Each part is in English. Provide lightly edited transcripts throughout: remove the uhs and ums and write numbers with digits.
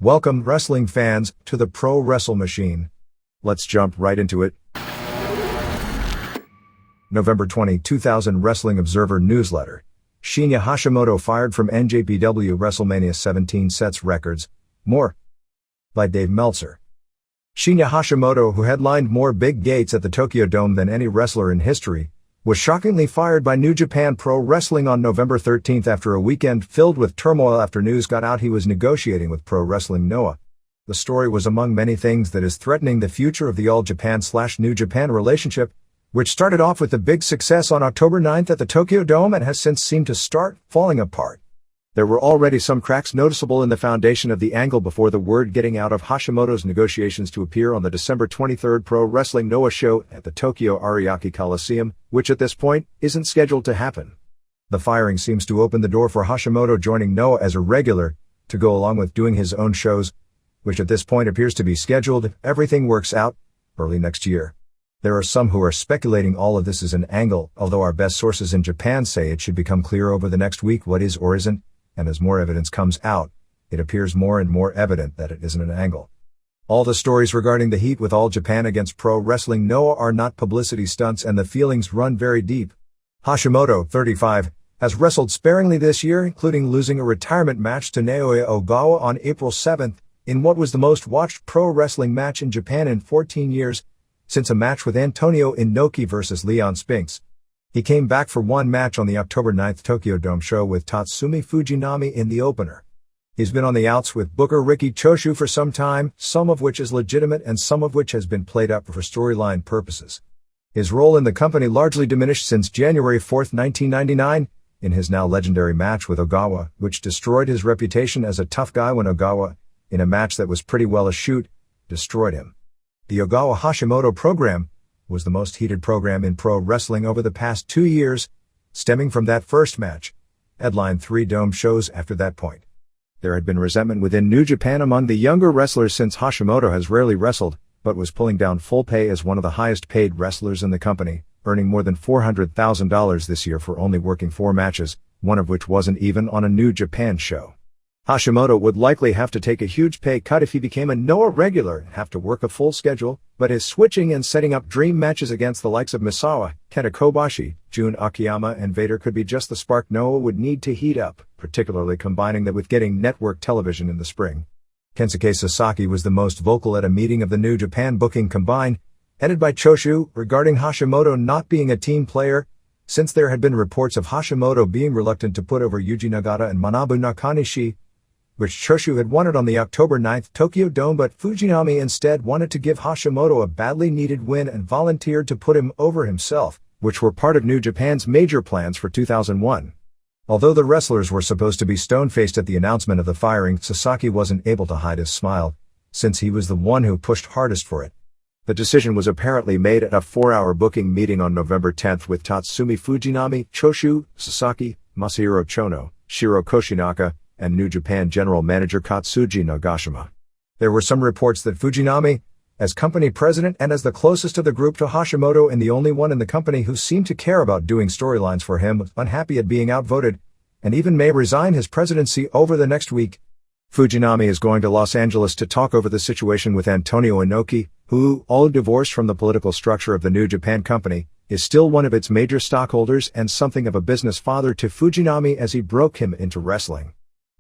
Welcome, wrestling fans, to the Pro Wrestle Machine. Let's jump right into it. November 20, 2000 Wrestling Observer Newsletter. Shinya Hashimoto fired from Njpw WrestleMania 17 sets records. More. By Dave Meltzer. Shinya Hashimoto, who headlined more big gates at the Tokyo Dome than any wrestler in history, was shockingly fired by New Japan Pro Wrestling on November 13 after a weekend filled with turmoil after news got out he was negotiating with Pro Wrestling Noah. The story was among many things that is threatening the future of the All Japan/New Japan relationship, which started off with a big success on October 9 at the Tokyo Dome and has since seemed to start falling apart. There were already some cracks noticeable in the foundation of the angle before the word getting out of Hashimoto's negotiations to appear on the December 23 Pro Wrestling Noah show at the Tokyo Ariake Coliseum, which at this point isn't scheduled to happen. The firing seems to open the door for Hashimoto joining Noah as a regular, to go along with doing his own shows, which at this point appears to be scheduled, if everything works out, early next year. There are some who are speculating all of this is an angle, although our best sources in Japan say it should become clear over the next week what is or isn't, and as more evidence comes out, it appears more and more evident that it isn't an angle. All the stories regarding the heat with All Japan against Pro Wrestling Noah are not publicity stunts and the feelings run very deep. Hashimoto, 35, has wrestled sparingly this year, including losing a retirement match to Naoya Ogawa on April 7, in what was the most watched pro wrestling match in Japan in 14 years, since a match with Antonio Inoki vs. Leon Spinks. He came back for one match on the October 9 Tokyo Dome show with Tatsumi Fujinami in the opener. He's been on the outs with Booker Riki Choshu for some time, some of which is legitimate and some of which has been played up for storyline purposes. His role in the company largely diminished since January 4, 1999, in his now legendary match with Ogawa, which destroyed his reputation as a tough guy when Ogawa, in a match that was pretty well a shoot, destroyed him. The Ogawa-Hashimoto program was the most heated program in pro wrestling over the past 2 years, stemming from that first match, headlined 3 Dome shows after that point. There had been resentment within New Japan among the younger wrestlers since Hashimoto has rarely wrestled, but was pulling down full pay as one of the highest paid wrestlers in the company, earning more than $400,000 this year for only working 4 matches, one of which wasn't even on a New Japan show. Hashimoto would likely have to take a huge pay cut if he became a Noah regular and have to work a full schedule, but his switching and setting up dream matches against the likes of Misawa, Kenta Kobashi, Jun Akiyama and Vader could be just the spark Noah would need to heat up, particularly combining that with getting network television in the spring. Kensuke Sasaki was the most vocal at a meeting of the New Japan Booking Combine, headed by Choshu, regarding Hashimoto not being a team player, since there had been reports of Hashimoto being reluctant to put over Yuji Nagata and Manabu Nakanishi, which Choshu had wanted on the October 9 Tokyo Dome, but Fujinami instead wanted to give Hashimoto a badly needed win and volunteered to put him over himself, which were part of New Japan's major plans for 2001. Although the wrestlers were supposed to be stone-faced at the announcement of the firing, Sasaki wasn't able to hide his smile, since he was the one who pushed hardest for it. The decision was apparently made at a 4-hour booking meeting on November 10 with Tatsumi Fujinami, Choshu, Sasaki, Masahiro Chono, Shiro Koshinaka, and New Japan General Manager Katsuji Nagashima. There were some reports that Fujinami, as company president and as the closest of the group to Hashimoto and the only one in the company who seemed to care about doing storylines for him, was unhappy at being outvoted, and even may resign his presidency over the next week. Fujinami is going to Los Angeles to talk over the situation with Antonio Inoki, who, although divorced from the political structure of the New Japan company, is still one of its major stockholders and something of a business father to Fujinami as he broke him into wrestling.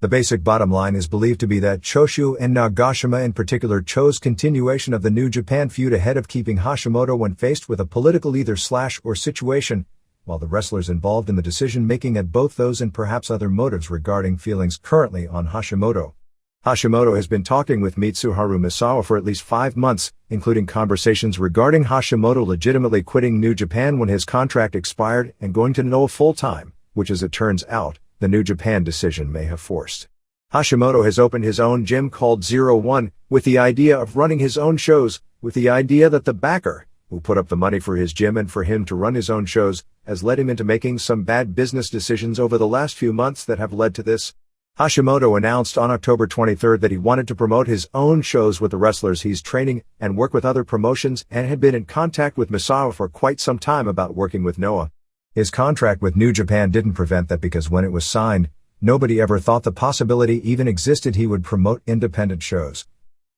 The basic bottom line is believed to be that Choshu and Nagashima in particular chose continuation of the New Japan feud ahead of keeping Hashimoto when faced with a political either/or situation, while the wrestlers involved in the decision-making had both those and perhaps other motives regarding feelings currently on Hashimoto. Hashimoto has been talking with Mitsuharu Misawa for at least 5 months, including conversations regarding Hashimoto legitimately quitting New Japan when his contract expired and going to Noah full-time, which as it turns out, the New Japan decision may have forced. Hashimoto has opened his own gym called 01, with the idea of running his own shows, with the idea that the backer, who put up the money for his gym and for him to run his own shows, has led him into making some bad business decisions over the last few months that have led to this. Hashimoto announced on October 23 that he wanted to promote his own shows with the wrestlers he's training and work with other promotions and had been in contact with Misawa for quite some time about working with Noah. His contract with New Japan didn't prevent that because when it was signed, nobody ever thought the possibility even existed he would promote independent shows.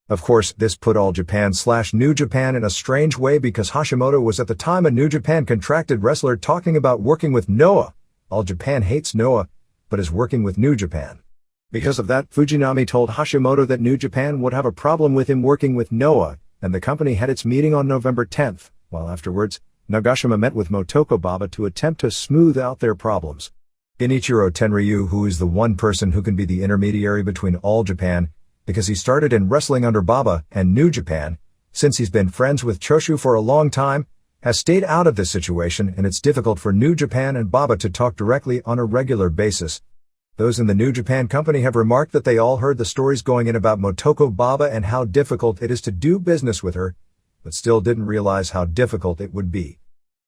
Of course, this put All Japan/New Japan in a strange way because Hashimoto was at the time a New Japan contracted wrestler talking about working with Noah. All Japan hates Noah, but is working with New Japan. Because of that, Fujinami told Hashimoto that New Japan would have a problem with him working with Noah, and the company had its meeting on November 10th, while afterwards, Nagashima met with Motoko Baba to attempt to smooth out their problems. Genichiro Tenryu, who is the one person who can be the intermediary between All Japan, because he started in wrestling under Baba and New Japan, since he's been friends with Choshu for a long time, has stayed out of this situation, and it's difficult for New Japan and Baba to talk directly on a regular basis. Those in the New Japan company have remarked that they all heard the stories going in about Motoko Baba and how difficult it is to do business with her, but still didn't realize how difficult it would be.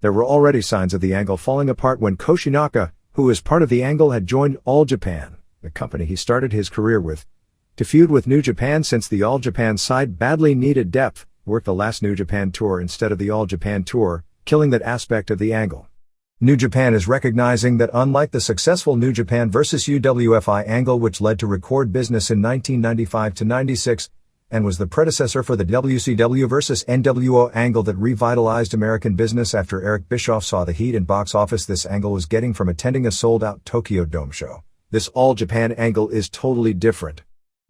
There were already signs of the angle falling apart when Koshinaka, who is part of the angle, had joined All Japan, the company he started his career with, to feud with New Japan since the All Japan side badly needed depth, worked the last New Japan tour instead of the All Japan tour, killing that aspect of the angle. New Japan is recognizing that unlike the successful New Japan vs. UWFI angle which led to record business in 1995-96, and was the predecessor for the WCW vs. NWO angle that revitalized American business after Eric Bischoff saw the heat in box office this angle was getting from attending a sold-out Tokyo Dome show. This All Japan angle is totally different.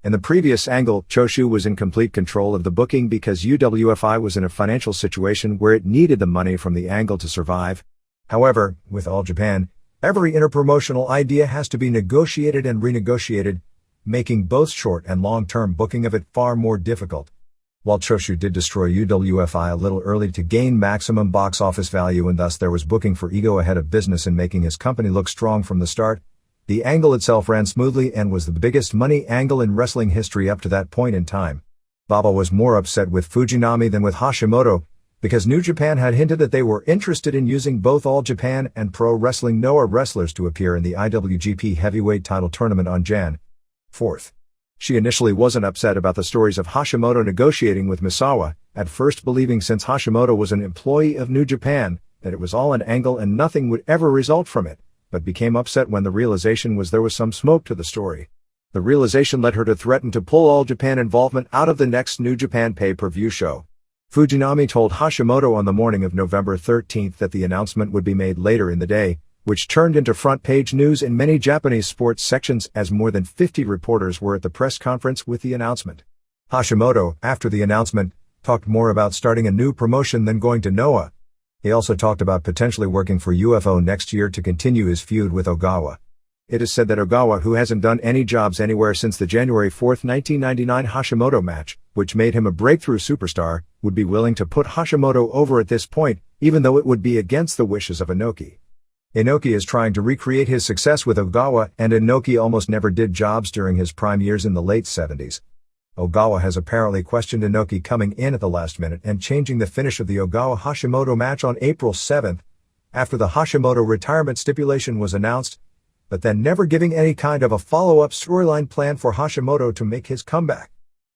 In the previous angle, Choshu was in complete control of the booking because UWFI was in a financial situation where it needed the money from the angle to survive. However, with All Japan, every interpromotional idea has to be negotiated and renegotiated, making both short and long-term booking of it far more difficult. While Choshu did destroy UWFI a little early to gain maximum box office value and thus there was booking for ego ahead of business and making his company look strong from the start, the angle itself ran smoothly and was the biggest money angle in wrestling history up to that point in time. Baba was more upset with Fujinami than with Hashimoto, because New Japan had hinted that they were interested in using both All Japan and Pro Wrestling Noah wrestlers to appear in the IWGP Heavyweight title tournament on Jan. 4th. She initially wasn't upset about the stories of Hashimoto negotiating with Misawa, at first believing since Hashimoto was an employee of New Japan, that it was all an angle and nothing would ever result from it, but became upset when the realization was there was some smoke to the story. The realization led her to threaten to pull All Japan involvement out of the next New Japan pay-per-view show. Fujinami told Hashimoto on the morning of November 13th that the announcement would be made later in the day, which turned into front-page news in many Japanese sports sections as more than 50 reporters were at the press conference with the announcement. Hashimoto, after the announcement, talked more about starting a new promotion than going to Noah. He also talked about potentially working for UFO next year to continue his feud with Ogawa. It is said that Ogawa, who hasn't done any jobs anywhere since the January 4, 1999 Hashimoto match, which made him a breakthrough superstar, would be willing to put Hashimoto over at this point, even though it would be against the wishes of Inoki. Inoki is trying to recreate his success with Ogawa, and Inoki almost never did jobs during his prime years in the late 70s. Ogawa has apparently questioned Inoki coming in at the last minute and changing the finish of the Ogawa-Hashimoto match on April 7th, after the Hashimoto retirement stipulation was announced, but then never giving any kind of a follow-up storyline plan for Hashimoto to make his comeback.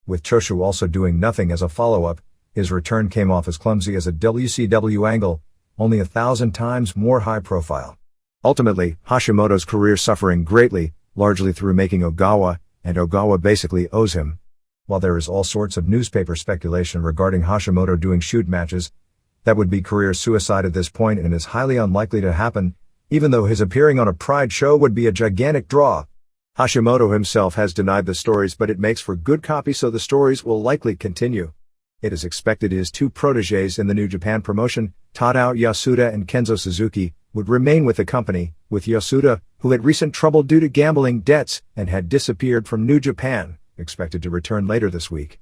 With Choshu also doing nothing as a follow-up, his return came off as clumsy as a WCW angle, only 1,000 times more high-profile. Ultimately, Hashimoto's career suffering greatly, largely through making Ogawa, and Ogawa basically owes him. While there is all sorts of newspaper speculation regarding Hashimoto doing shoot matches, that would be career suicide at this point and is highly unlikely to happen, even though his appearing on a Pride show would be a gigantic draw. Hashimoto himself has denied the stories, but it makes for good copy, so the stories will likely continue. It is expected his two protégés in the New Japan promotion, Tadao Yasuda and Kenzo Suzuki, would remain with the company, with Yasuda, who had recent trouble due to gambling debts and had disappeared from New Japan, expected to return later this week.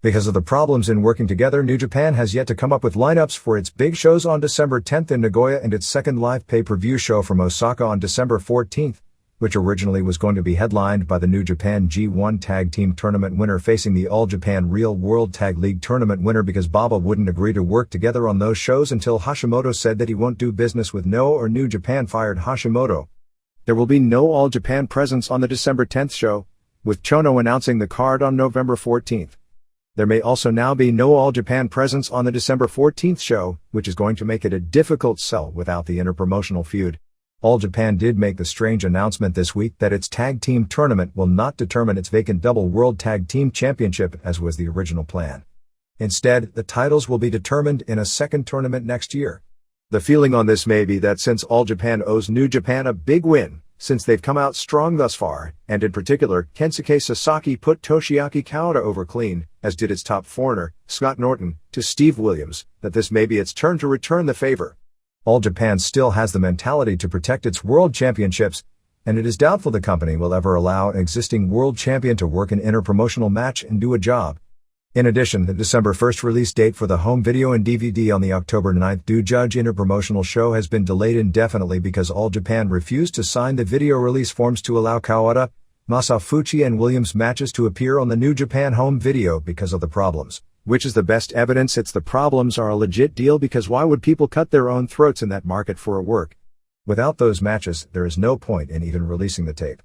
Because of the problems in working together, New Japan has yet to come up with lineups for its big shows on December 10th in Nagoya and its second live pay-per-view show from Osaka on December 14th, which originally was going to be headlined by the New Japan G1 Tag Team Tournament winner facing the All Japan Real World Tag League Tournament winner, because Baba wouldn't agree to work together on those shows until Hashimoto said that he won't do business with Noah or New Japan fired Hashimoto. There will be no All Japan presence on the December 10th show, with Chono announcing the card on November 14th. There may also now be no All Japan presence on the December 14th show, which is going to make it a difficult sell without the interpromotional feud. All Japan did make the strange announcement this week that its tag team tournament will not determine its vacant double World Tag Team Championship as was the original plan. Instead, the titles will be determined in a second tournament next year. The feeling on this may be that since All Japan owes New Japan a big win, since they've come out strong thus far, and in particular, Kensuke Sasaki put Toshiaki Kawada over clean, as did its top foreigner, Scott Norton, to Steve Williams, that this may be its turn to return the favor. All Japan still has the mentality to protect its world championships, and it is doubtful the company will ever allow an existing world champion to work an interpromotional match and do a job. In addition, the December 1st release date for the home video and DVD on the October 9th due judge interpromotional show has been delayed indefinitely because All Japan refused to sign the video release forms to allow Kawada, Masafuchi and Williams matches to appear on the New Japan home video because of the problems. Which is the best evidence it's the problems are a legit deal, because why would people cut their own throats in that market for a work? Without those matches, there is no point in even releasing the tape.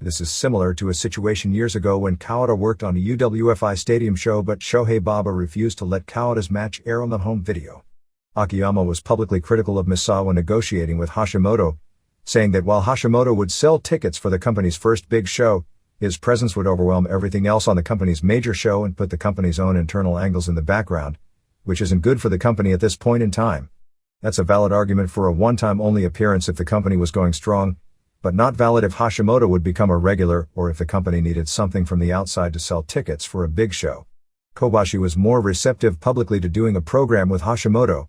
This is similar to a situation years ago when Kawada worked on a UWFI stadium show but Shohei Baba refused to let Kawada's match air on the home video. Akiyama was publicly critical of Misawa negotiating with Hashimoto, saying that while Hashimoto would sell tickets for the company's first big show, his presence would overwhelm everything else on the company's major show and put the company's own internal angles in the background, which isn't good for the company at this point in time. That's a valid argument for a one-time only appearance if the company was going strong, but not valid if Hashimoto would become a regular or if the company needed something from the outside to sell tickets for a big show. Kobashi was more receptive publicly to doing a program with Hashimoto.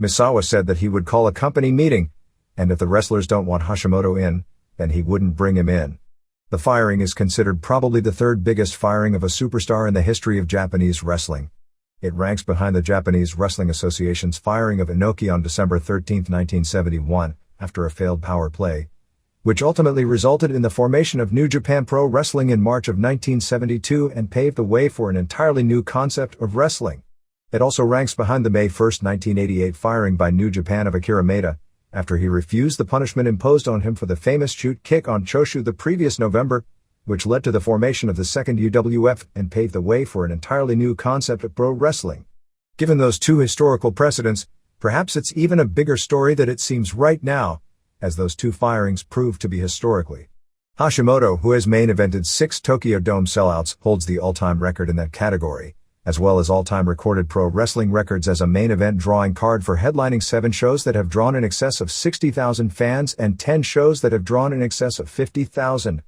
Misawa said that he would call a company meeting, and if the wrestlers don't want Hashimoto in, then he wouldn't bring him in. The firing is considered probably the third biggest firing of a superstar in the history of Japanese wrestling. It ranks behind the Japanese Wrestling Association's firing of Inoki on December 13, 1971, after a failed power play, which ultimately resulted in the formation of New Japan Pro Wrestling in March of 1972 and paved the way for an entirely new concept of wrestling. It also ranks behind the May 1, 1988 firing by New Japan of Akira Maeda, after he refused the punishment imposed on him for the famous shoot kick on Choshu the previous November, which led to the formation of the second UWF and paved the way for an entirely new concept of pro wrestling. Given those two historical precedents, perhaps it's even a bigger story than it seems right now, as those two firings proved to be historically. Hashimoto, who has main evented 6 Tokyo Dome sellouts, holds the all-time record in that category, as well as all-time recorded pro wrestling records as a main event drawing card for headlining 7 shows that have drawn in excess of 60,000 fans and 10 shows that have drawn in excess of 50,000.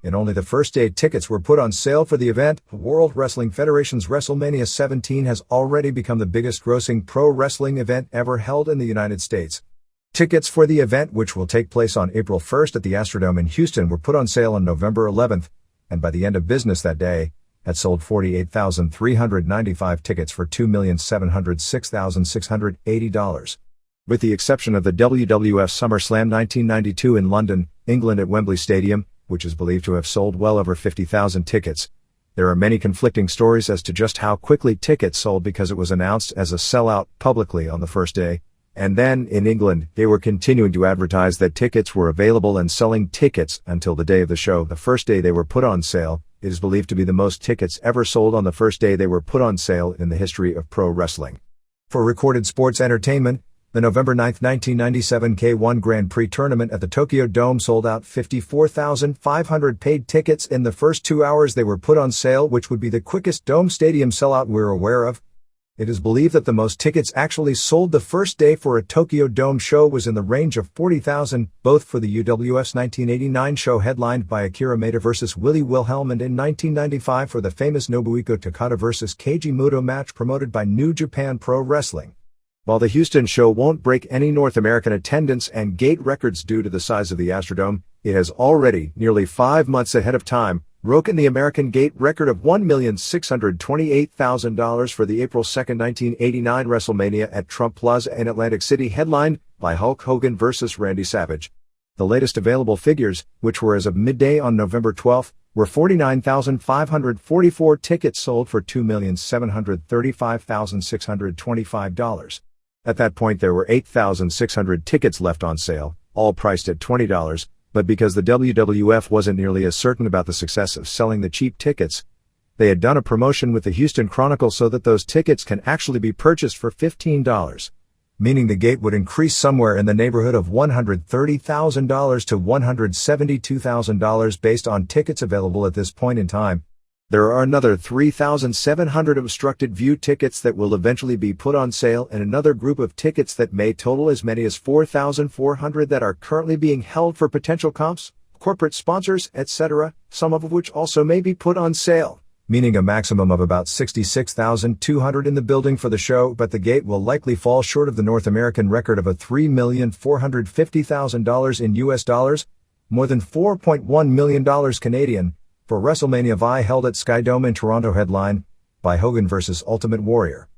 In only the first day tickets were put on sale for the event, the World Wrestling Federation's WrestleMania 17 has already become the biggest grossing pro wrestling event ever held in the United States. Tickets for the event, which will take place on April 1st at the Astrodome in Houston, were put on sale on November 11th, and by the end of business that day, had sold 48,395 tickets for $2,706,680. With the exception of the WWF SummerSlam 1992 in London, England at Wembley Stadium, which is believed to have sold well over 50,000 tickets, there are many conflicting stories as to just how quickly tickets sold because it was announced as a sellout publicly on the first day, and then, in England, they were continuing to advertise that tickets were available and selling tickets until the day of the show. The first day they were put on sale, it is believed to be the most tickets ever sold on the first day they were put on sale in the history of pro wrestling. For recorded sports entertainment, the November 9, 1997 K1 Grand Prix tournament at the Tokyo Dome sold out 54,500 paid tickets in the first 2 hours they were put on sale, which would be the quickest Dome Stadium sellout we're aware of. It is believed that the most tickets actually sold the first day for a Tokyo Dome show was in the range of 40,000, both for the UWF's 1989 show headlined by Akira Maeda vs. Willie Wilhelm and in 1995 for the famous Nobuhiko Takada vs. Keiji Muto match promoted by New Japan Pro Wrestling. While the Houston show won't break any North American attendance and gate records due to the size of the Astrodome, it has already, nearly 5 months ahead of time, broken the American gate record of $1,628,000 for the April 2, 1989 WrestleMania at Trump Plaza in Atlantic City, headlined by Hulk Hogan vs. Randy Savage. The latest available figures, which were as of midday on November 12, were 49,544 tickets sold for $2,735,625. At that point there were 8,600 tickets left on sale, all priced at $20, but because the WWF wasn't nearly as certain about the success of selling the cheap tickets, they had done a promotion with the Houston Chronicle so that those tickets can actually be purchased for $15. meaning the gate would increase somewhere in the neighborhood of $130,000 to $172,000 based on tickets available at this point in time. There are another 3,700 obstructed view tickets that will eventually be put on sale, and another group of tickets that may total as many as 4,400 that are currently being held for potential comps, corporate sponsors, etc., some of which also may be put on sale, meaning a maximum of about 66,200 in the building for the show, but the gate will likely fall short of the North American record of a $3,450,000 in US dollars, more than $4.1 million Canadian, for WrestleMania V held at Sky Dome in Toronto, headline by Hogan vs. Ultimate Warrior.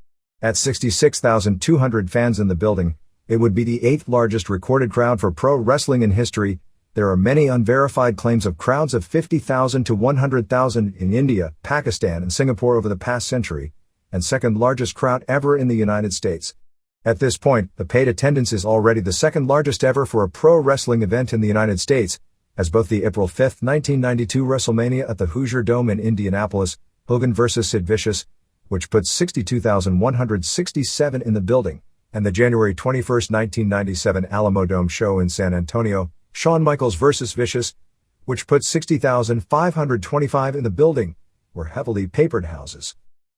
At 66,200 fans in the building, it would be the 8th largest recorded crowd for pro wrestling in history. There are many unverified claims of crowds of 50,000 to 100,000 in India, Pakistan, and Singapore over the past century, and second largest crowd ever in the United States. At this point, the paid attendance is already the second largest ever for a pro wrestling event in the United States, as both the April 5, 1992 WrestleMania at the Hoosier Dome in Indianapolis, Hogan vs. Sid Vicious, which puts 62,167 in the building, and the January 21, 1997 Alamo Dome show in San Antonio, Shawn Michaels vs. Vicious, which puts 60,525 in the building, were heavily papered houses.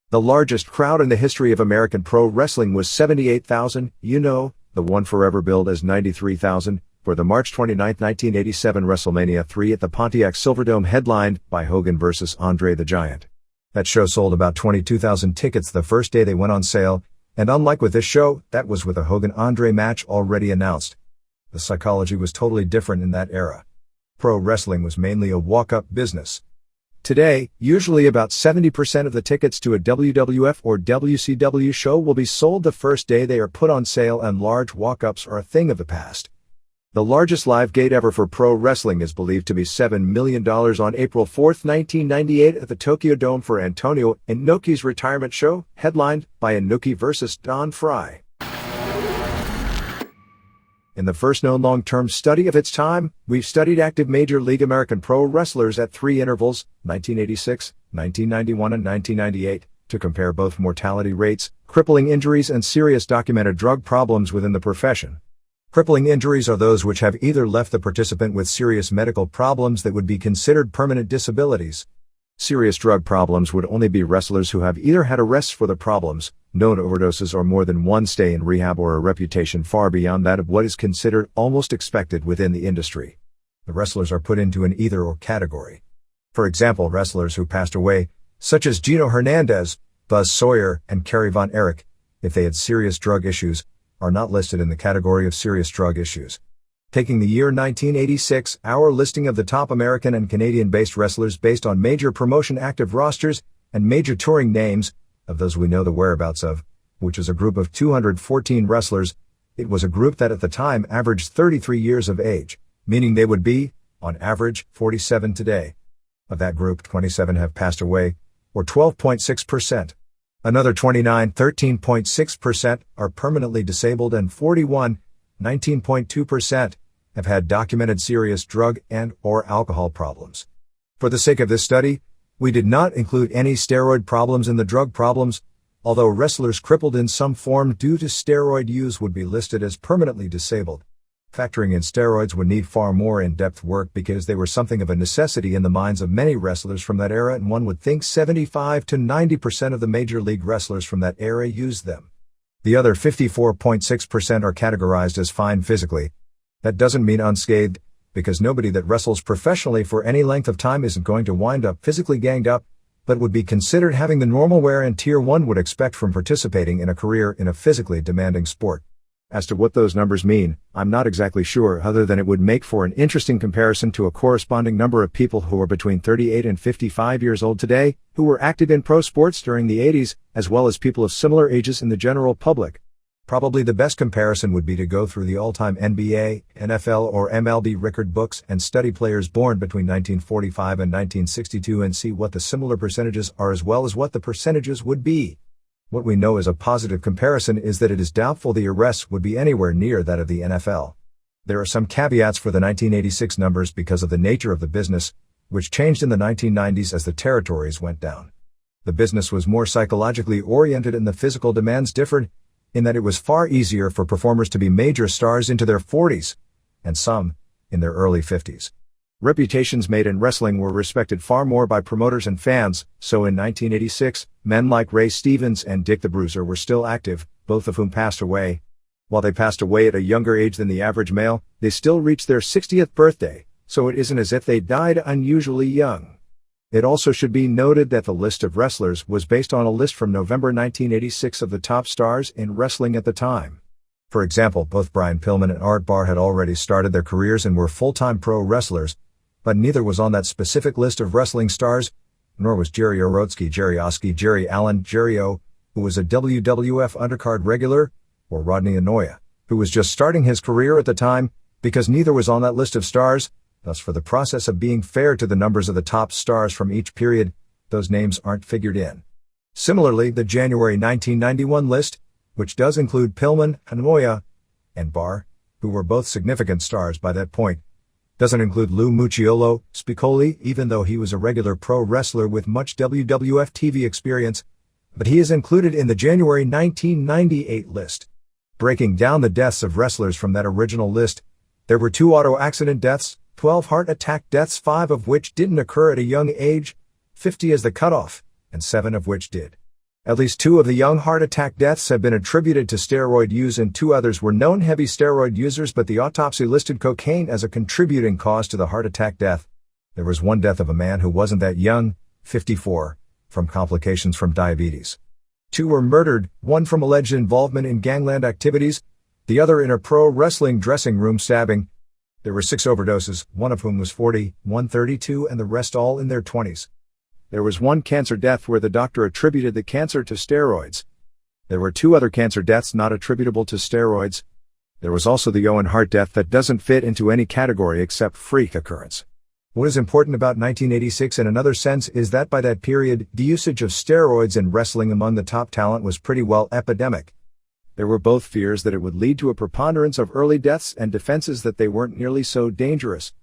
The largest crowd in the history of American pro wrestling was 78,000, the one forever billed as 93,000, for the March 29, 1987 WrestleMania 3 at the Pontiac Silverdome, headlined by Hogan vs. Andre the Giant. That show sold about 22,000 tickets the first day they went on sale, and unlike with this show, that was with a Hogan-Andre match already announced. The psychology was totally different in that era. Pro wrestling was mainly a walk-up business. Today, usually about 70% of the tickets to a WWF or WCW show will be sold the first day they are put on sale, and large walk-ups are a thing of the past. The largest live gate ever for pro wrestling is believed to be $7 million on April 4, 1998 at the Tokyo Dome for Antonio Inoki's retirement show, headlined by Inoki vs. Don Frye. In the first known long-term study of its time, we've studied active Major League American pro wrestlers at 3 intervals, 1986, 1991 and 1998, to compare both mortality rates, crippling injuries and serious documented drug problems within the profession. Crippling injuries are those which have either left the participant with serious medical problems that would be considered permanent disabilities. Serious drug problems would only be wrestlers who have either had arrests for the problems, known overdoses, or more than one stay in rehab, or a reputation far beyond that of what is considered almost expected within the industry. The wrestlers are put into an either-or category. For example, wrestlers who passed away, such as Gino Hernandez, Buzz Sawyer, and Kerry Von Erich, if they had serious drug issues, are not listed in the category of serious drug issues. Taking the year 1986, our listing of the top American and Canadian-based wrestlers based on major promotion active rosters and major touring names, of those we know the whereabouts of, which is a group of 214 wrestlers, it was a group that at the time averaged 33 years of age, meaning they would be, on average, 47 today. Of that group, 27 have passed away, or 12.6%. Another 29, 13.6%, are permanently disabled, and 41, 19.2%, have had documented serious drug and/or alcohol problems. For the sake of this study, we did not include any steroid problems in the drug problems, although wrestlers crippled in some form due to steroid use would be listed as permanently disabled. Factoring in steroids would need far more in-depth work because they were something of a necessity in the minds of many wrestlers from that era, and one would think 75 to 90% of the major league wrestlers from that era used them. The other 54.6% are categorized as fine physically. That doesn't mean unscathed, because nobody that wrestles professionally for any length of time isn't going to wind up physically ganged up, but would be considered having the normal wear and tear one would expect from participating in a career in a physically demanding sport. As to what those numbers mean, I'm not exactly sure, other than it would make for an interesting comparison to a corresponding number of people who are between 38 and 55 years old today, who were active in pro sports during the 80s, as well as people of similar ages in the general public. Probably the best comparison would be to go through the all-time NBA, NFL, or MLB record books and study players born between 1945 and 1962 and see what the similar percentages are as well as what the percentages would be. What we know as a positive comparison is that it is doubtful the arrests would be anywhere near that of the NFL. There are some caveats for the 1986 numbers because of the nature of the business, which changed in the 1990s as the territories went down. The business was more psychologically oriented and the physical demands differed, in that it was far easier for performers to be major stars into their 40s, and some, in their early 50s. Reputations made in wrestling were respected far more by promoters and fans, so in 1986, men like Ray Stevens and Dick the Bruiser were still active, both of whom passed away. While they passed away at a younger age than the average male, they still reached their 60th birthday, so it isn't as if they died unusually young. It also should be noted that the list of wrestlers was based on a list from November 1986 of the top stars in wrestling at the time. For example, both Brian Pillman and Art Barr had already started their careers and were full-time pro wrestlers, but neither was on that specific list of wrestling stars, nor was Jerry Orotsky, Jerry Oski, Jerry Allen, Jerry O, who was a WWF undercard regular, or Rodney Anoya, who was just starting his career at the time, because neither was on that list of stars. Thus, for the process of being fair to the numbers of the top stars from each period, those names aren't figured in. Similarly, the January 1991 list, which does include Pillman, Anoya, and Barr, who were both significant stars by that point, doesn't include Lou Mucciolo Spicoli, even though he was a regular pro wrestler with much WWF TV experience, but he is included in the January 1998 list. Breaking down the deaths of wrestlers from that original list, there were 2 auto accident deaths, 12 heart attack deaths, 5 of which didn't occur at a young age, 50 as the cutoff, and 7 of which did. At least 2 of the young heart attack deaths have been attributed to steroid use and 2 others were known heavy steroid users, but the autopsy listed cocaine as a contributing cause to the heart attack death. There was 1 death of a man who wasn't that young, 54, from complications from diabetes. 2 were murdered, 1 from alleged involvement in gangland activities, the other in a pro wrestling dressing room stabbing. There were 6 overdoses, 1 of whom was 40, 1 32, and the rest all in their 20s. There was 1 cancer death where the doctor attributed the cancer to steroids. There were 2 other cancer deaths not attributable to steroids. There was also the Owen Hart death that doesn't fit into any category except freak occurrence. What is important about 1986 in another sense is that by that period, the usage of steroids in wrestling among the top talent was pretty well epidemic. There were both fears that it would lead to a preponderance of early deaths and defenses that they weren't nearly so dangerous.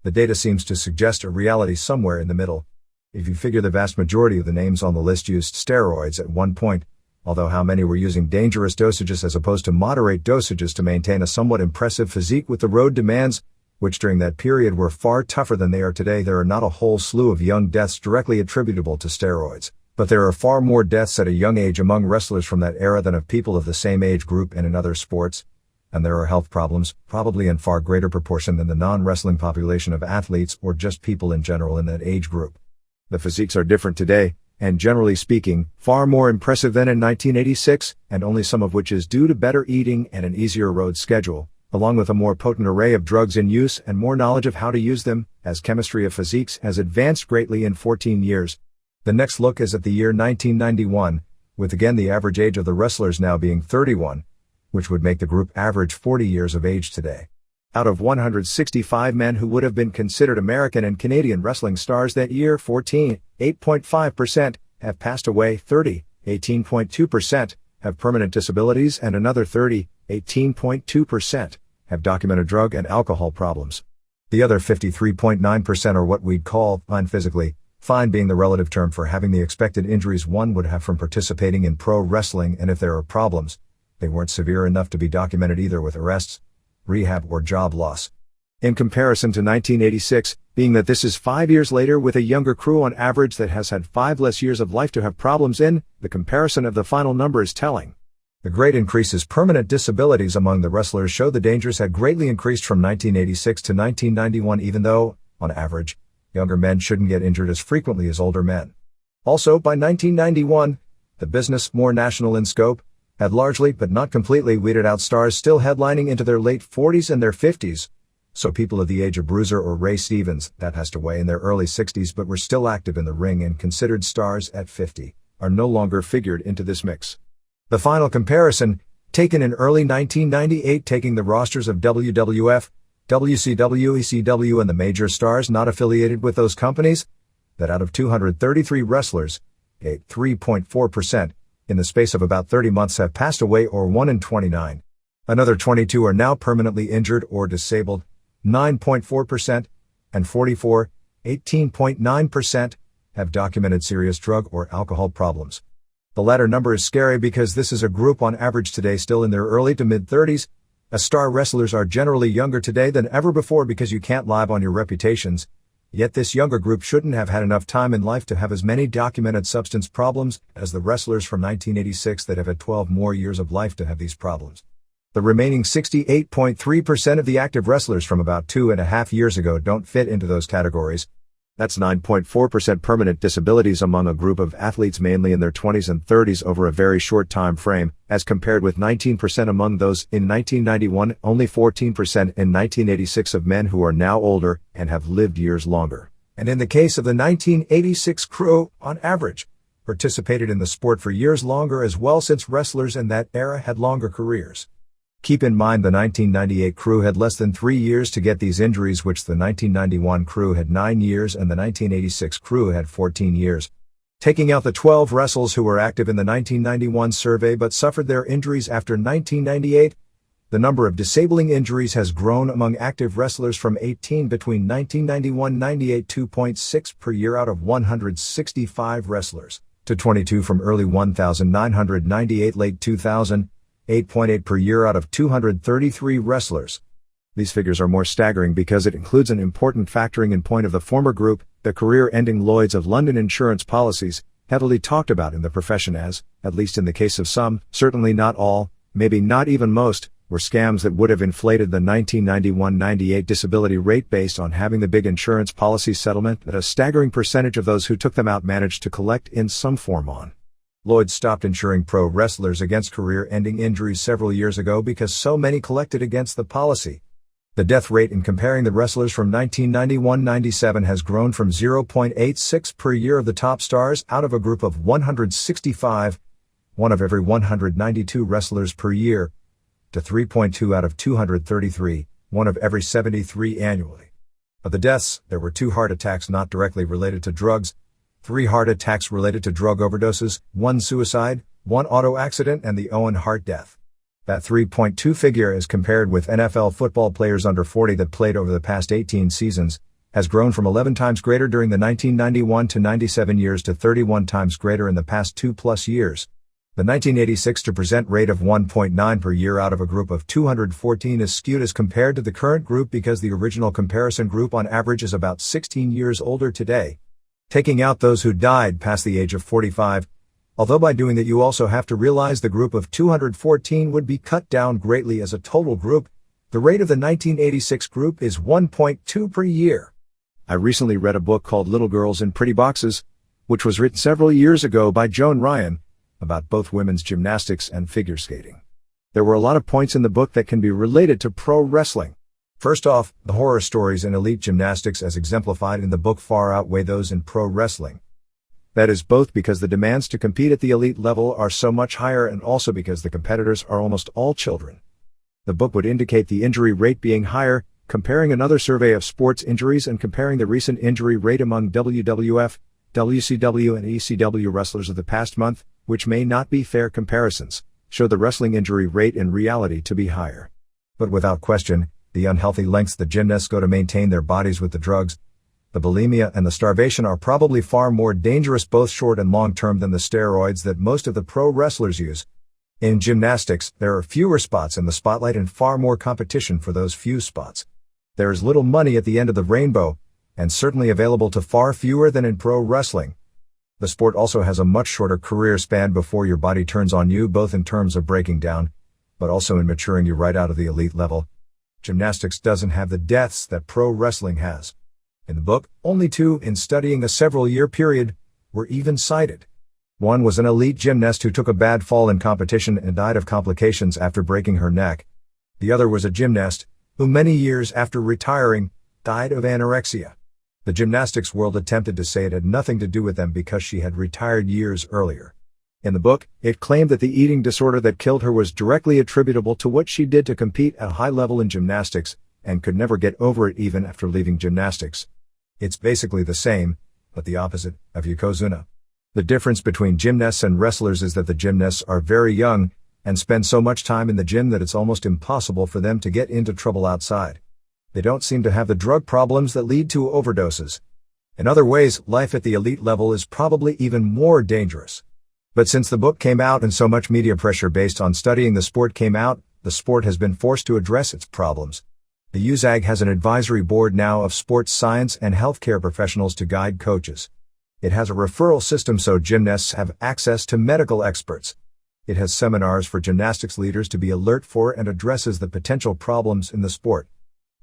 The data seems to suggest a reality somewhere in the middle. If you figure the vast majority of the names on the list used steroids at one point, although how many were using dangerous dosages as opposed to moderate dosages to maintain a somewhat impressive physique with the road demands, which during that period were far tougher than they are today, there are not a whole slew of young deaths directly attributable to steroids, but there are far more deaths at a young age among wrestlers from that era than of people of the same age group and in other sports, and there are health problems, probably in far greater proportion than the non-wrestling population of athletes or just people in general in that age group. The physiques are different today, and generally speaking, far more impressive than in 1986, and only some of which is due to better eating and an easier road schedule, along with a more potent array of drugs in use and more knowledge of how to use them, as chemistry of physiques has advanced greatly in 14 years. The next look is at the year 1991, with again the average age of the wrestlers now being 31, which would make the group average 40 years of age today. Out of 165 men who would have been considered American and Canadian wrestling stars that year, 8.5%, have passed away, 18.2%, have permanent disabilities, and another 18.2%, have documented drug and alcohol problems. The other 53.9% are what we'd call fine physically, fine being the relative term for having the expected injuries one would have from participating in pro wrestling, and if there are problems, they weren't severe enough to be documented either with arrests, rehab, or job loss. In comparison to 1986, being that this is 5 years later with a younger crew on average that has had 5 less years of life to have problems in, the comparison of the final number is telling. The great increases permanent disabilities among the wrestlers show the dangers had greatly increased from 1986 to 1991, even though, on average, younger men shouldn't get injured as frequently as older men. Also, by 1991, the business, more national in scope, had largely but not completely weeded out stars still headlining into their late 40s and their 50s, so people of the age of Bruiser or Ray Stevens, that passed away in their early 60s but were still active in the ring and considered stars at 50, are no longer figured into this mix. The final comparison, taken in early 1998, taking the rosters of WWF, WCW, ECW and the major stars not affiliated with those companies, that out of 233 wrestlers, 3.4%, in the space of about 30 months have passed away, or 1 in 29. Another 22 are now permanently injured or disabled, 9.4%, and 44, 18.9%, have documented serious drug or alcohol problems. The latter number is scary because this is a group on average today still in their early to mid-30s. As star wrestlers are generally younger today than ever before because you can't lie on your reputations. Yet this younger group shouldn't have had enough time in life to have as many documented substance problems as the wrestlers from 1986 that have had 12 more years of life to have these problems. The remaining 68.3% of the active wrestlers from about 2.5 years ago don't fit into those categories. That's 9.4% permanent disabilities among a group of athletes mainly in their 20s and 30s over a very short time frame, as compared with 19% among those in 1991, only 14% in 1986 of men who are now older and have lived years longer. And in the case of the 1986 crew, on average, participated in the sport for years longer as well since wrestlers in that era had longer careers. Keep in mind the 1998 crew had less than 3 years to get these injuries, which the 1991 crew had 9 years and the 1986 crew had 14 years. Taking out the 12 wrestlers who were active in the 1991 survey but suffered their injuries after 1998, the number of disabling injuries has grown among active wrestlers from 18 between 1991-98 2.6 per year out of 165 wrestlers, to 22 from early 1998 late 2000, 8.8 per year out of 233 wrestlers. These figures are more staggering because it includes an important factoring in point of the former group, the career-ending Lloyd's of London insurance policies, heavily talked about in the profession as, at least in the case of some, certainly not all, maybe not even most, were scams that would have inflated the 1991-98 disability rate based on having the big insurance policy settlement that a staggering percentage of those who took them out managed to collect in some form on. Lloyd's stopped insuring pro wrestlers against career-ending injuries several years ago because so many collected against the policy. The death rate in comparing the wrestlers from 1991-97 has grown from 0.86 per year of the top stars out of a group of 165, one of every 192 wrestlers per year, to 3.2 out of 233, one of every 73 annually. Of the deaths, there were 2 heart attacks not directly related to drugs, 3 heart attacks related to drug overdoses, 1 suicide, 1 auto accident and the Owen Hart death. That 3.2 figure as compared with NFL football players under 40 that played over the past 18 seasons, has grown from 11 times greater during the 1991-97 years to 31 times greater in the past 2+ years. The 1986 to% rate of 1.9 per year out of a group of 214 is skewed as compared to the current group because the original comparison group on average is about 16 years older today. Taking out those who died past the age of 45, although by doing that you also have to realize the group of 214 would be cut down greatly as a total group, the rate of the 1986 group is 1.2 per year. I recently read a book called Little Girls in Pretty Boxes, which was written several years ago by Joan Ryan, about both women's gymnastics and figure skating. There were a lot of points in the book that can be related to pro wrestling. First off, the horror stories in elite gymnastics as exemplified in the book far outweigh those in pro wrestling. That is both because the demands to compete at the elite level are so much higher and also because the competitors are almost all children. The book would indicate the injury rate being higher, comparing another survey of sports injuries and comparing the recent injury rate among WWF, WCW and ECW wrestlers of the past month, which may not be fair comparisons, show the wrestling injury rate in reality to be higher. But without question, the unhealthy lengths the gymnasts go to maintain their bodies with the drugs, the bulimia and the starvation are probably far more dangerous both short and long term than the steroids that most of the pro wrestlers use. In gymnastics, there are fewer spots in the spotlight and far more competition for those few spots. There is little money at the end of the rainbow, and certainly available to far fewer than in pro wrestling. The sport also has a much shorter career span before your body turns on you, both in terms of breaking down, but also in maturing you right out of the elite level. Gymnastics doesn't have the deaths that pro wrestling has. In the book, only 2, in studying a several-year period, were even cited. One was an elite gymnast who took a bad fall in competition and died of complications after breaking her neck. The other was a gymnast, who many years after retiring, died of anorexia. The gymnastics world attempted to say it had nothing to do with them because she had retired years earlier. In the book, it claimed that the eating disorder that killed her was directly attributable to what she did to compete at a high level in gymnastics, and could never get over it even after leaving gymnastics. It's basically the same, but the opposite, of Yokozuna. The difference between gymnasts and wrestlers is that the gymnasts are very young, and spend so much time in the gym that it's almost impossible for them to get into trouble outside. They don't seem to have the drug problems that lead to overdoses. In other ways, life at the elite level is probably even more dangerous. But since the book came out and so much media pressure based on studying the sport came out, the sport has been forced to address its problems. The USAG has an advisory board now of sports science and healthcare professionals to guide coaches. It has a referral system so gymnasts have access to medical experts. It has seminars for gymnastics leaders to be alert for and addresses the potential problems in the sport.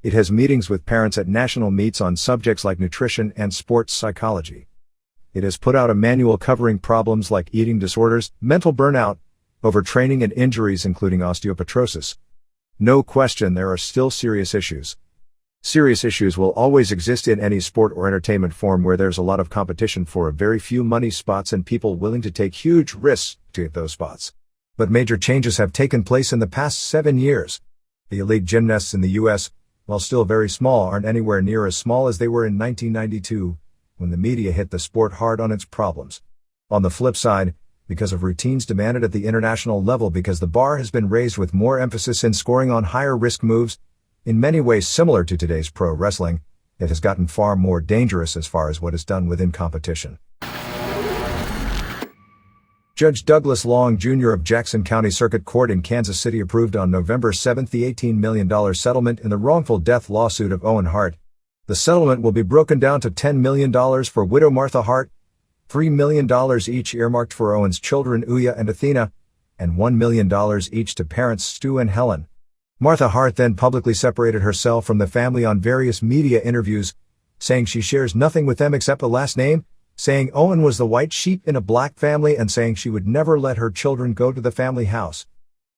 It has meetings with parents at national meets on subjects like nutrition and sports psychology. It has put out a manual covering problems like eating disorders, mental burnout, overtraining and injuries including osteopetrosis. No question there are still serious issues. Serious issues will always exist in any sport or entertainment form where there's a lot of competition for a very few money spots and people willing to take huge risks to get those spots. But major changes have taken place in the past 7 years. The elite gymnasts in the U.S., while still very small, aren't anywhere near as small as they were in 1992, when the media hit the sport hard on its problems. On the flip side, because of routines demanded at the international level because the bar has been raised with more emphasis in scoring on higher risk moves, in many ways similar to today's pro wrestling, it has gotten far more dangerous as far as what is done within competition. Judge Douglas Long, Jr. of Jackson County Circuit Court in Kansas City approved on November 7 the $18 million settlement in the wrongful death lawsuit of Owen Hart. The settlement will be broken down to $10 million for widow Martha Hart, $3 million each earmarked for Owen's children Uya and Athena, and $1 million each to parents Stu and Helen. Martha Hart then publicly separated herself from the family on various media interviews, saying she shares nothing with them except a last name, saying Owen was the white sheep in a black family and saying she would never let her children go to the family house.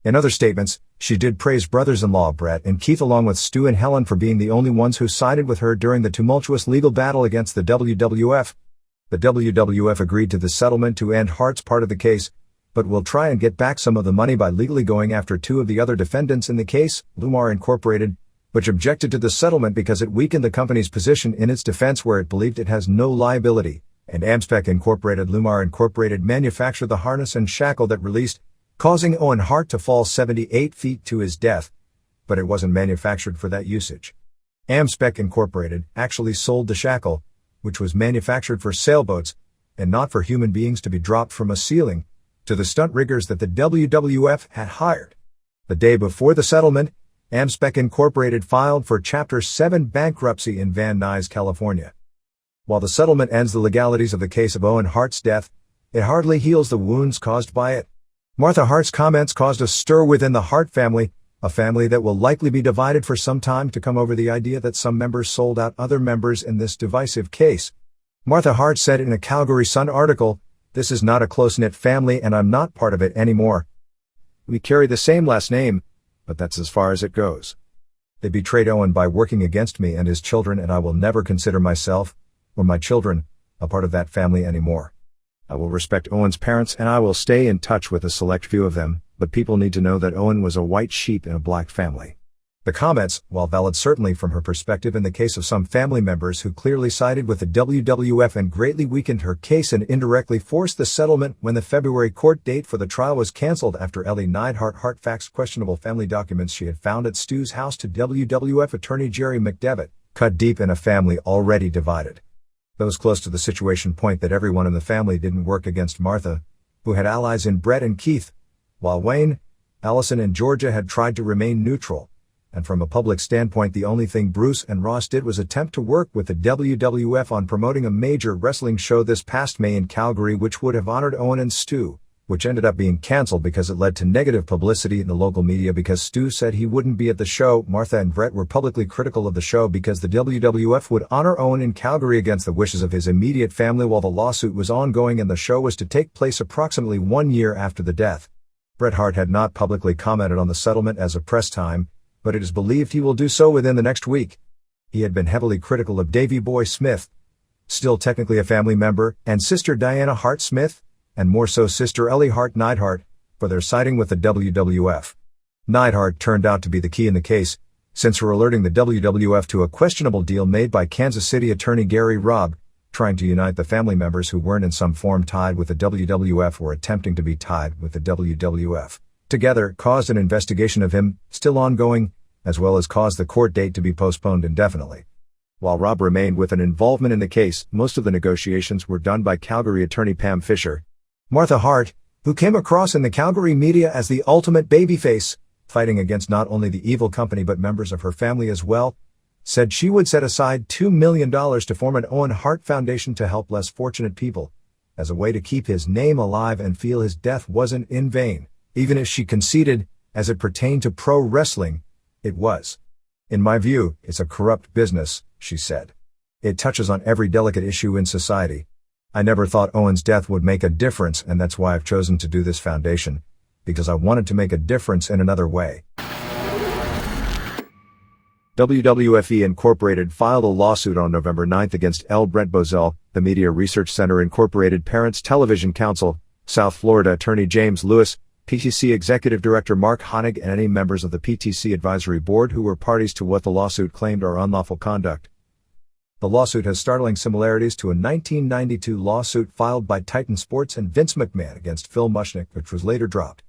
In other statements, she did praise brothers-in-law Brett and Keith along with Stu and Helen for being the only ones who sided with her during the tumultuous legal battle against the WWF. The WWF agreed to the settlement to end Hart's part of the case, but will try and get back some of the money by legally going after 2 of the other defendants in the case, Lumar Incorporated, which objected to the settlement because it weakened the company's position in its defense where it believed it has no liability, and Njpw Incorporated. Lumar Incorporated manufactured the harness and shackle that released, causing Owen Hart to fall 78 feet to his death, but it wasn't manufactured for that usage. Njpw Incorporated actually sold the shackle, which was manufactured for sailboats, and not for human beings to be dropped from a ceiling, to the stunt riggers that the WWF had hired. The day before the settlement, Njpw Incorporated filed for Chapter 7 bankruptcy in Van Nuys, California. While the settlement ends the legalities of the case of Owen Hart's death, it hardly heals the wounds caused by it. Martha Hart's comments caused a stir within the Hart family, a family that will likely be divided for some time to come over the idea that some members sold out other members in this divisive case. Martha Hart said in a Calgary Sun article, "This is not a close-knit family and I'm not part of it anymore. We carry the same last name, but that's as far as it goes. They betrayed Owen by working against me and his children and I will never consider myself, or my children, a part of that family anymore. I will respect Owen's parents and I will stay in touch with a select few of them, but people need to know that Owen was a white sheep in a black family." The comments, while valid certainly from her perspective in the case of some family members who clearly sided with the WWF and greatly weakened her case and indirectly forced the settlement when the February court date for the trial was cancelled after Ellie Neidhart Hart faxed questionable family documents she had found at Stu's house to WWF attorney Jerry McDevitt, cut deep in a family already divided. Those close to the situation point that everyone in the family didn't work against Martha, who had allies in Brett and Keith, while Wayne, Allison and Georgia had tried to remain neutral. And from a public standpoint the only thing Bruce and Ross did was attempt to work with the WWF on promoting a major wrestling show this past May in Calgary which would have honored Owen and Stu, which ended up being cancelled because it led to negative publicity in the local media because Stu said he wouldn't be at the show. Martha and Brett were publicly critical of the show because the WWF would honor Owen in Calgary against the wishes of his immediate family while the lawsuit was ongoing and the show was to take place approximately 1 year after the death. Bret Hart had not publicly commented on the settlement as of press time, but it is believed he will do so within the next week. He had been heavily critical of Davey Boy Smith, still technically a family member, and sister Diana Hart Smith, and more so sister Ellie Hart Neidhart, for their siding with the WWF. Neidhart turned out to be the key in the case, since her alerting the WWF to a questionable deal made by Kansas City attorney Gary Robb, trying to unite the family members who weren't in some form tied with the WWF or attempting to be tied with the WWF. Together, caused an investigation of him, still ongoing, as well as caused the court date to be postponed indefinitely. While Robb remained with an involvement in the case, most of the negotiations were done by Calgary attorney Pam Fisher. Martha Hart, who came across in the Calgary media as the ultimate babyface, fighting against not only the evil company but members of her family as well, said she would set aside $2 million to form an Owen Hart Foundation to help less fortunate people, as a way to keep his name alive and feel his death wasn't in vain, even as she conceded, as it pertained to pro wrestling, it was. In my view, it's a corrupt business, she said. It touches on every delicate issue in society. I never thought Owen's death would make a difference, and that's why I've chosen to do this foundation, because I wanted to make a difference in another way. WWFE Incorporated filed a lawsuit on November 9 against L. Brent Bozell, the Media Research Center Incorporated Parents Television Council, South Florida Attorney James Lewis, PTC Executive Director Mark Honig, and any members of the PTC Advisory Board who were parties to what the lawsuit claimed are unlawful conduct. The lawsuit has startling similarities to a 1992 lawsuit filed by Titan Sports and Vince McMahon against Phil Mushnick, which was later dropped.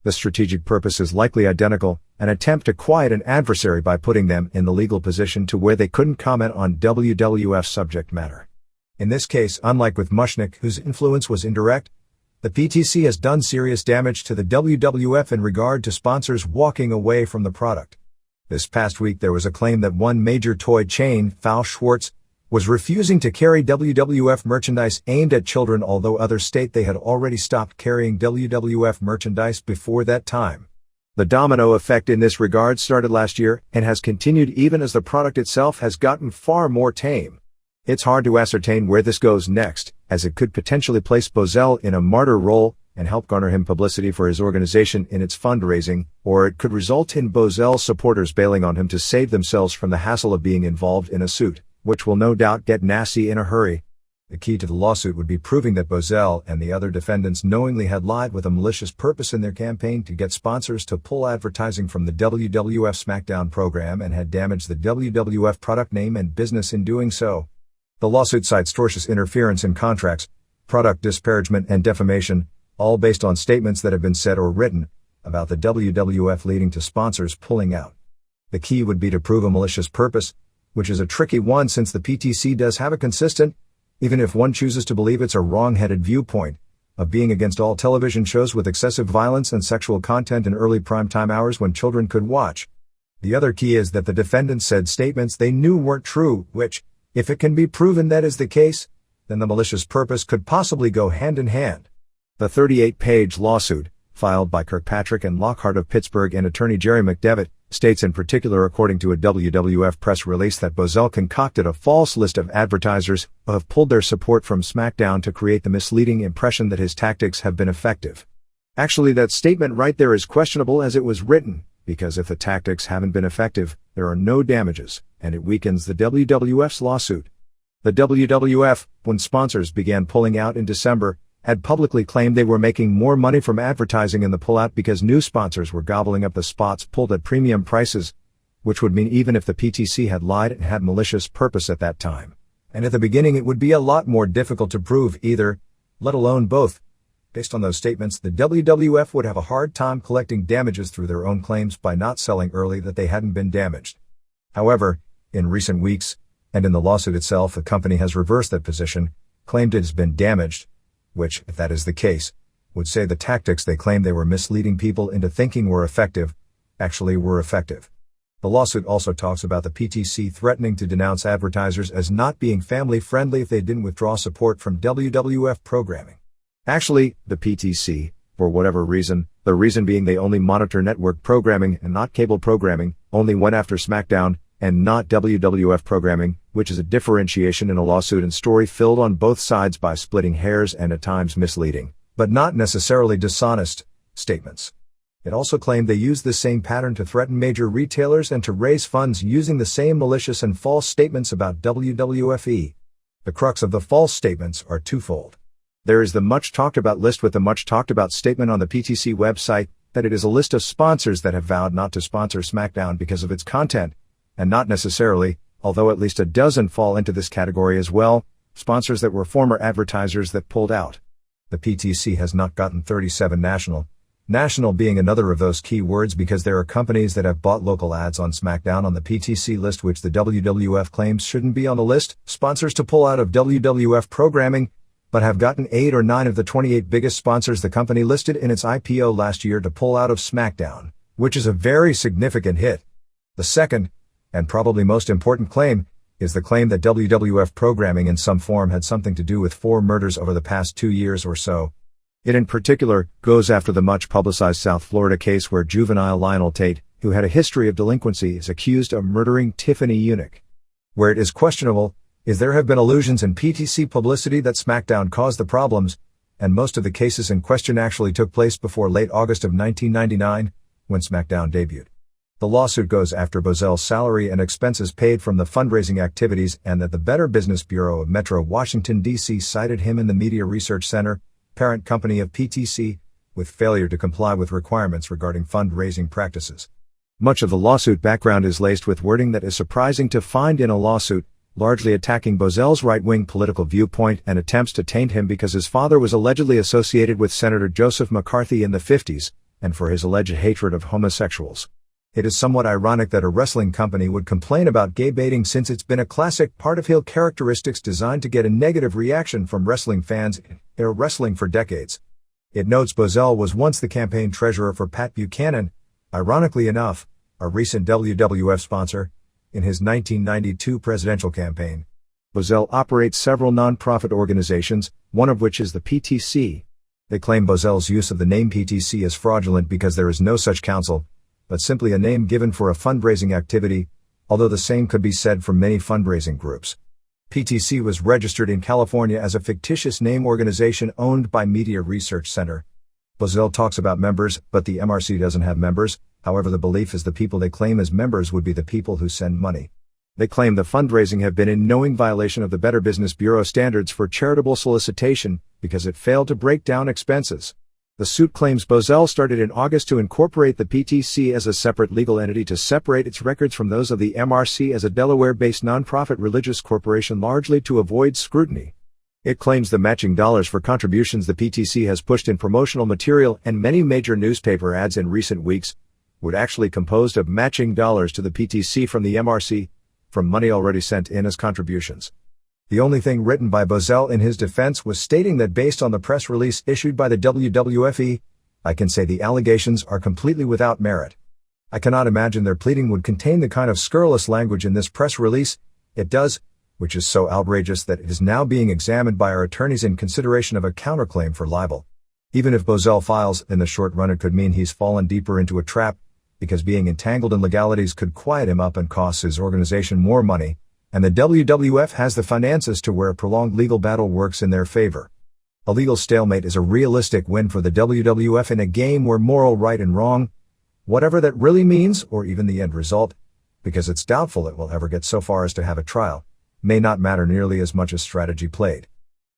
The strategic purpose is likely identical, an attempt to quiet an adversary by putting them in the legal position to where they couldn't comment on WWF subject matter. In this case, unlike with Mushnick, whose influence was indirect, the PTC has done serious damage to the WWF in regard to sponsors walking away from the product. This past week there was a claim that one major toy chain, Faust Schwarz, was refusing to carry WWF merchandise aimed at children, although others state they had already stopped carrying WWF merchandise before that time. The domino effect in this regard started last year and has continued even as the product itself has gotten far more tame. It's hard to ascertain where this goes next, as it could potentially place Bozell in a martyr role and help garner him publicity for his organization in its fundraising, or it could result in Bozell's supporters bailing on him to save themselves from the hassle of being involved in a suit, which will no doubt get nasty in a hurry. The key to the lawsuit would be proving that Bozell and the other defendants knowingly had lied with a malicious purpose in their campaign to get sponsors to pull advertising from the WWF SmackDown program and had damaged the WWF product name and business in doing so. The lawsuit cites tortious interference in contracts, product disparagement and defamation, all based on statements that have been said or written about the WWF leading to sponsors pulling out. The key would be to prove a malicious purpose, which is a tricky one since the PTC does have a consistent, even if one chooses to believe it's a wrong-headed viewpoint, of being against all television shows with excessive violence and sexual content in early primetime hours when children could watch. The other key is that the defendants said statements they knew weren't true, which, if it can be proven that is the case, then the malicious purpose could possibly go hand in hand. The 38-page lawsuit, filed by Kirkpatrick and Lockhart of Pittsburgh and attorney Jerry McDevitt, states in particular, according to a WWF press release, that Bozell concocted a false list of advertisers who have pulled their support from SmackDown to create the misleading impression that his tactics have been effective. Actually, that statement right there is questionable as it was written, because if the tactics haven't been effective, there are no damages, and it weakens the WWF's lawsuit. The WWF, when sponsors began pulling out in December, had publicly claimed they were making more money from advertising in the pullout because new sponsors were gobbling up the spots pulled at premium prices, which would mean even if the PTC had lied and had malicious purpose at that time. And at the beginning it would be a lot more difficult to prove either, let alone both. Based on those statements, the WWF would have a hard time collecting damages through their own claims by not selling early that they hadn't been damaged. However, in recent weeks, and in the lawsuit itself, the company has reversed that position, claimed it has been damaged, which, if that is the case, would say the tactics they claimed they were misleading people into thinking were effective, actually were effective. The lawsuit also talks about the PTC threatening to denounce advertisers as not being family-friendly if they didn't withdraw support from WWF programming. Actually, the PTC, for whatever reason, the reason being they only monitor network programming and not cable programming, only went after SmackDown, and not WWF programming, which is a differentiation in a lawsuit and story filled on both sides by splitting hairs and at times misleading, but not necessarily dishonest, statements. It also claimed they used the same pattern to threaten major retailers and to raise funds using the same malicious and false statements about WWFE. The crux of the false statements are twofold. There is the much talked about list with the much talked about statement on the PTC website that it is a list of sponsors that have vowed not to sponsor SmackDown because of its content, and not necessarily, although at least a dozen fall into this category as well, sponsors that were former advertisers that pulled out. The PTC has not gotten 37 national being another of those key words because there are companies that have bought local ads on SmackDown on the PTC list which the WWF claims shouldn't be on the list, sponsors to pull out of WWF programming, but have gotten 8 or 9 of the 28 biggest sponsors the company listed in its IPO last year to pull out of SmackDown, which is a very significant hit. The second, and probably most important claim, is the claim that WWF programming in some form had something to do with 4 murders over the past 2 years or so. It in particular goes after the much-publicized South Florida case where juvenile Lionel Tate, who had a history of delinquency, is accused of murdering Tiffany Eunuch. Where it is questionable is there have been allusions in PTC publicity that SmackDown caused the problems, and most of the cases in question actually took place before late August of 1999, when SmackDown debuted. The lawsuit goes after Bozell's salary and expenses paid from the fundraising activities, and that the Better Business Bureau of Metro Washington, D.C. cited him in the Media Research Center, parent company of PTC, with failure to comply with requirements regarding fundraising practices. Much of the lawsuit background is laced with wording that is surprising to find in a lawsuit, largely attacking Bozell's right-wing political viewpoint and attempts to taint him because his father was allegedly associated with Senator Joseph McCarthy in the 50s, and for his alleged hatred of homosexuals. It is somewhat ironic that a wrestling company would complain about gay baiting, since it's been a classic part of heel characteristics designed to get a negative reaction from wrestling fans in wrestling for decades. It notes Bozell was once the campaign treasurer for Pat Buchanan, ironically enough, a recent WWF sponsor, in his 1992 presidential campaign. Bozell operates several non-profit organizations, one of which is the PTC. They claim Bozell's use of the name PTC is fraudulent because there is no such council, but simply a name given for a fundraising activity, although the same could be said for many fundraising groups. PTC was registered in California as a fictitious name organization owned by Media Research Center. Bozell talks about members, but the MRC doesn't have members. However, the belief is the people they claim as members would be the people who send money. They claim the fundraising have been in knowing violation of the Better Business Bureau standards for charitable solicitation because it failed to break down expenses. The suit claims Bozell started in August to incorporate the PTC as a separate legal entity to separate its records from those of the MRC as a Delaware-based nonprofit religious corporation, largely to avoid scrutiny. It claims the matching dollars for contributions the PTC has pushed in promotional material and many major newspaper ads in recent weeks would actually composed of matching dollars to the PTC from the MRC, from money already sent in as contributions. The only thing written by Bozell in his defense was stating that based on the press release issued by the WWF, I can say the allegations are completely without merit. I cannot imagine their pleading would contain the kind of scurrilous language in this press release. It does, which is so outrageous that it is now being examined by our attorneys in consideration of a counterclaim for libel. Even if Bozell files, in the short run it could mean he's fallen deeper into a trap, because being entangled in legalities could quiet him up and cost his organization more money, and the WWF has the finances to where a prolonged legal battle works in their favor. A legal stalemate is a realistic win for the WWF in a game where moral right and wrong, whatever that really means, or even the end result, because it's doubtful it will ever get so far as to have a trial, may not matter nearly as much as strategy played.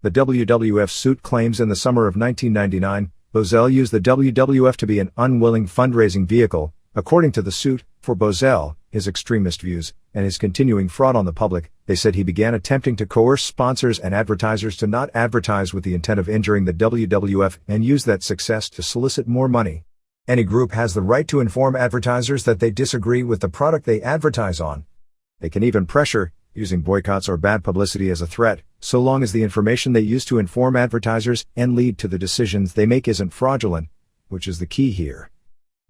The WWF suit claims in the summer of 1999, Bozell used the WWF to be an unwilling fundraising vehicle, according to the suit, for Bozell, his extremist views, and his continuing fraud on the public. They said he began attempting to coerce sponsors and advertisers to not advertise with the intent of injuring the WWF and use that success to solicit more money. Any group has the right to inform advertisers that they disagree with the product they advertise on. They can even pressure, using boycotts or bad publicity as a threat, so long as the information they use to inform advertisers and lead to the decisions they make isn't fraudulent, which is the key here.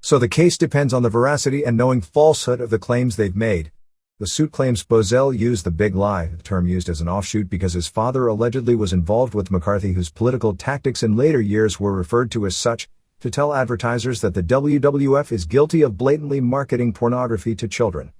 So the case depends on the veracity and knowing falsehood of the claims they've made. The suit claims Bozell used the big lie, a term used as an offshoot because his father allegedly was involved with McCarthy, whose political tactics in later years were referred to as such, to tell advertisers that the WWF is guilty of blatantly marketing pornography to children.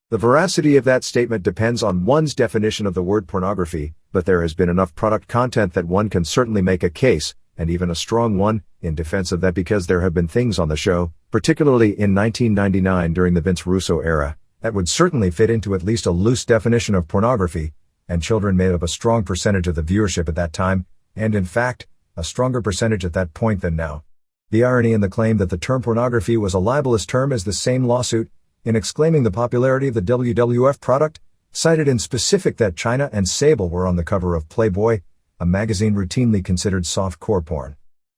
The veracity of that statement depends on one's definition of the word pornography, but there has been enough product content that one can certainly make a case, and even a strong one, in defense of that, because there have been things on the show, particularly in 1999 during the Vince Russo era, that would certainly fit into at least a loose definition of pornography, and children made up a strong percentage of the viewership at that time, and in fact, a stronger percentage at that point than now. The irony in the claim that the term pornography was a libelous term is the same lawsuit, in exclaiming the popularity of the WWF product, cited in specific that China and Sable were on the cover of Playboy, a magazine routinely considered soft-core porn.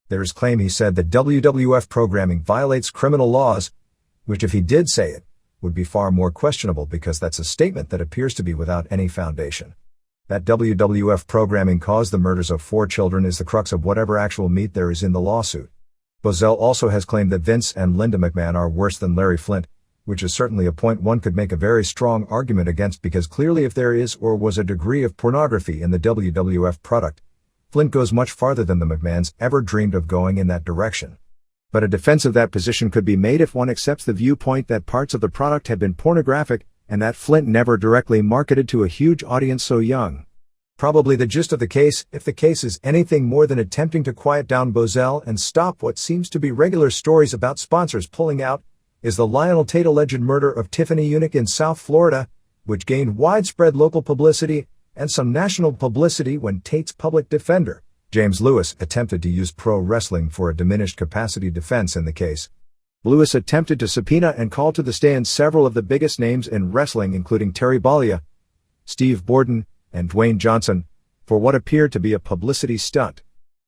There is claim he said that WWF programming violates criminal laws, which if he did say it, would be far more questionable because that's a statement that appears to be without any foundation. That WWF programming caused the murders of 4 children is the crux of whatever actual meat there is in the lawsuit. Bozell also has claimed that Vince and Linda McMahon are worse than Larry Flynt, which is certainly a point one could make a very strong argument against, because clearly if there is or was a degree of pornography in the WWF product, Flynt goes much farther than the McMahons ever dreamed of going in that direction. But a defense of that position could be made if one accepts the viewpoint that parts of the product had been pornographic, and that Flynt never directly marketed to a huge audience so young. Probably the gist of the case, if the case is anything more than attempting to quiet down Bozell and stop what seems to be regular stories about sponsors pulling out, is the Lionel Tate alleged murder of Tiffany Unick in South Florida, which gained widespread local publicity and some national publicity when Tate's public defender, James Lewis, attempted to use pro wrestling for a diminished capacity defense in the case. Lewis attempted to subpoena and call to the stand several of the biggest names in wrestling, including Terry Bollea, Steve Borden, and Dwayne Johnson, for what appeared to be a publicity stunt.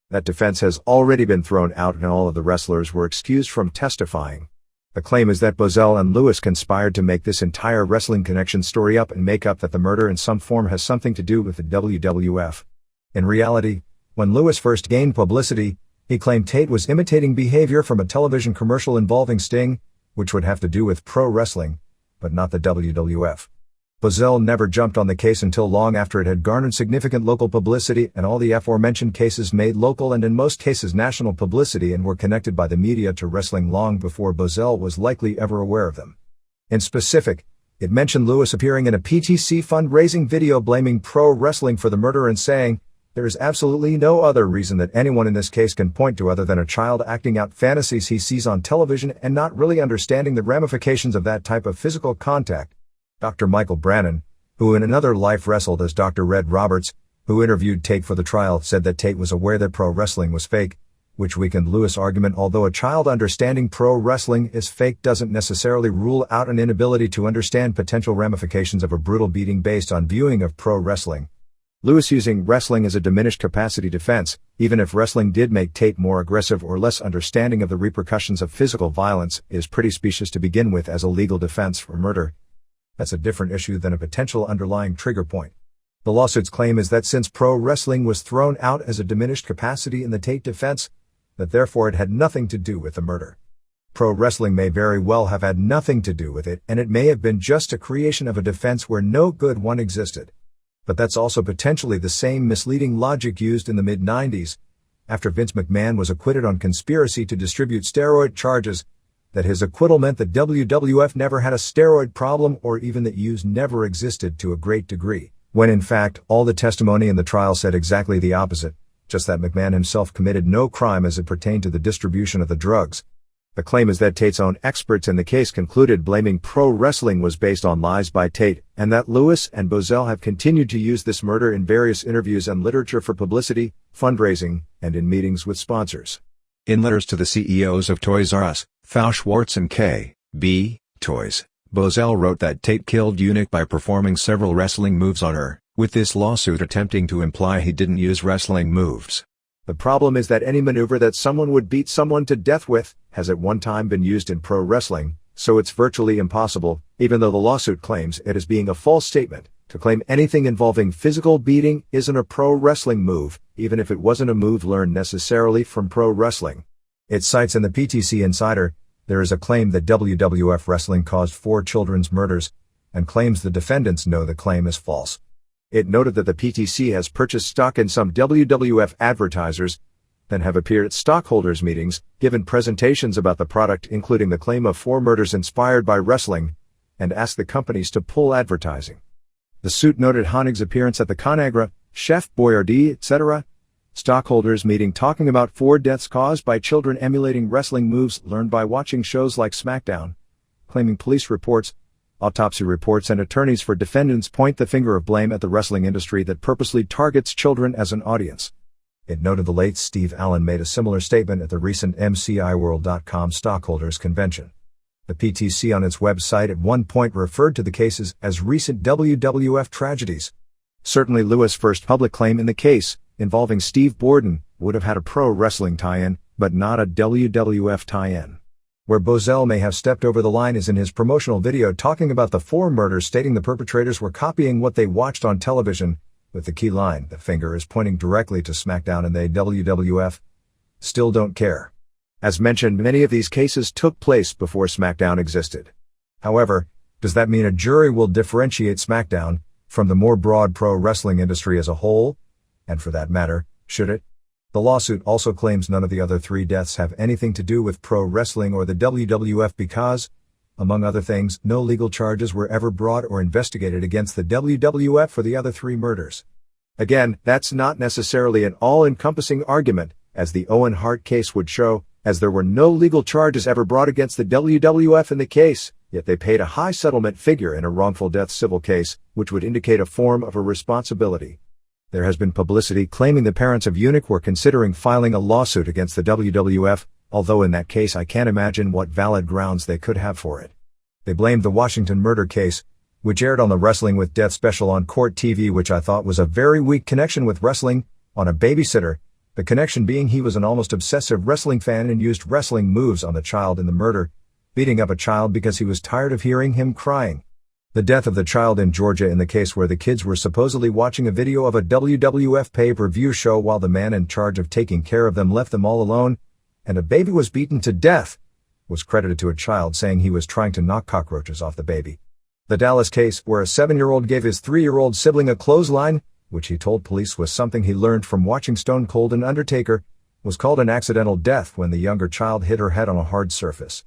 That defense has already been thrown out and all of the wrestlers were excused from testifying. The claim is that Bozell and Lewis conspired to make this entire Wrestling Connection story up and make up that the murder in some form has something to do with the WWF. In reality, when Lewis first gained publicity, he claimed Tate was imitating behavior from a television commercial involving Sting, which would have to do with pro wrestling, but not the WWF. Bozell never jumped on the case until long after it had garnered significant local publicity, and all the aforementioned cases made local and in most cases national publicity and were connected by the media to wrestling long before Bozell was likely ever aware of them. In specific, it mentioned Lewis appearing in a PTC fundraising video blaming pro wrestling for the murder and saying, "There is absolutely no other reason that anyone in this case can point to other than a child acting out fantasies he sees on television and not really understanding the ramifications of that type of physical contact." Dr. Michael Brannon, who in another life wrestled as Dr. Red Roberts, who interviewed Tate for the trial, said that Tate was aware that pro wrestling was fake, which weakened Lewis' argument. Although a child understanding pro wrestling is fake doesn't necessarily rule out an inability to understand potential ramifications of a brutal beating based on viewing of pro wrestling. Lewis using wrestling as a diminished capacity defense, even if wrestling did make Tate more aggressive or less understanding of the repercussions of physical violence, is pretty specious to begin with as a legal defense for murder. That's a different issue than a potential underlying trigger point. The lawsuit's claim is that since pro wrestling was thrown out as a diminished capacity in the Tate defense, that therefore it had nothing to do with the murder. Pro wrestling may very well have had nothing to do with it, and it may have been just a creation of a defense where no good one existed. But that's also potentially the same misleading logic used in the mid-90s, after Vince McMahon was acquitted on conspiracy to distribute steroid charges, that his acquittal meant that WWF never had a steroid problem or even that use never existed to a great degree, when in fact all the testimony in the trial said exactly the opposite, just that McMahon himself committed no crime as it pertained to the distribution of the drugs. The claim is that Tate's own experts in the case concluded blaming pro wrestling was based on lies by Tate, and that Lewis and Bozell have continued to use this murder in various interviews and literature for publicity, fundraising, and in meetings with sponsors. In letters to the CEOs of Toys R Us, Fau Schwartz and K.B. Toys, Bozell wrote that Tate killed Unick by performing several wrestling moves on her, with this lawsuit attempting to imply he didn't use wrestling moves. The problem is that any maneuver that someone would beat someone to death with has at one time been used in pro wrestling, so it's virtually impossible, even though the lawsuit claims it as being a false statement, to claim anything involving physical beating isn't a pro wrestling move, even if it wasn't a move learned necessarily from pro wrestling. It cites in the PTC Insider, there is a claim that WWF wrestling caused 4 children's murders, and claims the defendants know the claim is false. It noted that the PTC has purchased stock in some WWF advertisers, then have appeared at stockholders' meetings, given presentations about the product including the claim of 4 murders inspired by wrestling, and asked the companies to pull advertising. The suit noted Honig's appearance at the Conagra, Chef Boyardee, etc. stockholders meeting talking about 4 deaths caused by children emulating wrestling moves learned by watching shows like SmackDown, claiming police reports, autopsy reports and attorneys for defendants point the finger of blame at the wrestling industry that purposely targets children as an audience. It noted the late Steve Allen made a similar statement at the recent MCIWorld.com stockholders convention. The PTC on its website at one point referred to the cases as recent WWF tragedies. Certainly Lewis' first public claim in the case, involving Steve Borden, would have had a pro wrestling tie-in, but not a WWF tie-in. Where Bozell may have stepped over the line is in his promotional video talking about the 4 murders, stating the perpetrators were copying what they watched on television, with the key line, "The finger is pointing directly to SmackDown and they WWF still don't care." As mentioned, many of these cases took place before SmackDown existed. However, does that mean a jury will differentiate SmackDown from the more broad pro wrestling industry as a whole? And for that matter, should it? The lawsuit also claims none of the other 3 deaths have anything to do with pro wrestling or the WWF because, among other things, no legal charges were ever brought or investigated against the WWF for the other 3 murders. Again, that's not necessarily an all-encompassing argument, as the Owen Hart case would show, as there were no legal charges ever brought against the WWF in the case, yet they paid a high settlement figure in a wrongful death civil case, which would indicate a form of irresponsibility. There has been publicity claiming the parents of Eunuch were considering filing a lawsuit against the WWF, although in that case I can't imagine what valid grounds they could have for it. They blamed the Washington murder case, which aired on the Wrestling with Death special on Court TV, which I thought was a very weak connection with wrestling, on a babysitter, the connection being he was an almost obsessive wrestling fan and used wrestling moves on the child in the murder, beating up a child because he was tired of hearing him crying. The death of the child in Georgia in the case where the kids were supposedly watching a video of a WWF pay-per-view show while the man in charge of taking care of them left them all alone, and a baby was beaten to death, was credited to a child saying he was trying to knock cockroaches off the baby. The Dallas case where a 7-year-old gave his 3-year-old sibling a clothesline, which he told police was something he learned from watching Stone Cold and Undertaker, was called an accidental death when the younger child hit her head on a hard surface.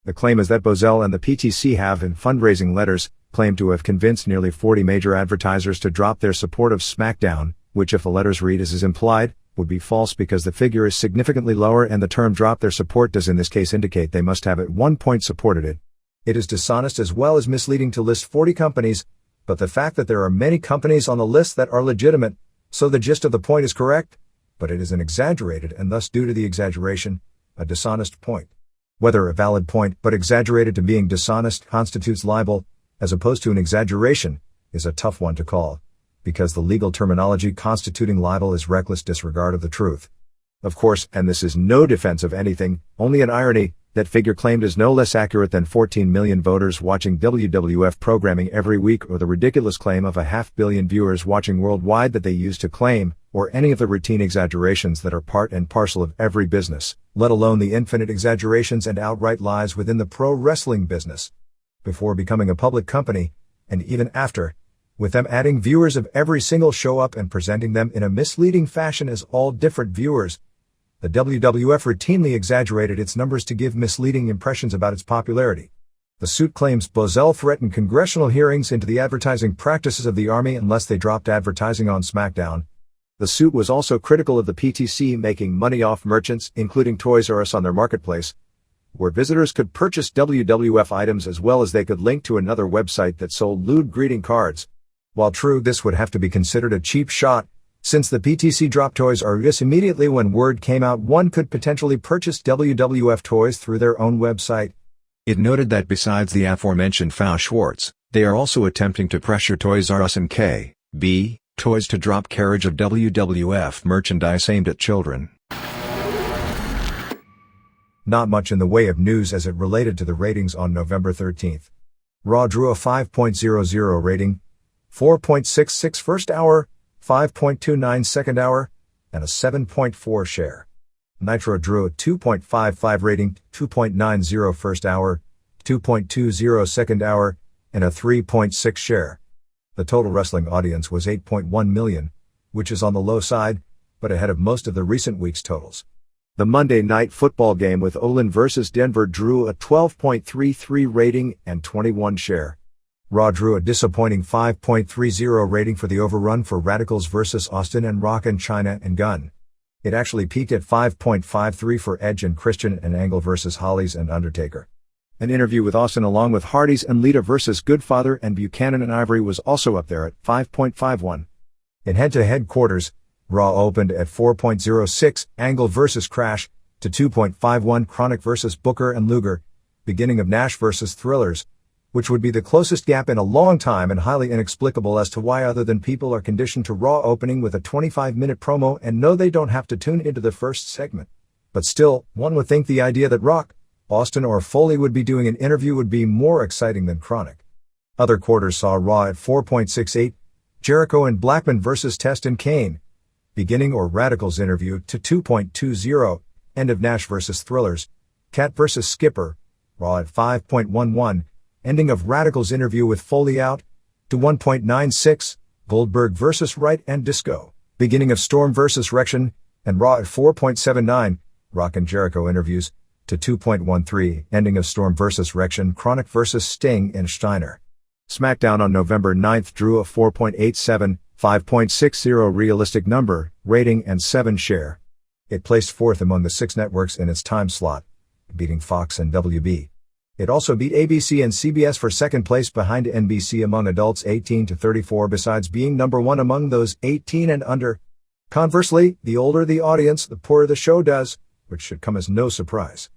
The claim is that Bozell and the PTC have, in fundraising letters, claimed to have convinced nearly 40 major advertisers to drop their support of SmackDown, which if the letters read as is implied, would be false because the figure is significantly lower and the term drop their support does in this case indicate they must have at one point supported it. It is dishonest as well as misleading to list 40 companies, but the fact that there are many companies on the list that are legitimate, so the gist of the point is correct, but it is an exaggerated and thus due to the exaggeration, a dishonest point. Whether a valid point but exaggerated to being dishonest constitutes libel, as opposed to an exaggeration, is a tough one to call, because the legal terminology constituting libel is reckless disregard of the truth. Of course, and this is no defense of anything, only an irony, that figure claimed is no less accurate than 14 million voters watching WWF programming every week or the ridiculous claim of 500 million viewers watching worldwide that they use to claim, or any of the routine exaggerations that are part and parcel of every business, let alone the infinite exaggerations and outright lies within the pro wrestling business. Before becoming a public company, and even after, with them adding viewers of every single show up and presenting them in a misleading fashion as all different viewers, the WWF routinely exaggerated its numbers to give misleading impressions about its popularity. The suit claims Bozell threatened congressional hearings into the advertising practices of the Army unless they dropped advertising on SmackDown. The suit was also critical of the PTC making money off merchants, including Toys R Us, on their marketplace, where visitors could purchase WWF items as well as they could link to another website that sold lewd greeting cards. While true, this would have to be considered a cheap shot, since the PTC dropped Toys R Us immediately when word came out one could potentially purchase WWF toys through their own website. It noted that besides the aforementioned Fau Schwartz, they are also attempting to pressure Toys R Us and KB Toys to drop carriage of WWF merchandise aimed at children. Not much in the way of news as it related to the ratings on November 13th. Raw drew a 5.00 rating, 4.66 first hour, 5.29 second hour, and a 7.4 share. Nitro drew a 2.55 rating, 2.90 first hour, 2.20 second hour, and a 3.6 share. The total wrestling audience was 8.1 million, which is on the low side, but ahead of most of the recent week's totals. The Monday Night Football game with Oakland vs. Denver drew a 12.33 rating and 21 share. Raw drew a disappointing 5.30 rating for the overrun for Radicals vs. Austin and Rock and China and Gunn. It actually peaked at 5.53 for Edge and Christian and Angle vs. Hollies and Undertaker. An interview with Austin along with Hardys and Lita vs. Goodfather and Buchanan and Ivory was also up there at 5.51. In head-to-head quarters, Raw opened at 4.06, Angle vs. Crash, to 2.51 Chronic vs. Booker and Luger, beginning of Nash vs. Thrillers, which would be the closest gap in a long time and highly inexplicable as to why other than people are conditioned to Raw opening with a 25-minute promo and know they don't have to tune into the first segment. But still, one would think the idea that Rock, Austin or Foley would be doing an interview would be more exciting than Chronic. Other quarters saw Raw at 4.68, Jericho and Blackman vs. Test and Kane. Beginning or Radicals interview to 2.20. End of Nash vs. Thrillers. Cat vs. Skipper. Raw at 5.11. Ending of Radicals interview with Foley out to 1.96. Goldberg vs. Wright and Disco. Beginning of Storm vs. Rection, and Raw at 4.79. Rock and Jericho interviews to 2.13. Ending of Storm vs. Rection, Chronic vs. Sting and Steiner. SmackDown on November 9th drew a 4.87, 5.60 realistic number, rating and 7 share. It placed fourth among the 6 networks in its time slot, beating Fox and WB. It also beat ABC and CBS for second place behind NBC among adults 18 to 34 besides being number 1 among those 18 and under. Conversely, the older the audience, the poorer the show does, which should come as no surprise.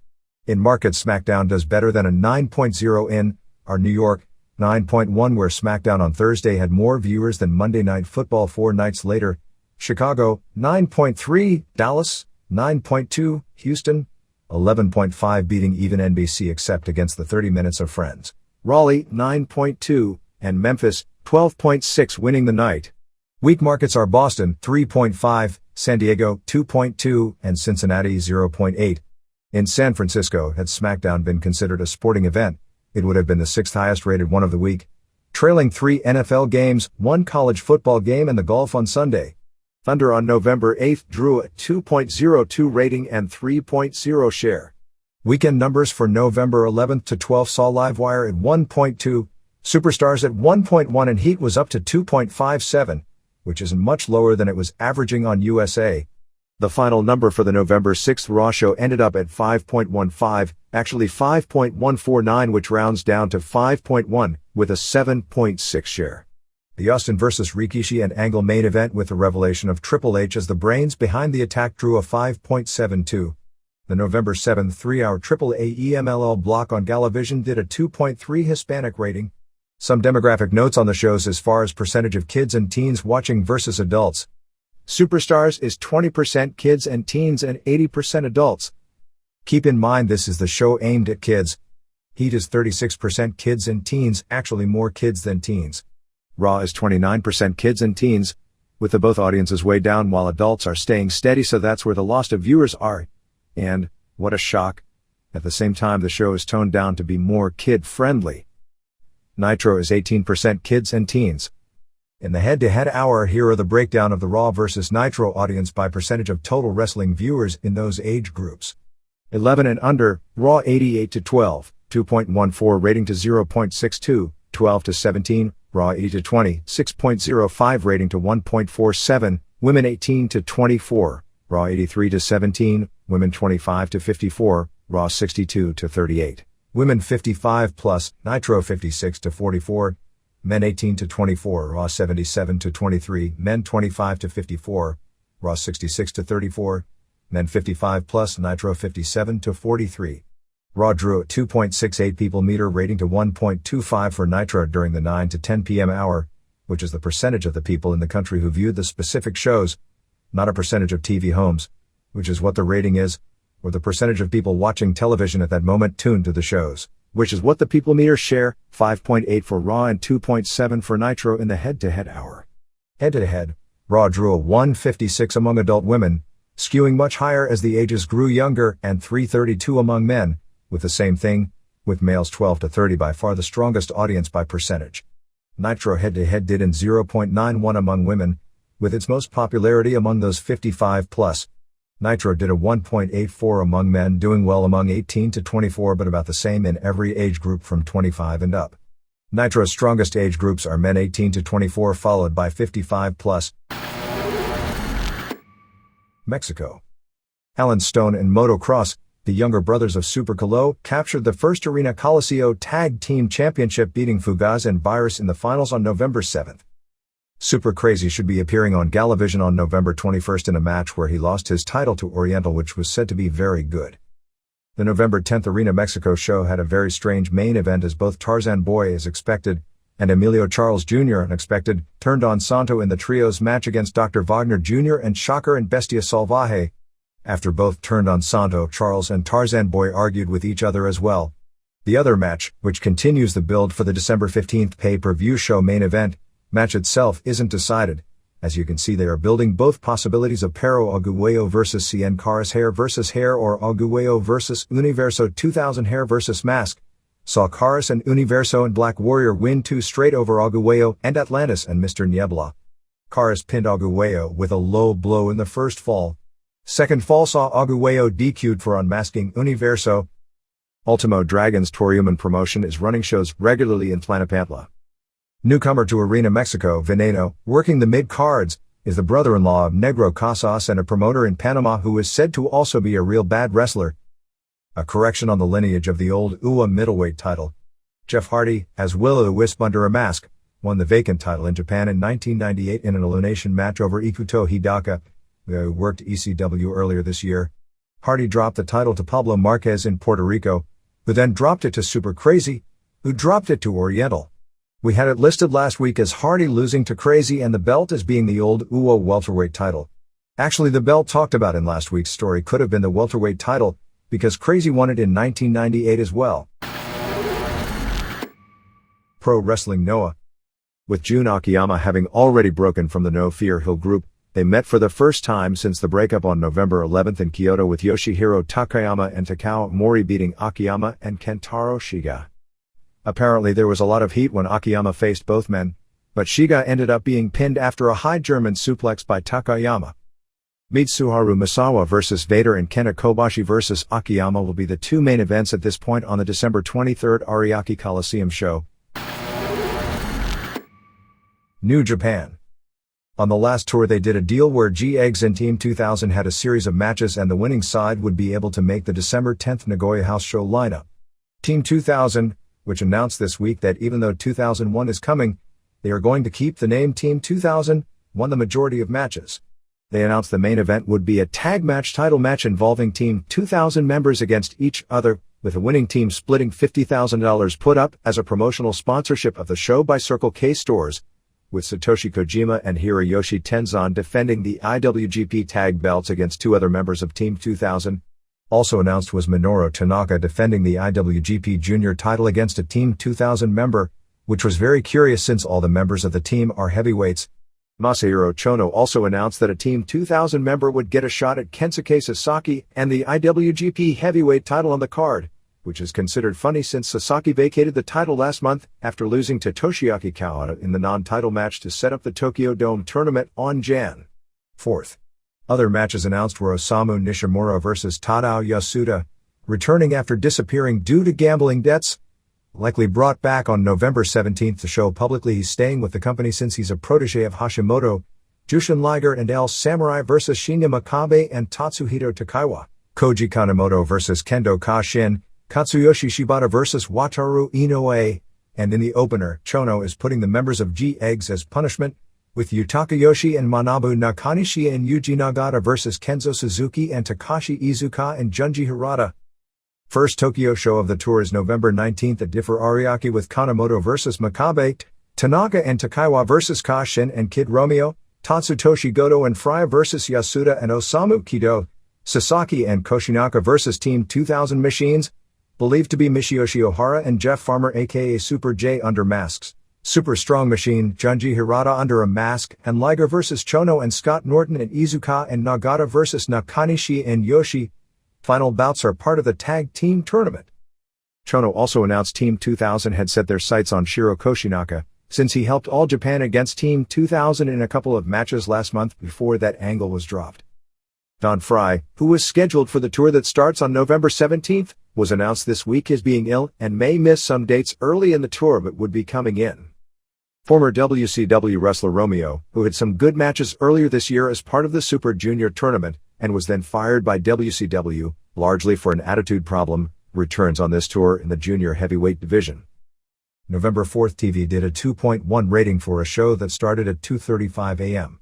In markets, SmackDown does better than a 9.0 in our New York, 9.1 where SmackDown on Thursday had more viewers than Monday Night Football 4 nights later, Chicago, 9.3, Dallas, 9.2, Houston, 11.5 beating even NBC except against the 30 Minutes of Friends, Raleigh, 9.2, and Memphis, 12.6 winning the night. Weak markets are Boston, 3.5, San Diego, 2.2, and Cincinnati, 0.8. In San Francisco, had SmackDown been considered a sporting event, it would have been the 6th highest rated one of the week, trailing 3 NFL games, 1 college football game and the golf on Sunday. Thunder on November 8th drew a 2.02 rating and 3.0 share. Weekend numbers for November 11th to 12th saw Livewire at 1.2, Superstars at 1.1 and Heat was up to 2.57, which is much lower than it was averaging on USA. The final number for the November 6th Raw show ended up at 5.15, actually 5.149 which rounds down to 5.1, with a 7.6 share. The Austin vs. Rikishi and Angle main event with the revelation of Triple H as the brains behind the attack drew a 5.72. The November 7th 3-hour AAA EMLL block on Galavision did a 2.3 Hispanic rating. Some demographic notes on the shows as far as percentage of kids and teens watching versus adults. Superstars is 20% kids and teens and 80% adults. Keep in mind this is the show aimed at kids. Heat is 36% kids and teens, actually more kids than teens. Raw is 29% kids and teens, with the both audiences way down while adults are staying steady, so that's where the loss of viewers are. And, what a shock, at the same time the show is toned down to be more kid-friendly. Nitro is 18% kids and teens. In the head-to-head hour, here are the breakdown of the Raw vs. Nitro audience by percentage of total wrestling viewers in those age groups. 11 and under, Raw 88 to 12, 2.14 rating to 0.62, 12 to 17, Raw 80 to 20, 6.05 rating to 1.47, women 18 to 24, Raw 83 to 17, women 25 to 54, Raw 62 to 38, women 55 plus, Nitro 56 to 44, men 18 to 24, Raw 77 to 23, men 25 to 54, Raw 66 to 34, men 55 plus, Nitro 57 to 43. Raw drew a 2.68 people meter rating to 1.25 for Nitro during the 9 to 10 p.m. hour, which is the percentage of the people in the country who viewed the specific shows, not a percentage of TV homes, which is what the rating is, or the percentage of people watching television at that moment tuned to the shows, which is what the people meters share, 5.8 for Raw and 2.7 for Nitro in the head-to-head hour. Head-to-head, Raw drew a 156 among adult women, skewing much higher as the ages grew younger, and 332 among men, with the same thing, with males 12 to 30 by far the strongest audience by percentage. Nitro head-to-head did in 0.91 among women, with its most popularity among those 55 plus. Nitro did a 1.84 among men, doing well among 18 to 24 but about the same in every age group from 25 and up. Nitro's strongest age groups are men 18 to 24 followed by 55 plus. Mexico. Alan Stone and Motocross, the younger brothers of Super Calo, captured the first Arena Coliseo Tag Team Championship beating Fugaz and Virus in the finals on November 7th. Super Crazy should be appearing on Galavision on November 21st in a match where he lost his title to Oriental, which was said to be very good. The November 10th Arena Mexico show had a very strange main event as both Tarzan Boy, as expected, and Emilio Charles Jr., unexpected, turned on Santo in the trios match against Dr. Wagner Jr. and Shocker and Bestia Salvaje. After both turned on Santo, Charles and Tarzan Boy argued with each other as well. The other match, which continues the build for the December 15th pay-per-view show main event, Match itself isn't decided. As you can see, they are building both possibilities of Pero Aguayo versus Cien Caras Hair versus Hair or Aguayo versus Universo 2000 Hair versus Mask. Saw Caras and Universo and Black Warrior win 2 straight over Aguayo and Atlantis and Mr. Njpw. Caras pinned Aguayo with a low blow in the first fall. Second fall saw Aguayo DQ'd for unmasking Universo. Ultimo Dragon's Toriuman promotion is running shows regularly in Tlalnepantla. Newcomer to Arena Mexico, Veneno, working the mid-cards, is the brother-in-law of Negro Casas and a promoter in Panama who is said to also be a real bad wrestler. A correction on the lineage of the old UWA middleweight title. Jeff Hardy, as Will-O-the-Wisp under a mask, won the vacant title in Japan in 1998 in an elimination match over Ikuto Hidaka, who worked ECW earlier this year. Hardy dropped the title to Pablo Marquez in Puerto Rico, who then dropped it to Super Crazy, who dropped it to Oriental. We had it listed last week as Hardy losing to Crazy and the belt as being the old UWA welterweight title. Actually, the belt talked about in last week's story could have been the welterweight title, because Crazy won it in 1998 as well. Pro Wrestling Noah. With Jun Akiyama having already broken from the No Fear Hill group, they met for the first time since the breakup on November 11th in Kyoto with Yoshihiro Takayama and Takao Mori beating Akiyama and Kentaro Shiga. Apparently there was a lot of heat when Akiyama faced both men, but Shiga ended up being pinned after a high German suplex by Takayama. Mitsuharu Misawa vs. Vader and Kenta Kobashi vs. Akiyama will be the 2 main events at this point on the December 23rd Ariake Coliseum show. New Japan. On the last tour they did a deal where G-Eggs and Team 2000 had a series of matches and the winning side would be able to make the December 10th Nagoya House show lineup. Team 2000, which announced this week that even though 2001 is coming, they are going to keep the name Team 2000, won the majority of matches. They announced the main event would be a tag match title match involving Team 2000 members against each other, with the winning team splitting $50,000 put up as a promotional sponsorship of the show by Circle K stores, with Satoshi Kojima and Hiroyoshi Tenzan defending the IWGP tag belts against 2 other members of Team 2000. Also announced was Minoru Tanaka defending the IWGP Junior title against a Team 2000 member, which was very curious since all the members of the team are heavyweights. Masahiro Chono also announced that a Team 2000 member would get a shot at Kensuke Sasaki and the IWGP heavyweight title on the card, which is considered funny since Sasaki vacated the title last month after losing to Toshiaki Kawada in the non-title match to set up the Tokyo Dome tournament on Jan 4th. Other matches announced were Osamu Nishimura vs. Tadao Yasuda, returning after disappearing due to gambling debts. Likely brought back on November 17th to show publicly he's staying with the company since he's a protege of Hashimoto. Jushin Liger and El Samurai vs. Shinya Makabe and Tatsuhito Takaiwa. Koji Kanemoto vs. Kendo Kashin. Katsuyoshi Shibata vs. Wataru Inoue. And in the opener, Chono is putting the members of G-Eggs as punishment, with Yutaka Yoshi and Manabu Nakanishi and Yuji Nagata vs. Kenzo Suzuki and Takashi Iizuka and Junji Hirata. First Tokyo show of the tour is November 19th at Differ Ariake with Kanemoto vs. Makabe, Tanaka and Takaiwa vs. Kashin and Kid Romeo, Tatsutoshi Goto and Frya vs. Yasuda and Osamu Kido, Sasaki and Koshinaka vs. Team 2000 Machines, believed to be Michiyoshi Ohara and Jeff Farmer aka Super J under masks. Super Strong Machine, Junji Hirata under a mask, and Liger vs. Chono and Scott Norton and Iizuka and Nagata vs. Nakanishi and Yoshi. Final bouts are part of the tag team tournament. Chono also announced Team 2000 had set their sights on Shiro Koshinaka, since he helped All Japan against Team 2000 in a couple of matches last month before that angle was dropped. Don Frye, who was scheduled for the tour that starts on November 17th, was announced this week as being ill and may miss some dates early in the tour but would be coming in. Former WCW wrestler Romeo, who had some good matches earlier this year as part of the Super Junior tournament, and was then fired by WCW, largely for an attitude problem, returns on this tour in the junior heavyweight division. November 4th TV did a 2.1 rating for a show that started at 2:35 a.m.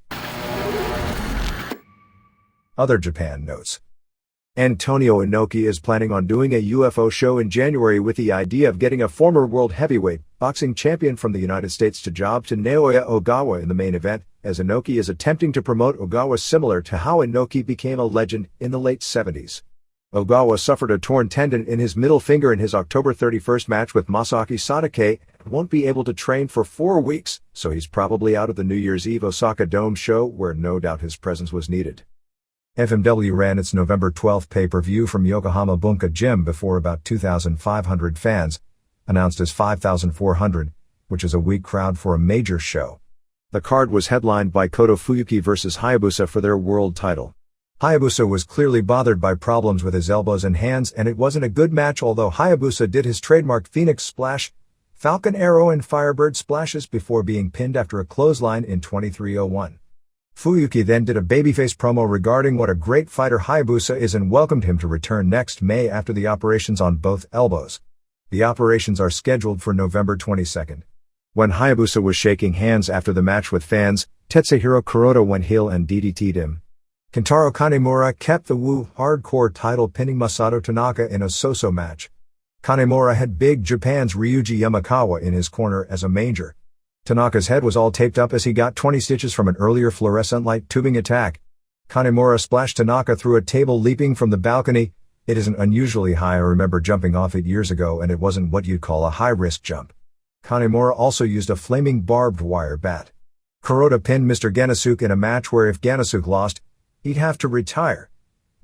Other Japan notes. Antonio Inoki is planning on doing a UFO show in January with the idea of getting a former world heavyweight boxing champion from the United States to job to Naoya Ogawa in the main event, as Inoki is attempting to promote Ogawa similar to how Inoki became a legend in the late 70s. Ogawa suffered a torn tendon in his middle finger in his October 31st match with Masaaki Sadake, won't be able to train for 4 weeks, so he's probably out of the New Year's Eve Osaka Dome show where no doubt his presence was needed. FMW ran its November 12th pay-per-view from Yokohama Bunka Gym before about 2,500 fans, announced as 5,400, which is a weak crowd for a major show. The card was headlined by Koto Fuyuki vs Hayabusa for their world title. Hayabusa was clearly bothered by problems with his elbows and hands, and it wasn't a good match, although Hayabusa did his trademark Phoenix Splash, Falcon Arrow and Firebird splashes before being pinned after a clothesline in 23:01. Fuyuki then did a babyface promo regarding what a great fighter Hayabusa is and welcomed him to return next May after the operations on both elbows. The operations are scheduled for November 22nd. When Hayabusa was shaking hands after the match with fans, Tetsuhiro Kuroda went heel and DDT'd him. Kentaro Kanemura kept the Woo Hardcore title, pinning Masato Tanaka in a so-so match. Kanemura had Big Japan's Ryuji Yamakawa in his corner as a manger. Tanaka's head was all taped up as he got 20 stitches from an earlier fluorescent light tubing attack. Kanemura splashed Tanaka through a table leaping from the balcony. It isn't unusually high. I remember jumping off it years ago and it wasn't what you'd call a high-risk jump. Kanemura also used a flaming barbed wire bat. Kuroda pinned Mr. Genosuke in a match where if Genosuke lost, he'd have to retire,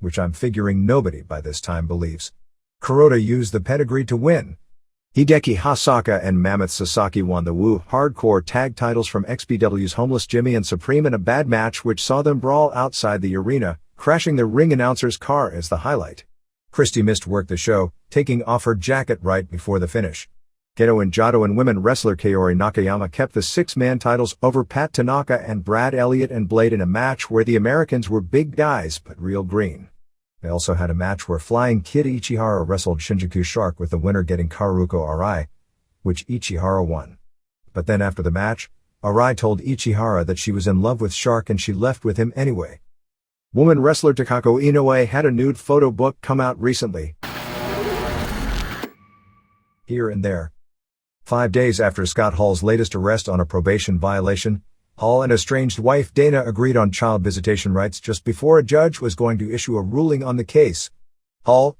which I'm figuring nobody by this time believes. Kuroda used the pedigree to win. Hideki Hasaka and Mammoth Sasaki won the Woo Hardcore tag titles from XPW's Homeless Jimmy and Supreme in a bad match which saw them brawl outside the arena, crashing the ring announcer's car as the highlight. Christie missed work the show, taking off her jacket right before the finish. Geto and Jado and women wrestler Kaori Nakayama kept the 6-man titles over Pat Tanaka and Brad Elliott and Blade in a match where the Americans were big guys but real green. They also had a match where Flying Kid Ichihara wrestled Shinjuku Shark with the winner getting Karuko Arai, which Ichihara won. But then after the match, Arai told Ichihara that she was in love with Shark and she left with him anyway. Woman wrestler Takako Inoue had a nude photo book come out recently. Here and there. 5 days after Scott Hall's latest arrest on a probation violation, Hall and estranged wife Dana agreed on child visitation rights just before a judge was going to issue a ruling on the case. Hall,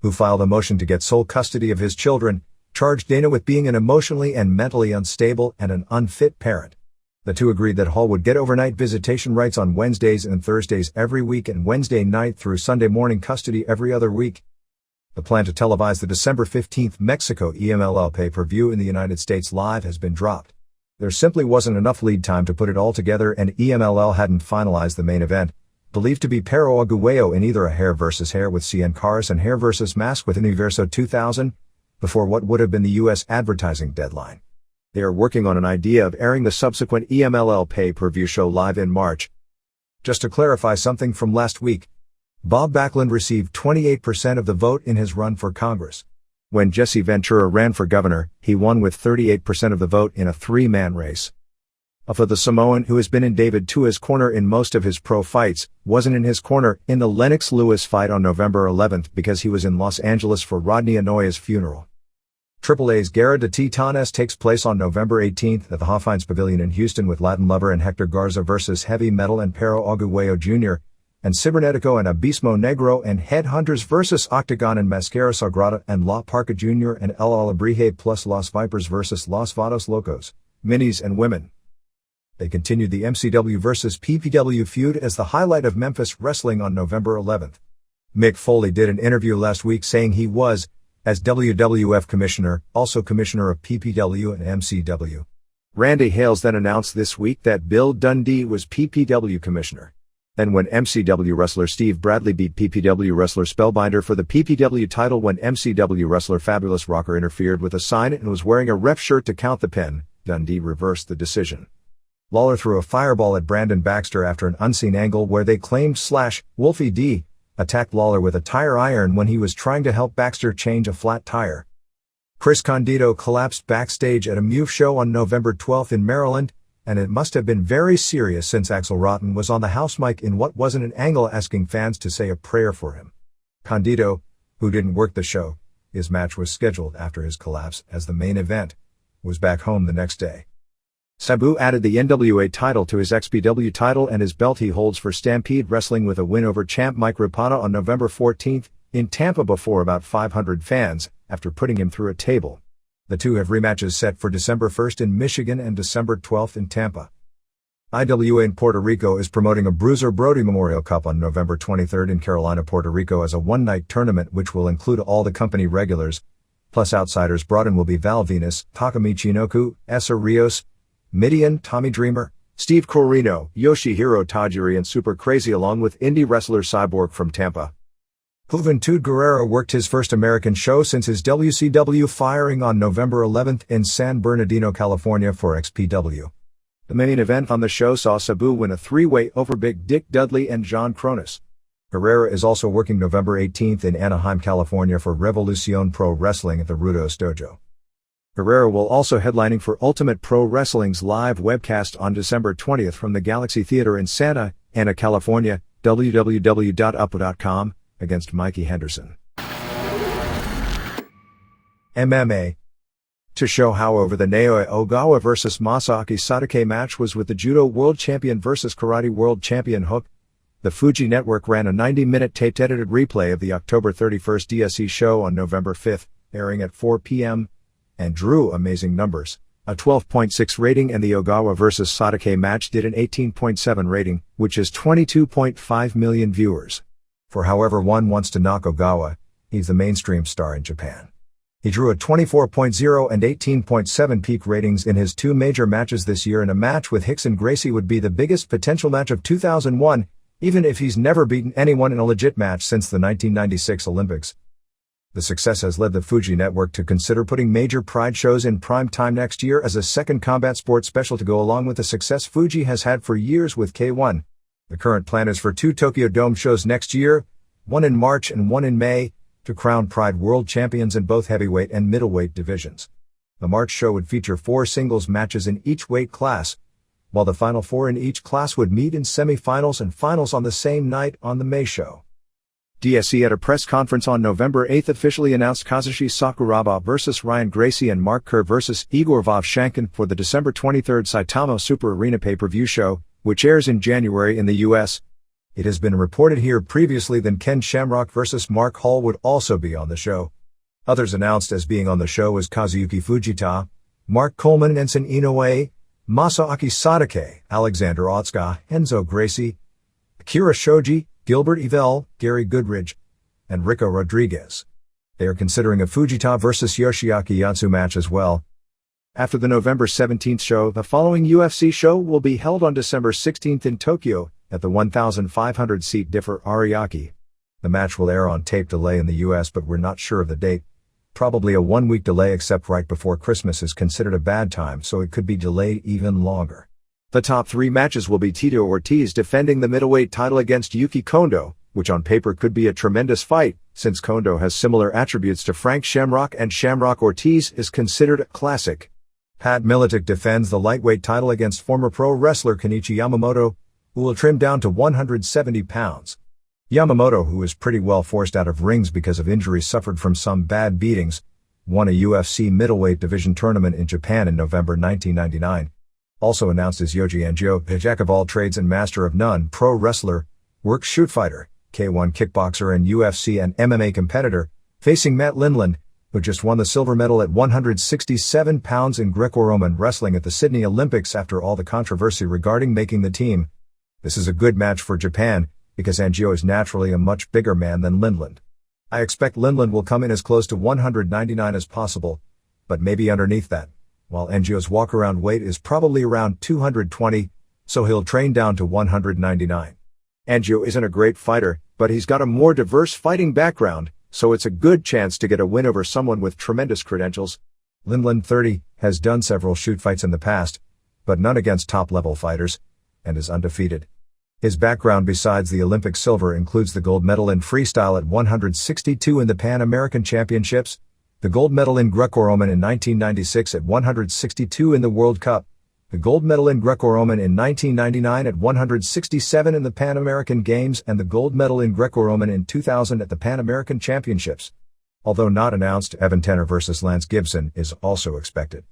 who filed a motion to get sole custody of his children, charged Dana with being an emotionally and mentally unstable and an unfit parent. The two agreed that Hall would get overnight visitation rights on Wednesdays and Thursdays every week and Wednesday night through Sunday morning custody every other week. The plan to televise the December 15th Mexico EMLL pay-per-view in the United States live has been dropped. There simply wasn't enough lead time to put it all together, and EMLL hadn't finalized the main event, believed to be Pero Aguayo in either a hair versus hair with Cien Caras and hair versus mask with Universo 2000, before what would have been the U.S. advertising deadline. They are working on an idea of airing the subsequent EMLL pay-per-view show live in March. Just to clarify something from last week, Bob Backlund received 28% of the vote in his run for Congress. When Jesse Ventura ran for governor, he won with 38% of the vote in a 3-man race. Afa the Samoan, who has been in David Tua's corner in most of his pro fights, wasn't in his corner in the Lennox Lewis fight on November 11th because he was in Los Angeles for Rodney Anoya's funeral. AAA's Guerra de Titanes takes place on November 18th at the Hofheinz Pavilion in Houston with Latin Lover and Hector Garza versus Heavy Metal and Pero Aguayo Jr., and Cibernetico and Abismo Negro and Headhunters versus Octagon and Mascara Sagrada and La Parca Jr. and El Alebrije plus Los Vipers versus Los Vados Locos, minis and women. They continued the MCW versus PPW feud as the highlight of Memphis Wrestling on November 11th. Mick Foley did an interview last week saying he was, as WWF commissioner, also commissioner of PPW and MCW. Randy Hales then announced this week that Bill Dundee was PPW commissioner. Then when MCW wrestler Steve Bradley beat PPW wrestler Spellbinder for the PPW title when MCW wrestler Fabulous Rocker interfered with a sign and was wearing a ref shirt to count the pin, Dundee reversed the decision. Lawler threw a fireball at Brandon Baxter after an unseen angle where they claimed Wolfie D attacked Lawler with a tire iron when he was trying to help Baxter change a flat tire. Chris Condito collapsed backstage at a MUF show on November 12th in Maryland, and it must have been very serious since Axel Rotten was on the house mic in what wasn't an angle asking fans to say a prayer for him. Condito, who didn't work the show, his match was scheduled after his collapse as the main event, was back home the next day. Sabu added the NWA title to his XPW title and his belt he holds for Stampede Wrestling with a win over champ Mike Rapana on November 14th in Tampa before about 500 fans after putting him through a table. The two have rematches set for December 1st in Michigan and December 12th in Tampa. IWA in Puerto Rico is promoting a Bruiser Brody Memorial Cup on November 23rd in Carolina, Puerto Rico as a one-night tournament which will include all the company regulars, plus outsiders brought in will be Val Venus, Takamichi Inoku, Essa Rios, Midian, Tommy Dreamer, Steve Corino, Yoshihiro Tajiri and Super Crazy along with indie wrestler Cyborg from Tampa. Juventud Guerrera worked his first American show since his WCW firing on November 11th in San Bernardino, California for XPW. The main event on the show saw Sabu win a three-way over Big Dick Dudley and John Cronus. Guerrera is also working November 18th in Anaheim, California for Revolucion Pro Wrestling at the Rudos Dojo. Guerrera will also headlining for Ultimate Pro Wrestling's live webcast on December 20th from the Galaxy Theater in Santa Ana, California, www.uppo.com, against Mikey Henderson. MMA. To show how over the Naoya Ogawa vs. Masaaki Satake match was with the Judo World Champion vs. Karate World Champion Hook, the Fuji Network ran a 90-minute taped-edited replay of the October 31st DSE show on November 5th, airing at 4 p.m., and drew amazing numbers. A 12.6 rating and the Ogawa vs. Satake match did an 18.7 rating, which is 22.5 million viewers. For however one wants to knock Ogawa, he's the mainstream star in Japan. He drew a 24.0 and 18.7 peak ratings in his two major matches this year, and a match with Rickson Gracie would be the biggest potential match of 2001, even if he's never beaten anyone in a legit match since the 1996 Olympics. The success has led the Fuji Network to consider putting major Pride shows in prime time next year as a second combat sports special to go along with the success Fuji has had for years with K1. The current plan is for 2 Tokyo Dome shows next year, one in March and one in May, to crown Pride World Champions in both heavyweight and middleweight divisions. The March show would feature 4 singles matches in each weight class, while the final 4 in each class would meet in semi-finals and finals on the same night on the May show. DSE at a press conference on November 8th officially announced Kazushi Sakuraba vs. Ryan Gracie and Mark Kerr vs. Igor Vovchankin for the December 23rd Saitama Super Arena pay-per-view show, which airs in January in the U.S. It has been reported here previously that Ken Shamrock vs. Mark Hall would also be on the show. Others announced as being on the show is Kazuyuki Fujita, Mark Coleman, Enson Inoue, Masaaki Satake, Alexander Otsuka, Enzo Gracie, Akira Shoji, Gilbert Yvel, Gary Goodridge, and Rico Rodriguez. They are considering a Fujita vs. Yoshiaki Yatsu match as well. After the November 17th show, the following UFC show will be held on December 16th in Tokyo, at the 1,500-seat Differ Ariake. The match will air on tape delay in the US, but we're not sure of the date. Probably a 1-week delay, except right before Christmas is considered a bad time, so it could be delayed even longer. The top 3 matches will be Tito Ortiz defending the middleweight title against Yuki Kondo, which on paper could be a tremendous fight, since Kondo has similar attributes to Frank Shamrock and Shamrock Ortiz is considered a classic. Pat Miletic defends the lightweight title against former pro wrestler Kenichi Yamamoto, who will trim down to 170 pounds. Yamamoto, who is pretty well forced out of rings because of injuries suffered from some bad beatings, won a UFC middleweight division tournament in Japan in November 1999. Also announced is Yoji Angio, a jack of all trades and master of none, pro wrestler, work shoot fighter, K1 kickboxer and UFC and MMA competitor, facing Matt Lindland, who just won the silver medal at 167 pounds in Greco-Roman wrestling at the Sydney Olympics after all the controversy regarding making the team. This is a good match for Japan, because Angio is naturally a much bigger man than Lindland. I expect Lindland will come in as close to 199 as possible, but maybe underneath that, while Angio's walk-around weight is probably around 220, so he'll train down to 199. Angio isn't a great fighter, but he's got a more diverse fighting background, so it's a good chance to get a win over someone with tremendous credentials. Lindland, 30, has done several shoot fights in the past, but none against top-level fighters, and is undefeated. His background besides the Olympic silver includes the gold medal in freestyle at 162 in the Pan American Championships, the gold medal in Greco-Roman in 1996 at 162 in the World Cup, the gold medal in Greco-Roman in 1999 at 167 in the Pan American Games, and the gold medal in Greco-Roman in 2000 at the Pan American Championships. Although not announced, Evan Tanner vs. Lance Gibson is also expected.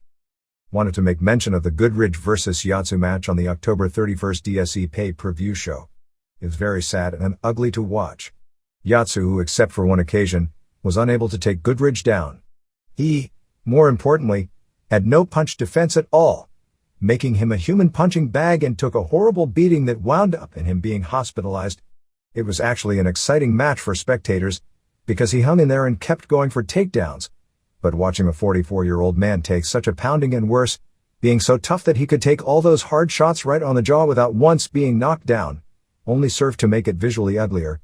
Wanted to make mention of the Goodridge vs. Yatsu match on the October 31st DSE pay-per-view show. It was very sad and ugly to watch. Yatsu, who except for one occasion, was unable to take Goodridge down. He, More importantly, had no punch defense at all, making him a human punching bag, and took a horrible beating that wound up in him being hospitalized. It was actually an exciting match for spectators, because he hung in there and kept going for takedowns. But watching a 44-year-old man take such a pounding, and worse, being so tough that he could take all those hard shots right on the jaw without once being knocked down, only served to make it visually uglier.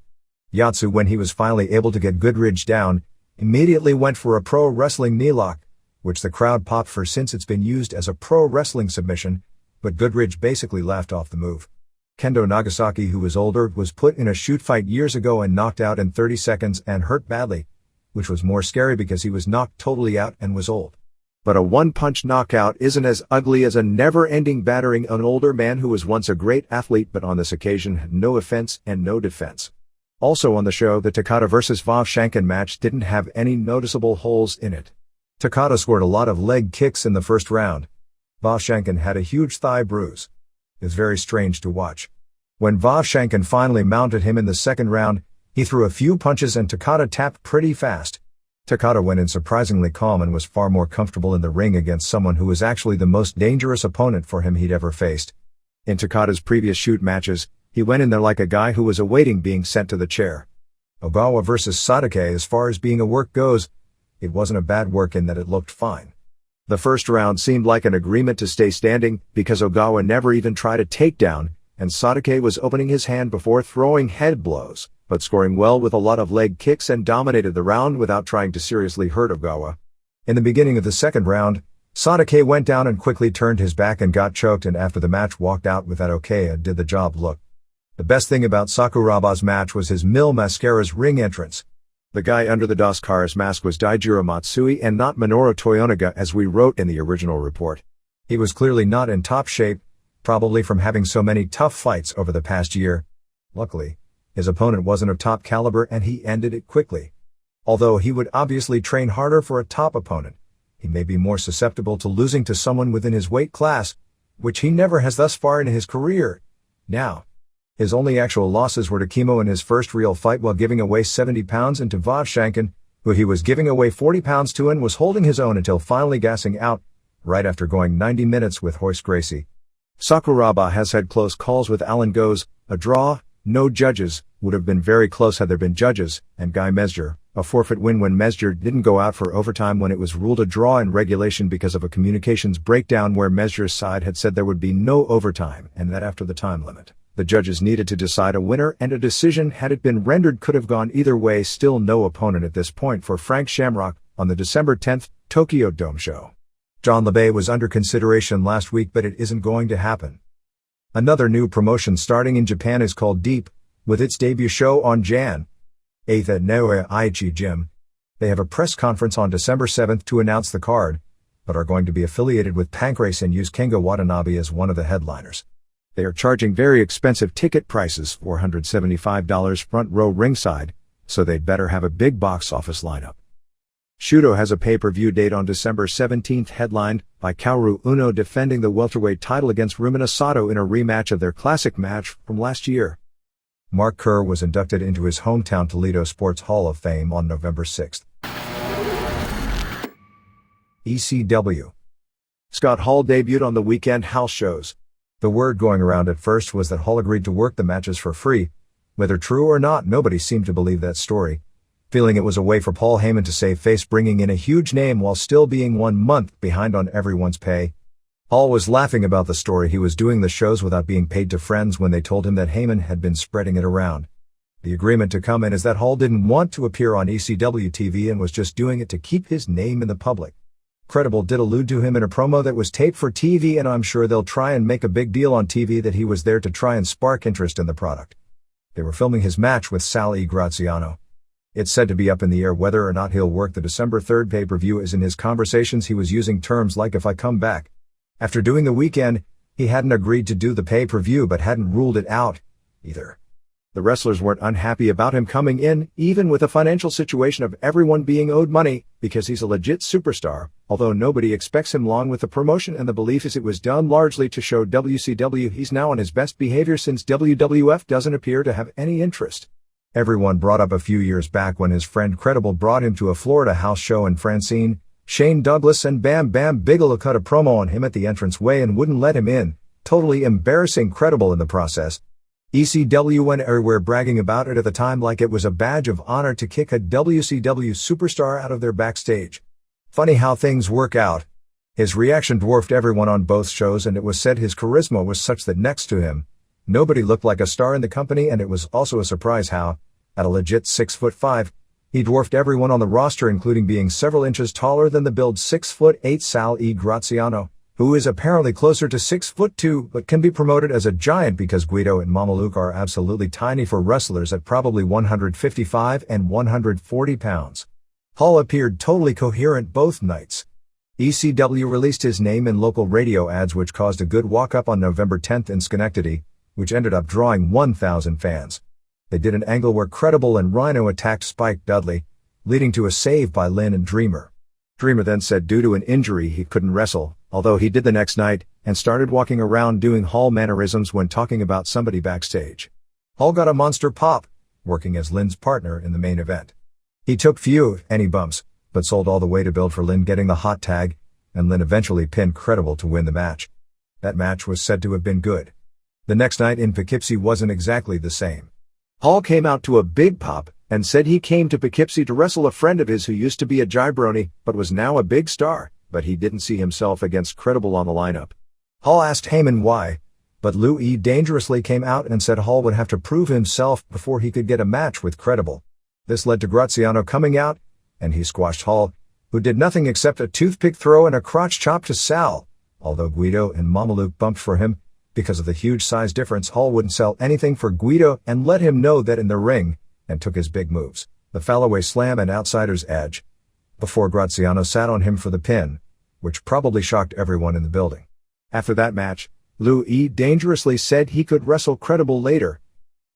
Yatsu, when he was finally able to get Goodridge down, immediately went for a pro wrestling knee lock, which the crowd popped for since it's been used as a pro wrestling submission, but Goodridge basically laughed off the move. Kendo Nagasaki, who was older, was put in a shoot fight years ago and knocked out in 30 seconds and hurt badly, which was more scary because he was knocked totally out and was old. But a one-punch knockout isn't as ugly as a never-ending battering an older man who was once a great athlete but on this occasion had no offense and no defense. Also on the show, the Takada vs. Vovshankin match didn't have any noticeable holes in it. Takada scored a lot of leg kicks in the first round. Vovshankin had a huge thigh bruise. It was very strange to watch. When Vovshankin finally mounted him in the second round, he threw a few punches and Takada tapped pretty fast. Takada went in surprisingly calm and was far more comfortable in the ring against someone who was actually the most dangerous opponent for him he'd ever faced. In Takada's previous shoot matches, he went in there like a guy who was awaiting being sent to the chair. Ogawa vs. Sadake, as far as being a work goes, it wasn't a bad work in that it looked fine. The first round seemed like an agreement to stay standing because Ogawa never even tried a takedown, and Sadake was opening his hand before throwing head blows, but scoring well with a lot of leg kicks and dominated the round without trying to seriously hurt Ogawa. In the beginning of the second round, Sadake went down and quickly turned his back and got choked, and after the match walked out with that "okay, did the job" look. The best thing about Sakuraba's match was his Mil Mascara's ring entrance. The guy under the Daskara's mask was Daijiro Matsui and not Minoru Toyonaga, as we wrote in the original report. He was clearly not in top shape, probably from having so many tough fights over the past year. Luckily, his opponent wasn't of top caliber and he ended it quickly. Although he would obviously train harder for a top opponent, he may be more susceptible to losing to someone within his weight class, which he never has thus far in his career. Now, his only actual losses were to Kimo in his first real fight while giving away 70 pounds, and to Vovshankin, who he was giving away 40 pounds to and was holding his own until finally gassing out, right after going 90 minutes with Hoist Gracie. Sakuraba has had close calls with Alan Goes, a draw, no judges, would have been very close had there been judges, and Guy Mesger, a forfeit win when Mesger didn't go out for overtime when it was ruled a draw in regulation because of a communications breakdown where Mesger's side had said there would be no overtime and that after the time limit, the judges needed to decide a winner, and a decision, had it been rendered, could have gone either way. Still no opponent at this point for Frank Shamrock on the December 10th Tokyo Dome show. John LeBay was under consideration last week, but it isn't going to happen. Another new promotion starting in Japan is called Deep, with its debut show on Jan. 8th at Naoya Aichi Gym. They have a press conference on December 7th to announce the card, but are going to be affiliated with Pancrase and use Kengo Watanabe as one of the headliners. They are charging very expensive ticket prices, $475 front row ringside, so they'd better have a big box office lineup. Shudo has a pay-per-view date on December 17th, headlined by Kaoru Uno defending the welterweight title against Rumina Sato in a rematch of their classic match from last year. Mark Kerr was inducted into his hometown Toledo Sports Hall of Fame on November 6th. ECW. Scott Hall debuted on the weekend house shows. The word going around at first was that Hall agreed to work the matches for free. Whether true or not, nobody seemed to believe that story, feeling it was a way for Paul Heyman to save face, bringing in a huge name while still being 1 month behind on everyone's pay. Hall was laughing about the story. He was doing the shows without being paid to friends when they told him that Heyman had been spreading it around. The agreement to come in is that Hall didn't want to appear on ECW TV and was just doing it to keep his name in the public. Credible did allude to him in a promo that was taped for TV, and I'm sure they'll try and make a big deal on TV that he was there to try and spark interest in the product. They were filming his match with Sal E. Graziano. It's said to be up in the air whether or not he'll work the December 3rd pay-per-view, as in his conversations he was using terms like "if I come back." After doing the weekend, he hadn't agreed to do the pay-per-view but hadn't ruled it out either. The wrestlers weren't unhappy about him coming in, even with a financial situation of everyone being owed money, because he's a legit superstar, although nobody expects him long with the promotion, and the belief is it was done largely to show WCW he's now on his best behavior since WWF doesn't appear to have any interest. Everyone brought up a few years back when his friend Credible brought him to a Florida house show and Francine, Shane Douglas and Bam Bam Bigelow cut a promo on him at the entranceway and wouldn't let him in, totally embarrassing Credible in the process. ECW went everywhere bragging about it at the time like it was a badge of honor to kick a WCW superstar out of their backstage. Funny how things work out. His reaction dwarfed everyone on both shows, and it was said his charisma was such that next to him, nobody looked like a star in the company, and it was also a surprise how, at a legit 6'5", he dwarfed everyone on the roster, including being several inches taller than the billed 6'8" Sal E. Graziano, who is apparently closer to 6'2", but can be promoted as a giant because Guido and Mamaluke are absolutely tiny for wrestlers at probably 155 and 140 pounds. Hall appeared totally coherent both nights. ECW released his name in local radio ads, which caused a good walk-up on November 10th in Schenectady, which ended up drawing 1,000 fans. They did an angle where Credible and Rhino attacked Spike Dudley, leading to a save by Lynn and Dreamer. Dreamer then said due to an injury he couldn't wrestle, although he did the next night, and started walking around doing Hall mannerisms when talking about somebody backstage. Hall got a monster pop, working as Lynn's partner in the main event. He took few, if any bumps, but sold all the way to build for Lynn getting the hot tag, and Lynn eventually pinned Credible to win the match. That match was said to have been good. The next night in Poughkeepsie wasn't exactly the same. Hall came out to a big pop, and said he came to Poughkeepsie to wrestle a friend of his who used to be a jabroni, but was now a big star, but he didn't see himself against Credible on the lineup. Hall asked Heyman why, but Lou E. dangerously came out and said Hall would have to prove himself before he could get a match with Credible. This led to Graziano coming out, and he squashed Hall, who did nothing except a toothpick throw and a crotch chop to Sal. Although Guido and Mamaluke bumped for him, because of the huge size difference, Hall wouldn't sell anything for Guido and let him know that in the ring, and took his big moves, the fallaway slam and outsider's edge, before Graziano sat on him for the pin, which probably shocked everyone in the building. After that match, Lou E. dangerously said he could wrestle Credible later.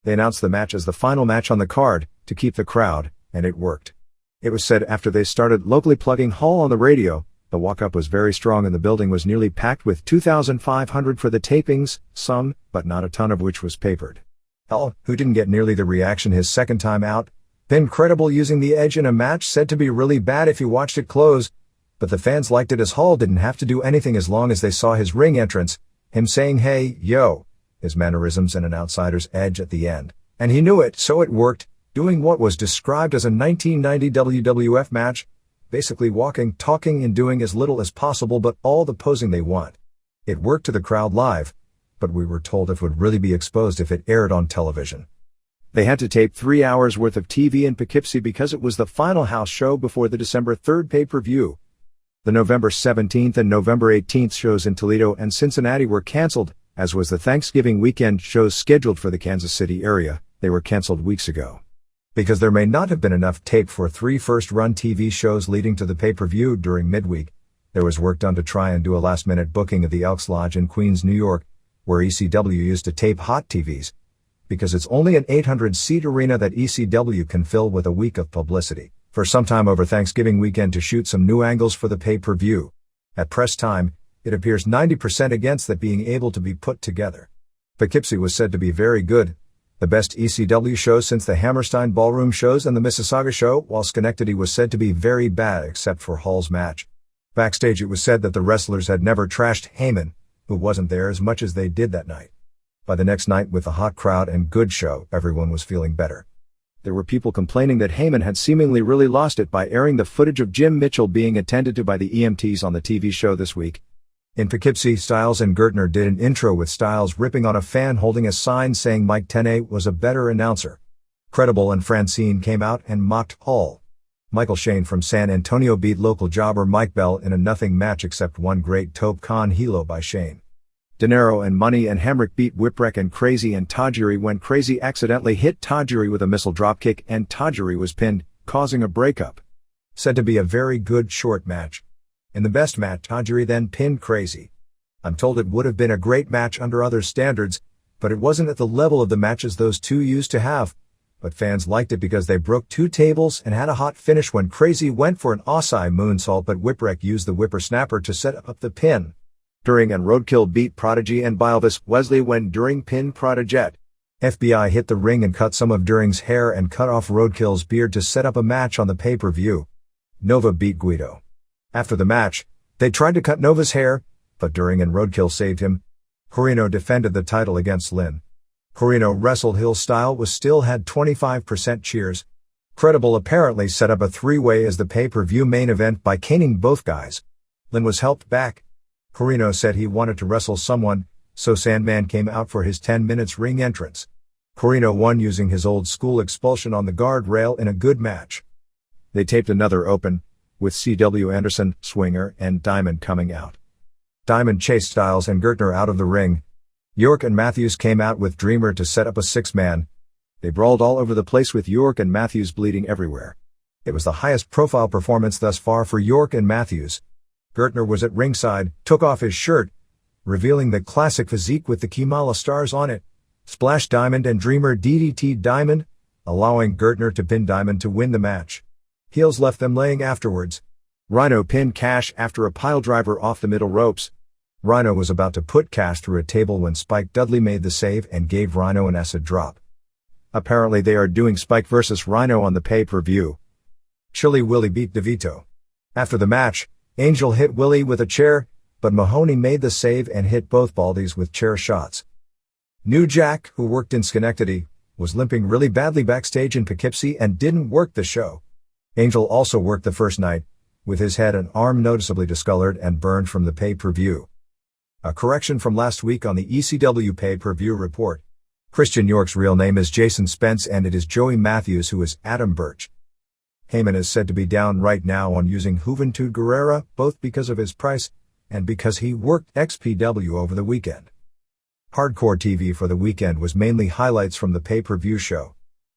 They announced the match as the final match on the card, to keep the crowd, and it worked. It was said after they started locally plugging Hall on the radio, the walk-up was very strong and the building was nearly packed with 2,500 for the tapings, some, but not a ton of which was papered. Hall, who didn't get nearly the reaction his second time out, pinned Credible using the edge in a match said to be really bad if you watched it close, but the fans liked it as Hall didn't have to do anything as long as they saw his ring entrance, him saying hey, yo, his mannerisms and an outsider's edge at the end. And he knew it, so it worked, doing what was described as a 1990 WWF match, basically walking, talking and doing as little as possible but all the posing they want. It worked to the crowd live, but we were told it would really be exposed if it aired on television. They had to tape 3 hours worth of TV in Poughkeepsie because it was the final house show before the December 3rd pay-per-view. The November 17th and November 18th shows in Toledo and Cincinnati were canceled, as was the Thanksgiving weekend shows scheduled for the Kansas City area. They were canceled weeks ago. Because there may not have been enough tape for 3 first-run TV shows leading to the pay-per-view during midweek, there was work done to try and do a last-minute booking of the Elks Lodge in Queens, New York, where ECW used to tape hot TVs, because it's only an 800-seat arena that ECW can fill with a week of publicity, for some time over Thanksgiving weekend to shoot some new angles for the pay-per-view. At press time, it appears 90% against that being able to be put together. Poughkeepsie was said to be very good, the best ECW show since the Hammerstein Ballroom shows and the Mississauga show, while Schenectady was said to be very bad except for Hall's match. Backstage it was said that the wrestlers had never trashed Heyman, who wasn't there as much as they did that night. By the next night with a hot crowd and good show, everyone was feeling better. There were people complaining that Heyman had seemingly really lost it by airing the footage of Jim Mitchell being attended to by the EMTs on the TV show this week. In Poughkeepsie, Styles and Gertner did an intro with Styles ripping on a fan holding a sign saying Mike Tenay was a better announcer. Credible and Francine came out and mocked Hall. Michael Shane from San Antonio beat local jobber Mike Bell in a nothing match except one great Tope Con Hilo by Shane. De Niro and Money and Hemrick beat Whipwreck and Crazy and Tajiri when Crazy accidentally hit Tajiri with a missile dropkick and Tajiri was pinned, causing a breakup. Said to be a very good short match. In the best match, Tajiri then pinned Crazy. I'm told it would have been a great match under other standards, but it wasn't at the level of the matches those two used to have. But fans liked it because they broke 2 tables and had a hot finish when Crazy went for an Osai moonsault but Whipwreck used the whippersnapper to set up the pin. During and Roadkill beat Prodigy and Bilvis Wesley when During pinned Prodiget. FBI hit the ring and cut some of During's hair and cut off Roadkill's beard to set up a match on the pay-per-view. Nova beat Guido. After the match, they tried to cut Nova's hair, but during and Roadkill saved him. Corino defended the title against Lin. Corino wrestled Hill style was still had 25% cheers. Credible apparently set up a three-way as the pay-per-view main event by caning both guys. Lin was helped back. Corino said he wanted to wrestle someone, so Sandman came out for his 10 minutes ring entrance. Corino won using his old school expulsion on the guardrail in a good match. They taped another open, with C.W. Anderson, Swinger, and Diamond coming out. Diamond chased Styles and Gertner out of the ring. York and Matthews came out with Dreamer to set up a six-man. They brawled all over the place with York and Matthews bleeding everywhere. It was the highest profile performance thus far for York and Matthews. Gertner was at ringside, took off his shirt, revealing the classic physique with the Kimala stars on it, splashed Diamond and Dreamer DDT'd Diamond, allowing Gertner to pin Diamond to win the match. Heels left them laying afterwards. Rhino pinned Cash after a piledriver off the middle ropes. Rhino was about to put Cash through a table when Spike Dudley made the save and gave Rhino an acid drop. Apparently they are doing Spike vs. Rhino on the pay-per-view. Chili Willy beat DeVito. After the match, Angel hit Willie with a chair, but Mahoney made the save and hit both Baldies with chair shots. New Jack, who worked in Schenectady, was limping really badly backstage in Poughkeepsie and didn't work the show. Angel also worked the first night, with his head and arm noticeably discolored and burned from the pay-per-view. A correction from last week on the ECW pay-per-view report. Christian York's real name is Jason Spence and it is Joey Matthews who is Adam Birch. Heyman is said to be down right now on using Juventud Guerrera, both because of his price, and because he worked XPW over the weekend. Hardcore TV for the weekend was mainly highlights from the pay-per-view show.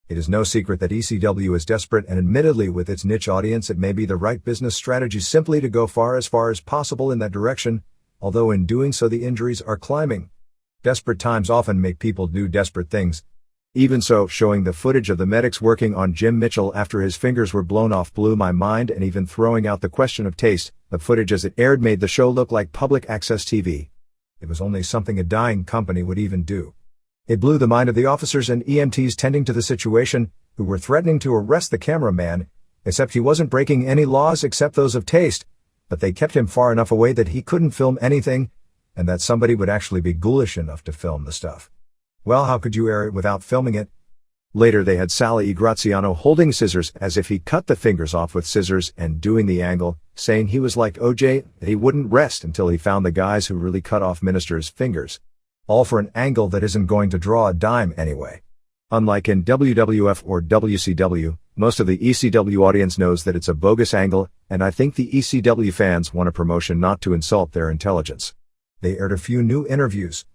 It is no secret that ECW is desperate and admittedly with its niche audience it may be the right business strategy simply to go far as possible in that direction, although in doing so the injuries are climbing. Desperate times often make people do desperate things. Even so, showing the footage of the medics working on Jim Mitchell after his fingers were blown off blew my mind, and even throwing out the question of taste, the footage as it aired made the show look like public access TV. It was only something a dying company would even do. It blew the mind of the officers and EMTs tending to the situation, who were threatening to arrest the cameraman, except he wasn't breaking any laws except those of taste, but they kept him far enough away that he couldn't film anything, and that somebody would actually be ghoulish enough to film the stuff. Well, how could you air it without filming it? Later they had Sally E. Graziano holding scissors as if he cut the fingers off with scissors and doing the angle, saying he was like OJ, that he wouldn't rest until he found the guys who really cut off ministers' fingers. All for an angle that isn't going to draw a dime anyway. Unlike in WWF or WCW, most of the ECW audience knows that it's a bogus angle, and I think the ECW fans want a promotion not to insult their intelligence. They aired a few new interviews.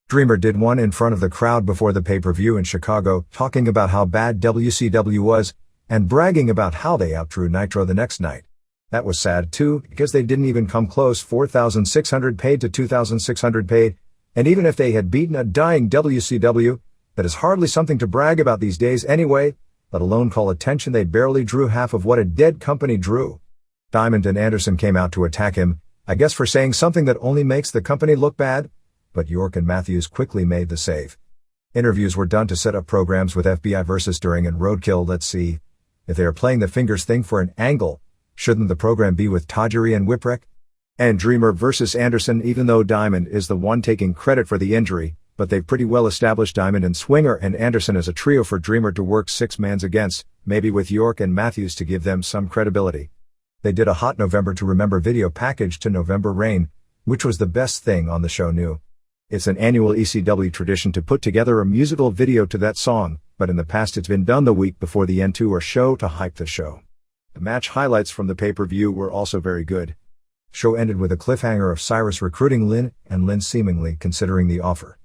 Dreamer did one in front of the crowd before the pay-per-view in Chicago, talking about how bad WCW was, and bragging about how they outdrew Nitro the next night. That was sad too, because they didn't even come close. 4,600 paid to 2,600 paid, and even if they had beaten a dying WCW, that is hardly something to brag about these days anyway, let alone call attention. They barely drew half of what a dead company drew. Diamond and Anderson came out to attack him, I guess for saying something that only makes the company look bad, but York and Matthews quickly made the save. Interviews were done to set up programs with FBI versus During and Roadkill. Let's see. If they are playing the fingers thing for an angle, shouldn't the program be with Tajiri and Whipwreck? And Dreamer versus Anderson, even though Diamond is the one taking credit for the injury, but they've pretty well established Diamond and Swinger and Anderson as a trio for Dreamer to work six-mans against, maybe with York and Matthews to give them some credibility. They did a Hot November to Remember video package to November Rain, which was the best thing on the show new. It's an annual ECW tradition to put together a musical video to that song, but in the past it's been done the week before the end tour show to hype the show. The match highlights from the pay-per-view were also very good. Show ended with a cliffhanger of Cyrus recruiting Lynn, and Lynn seemingly considering the offer.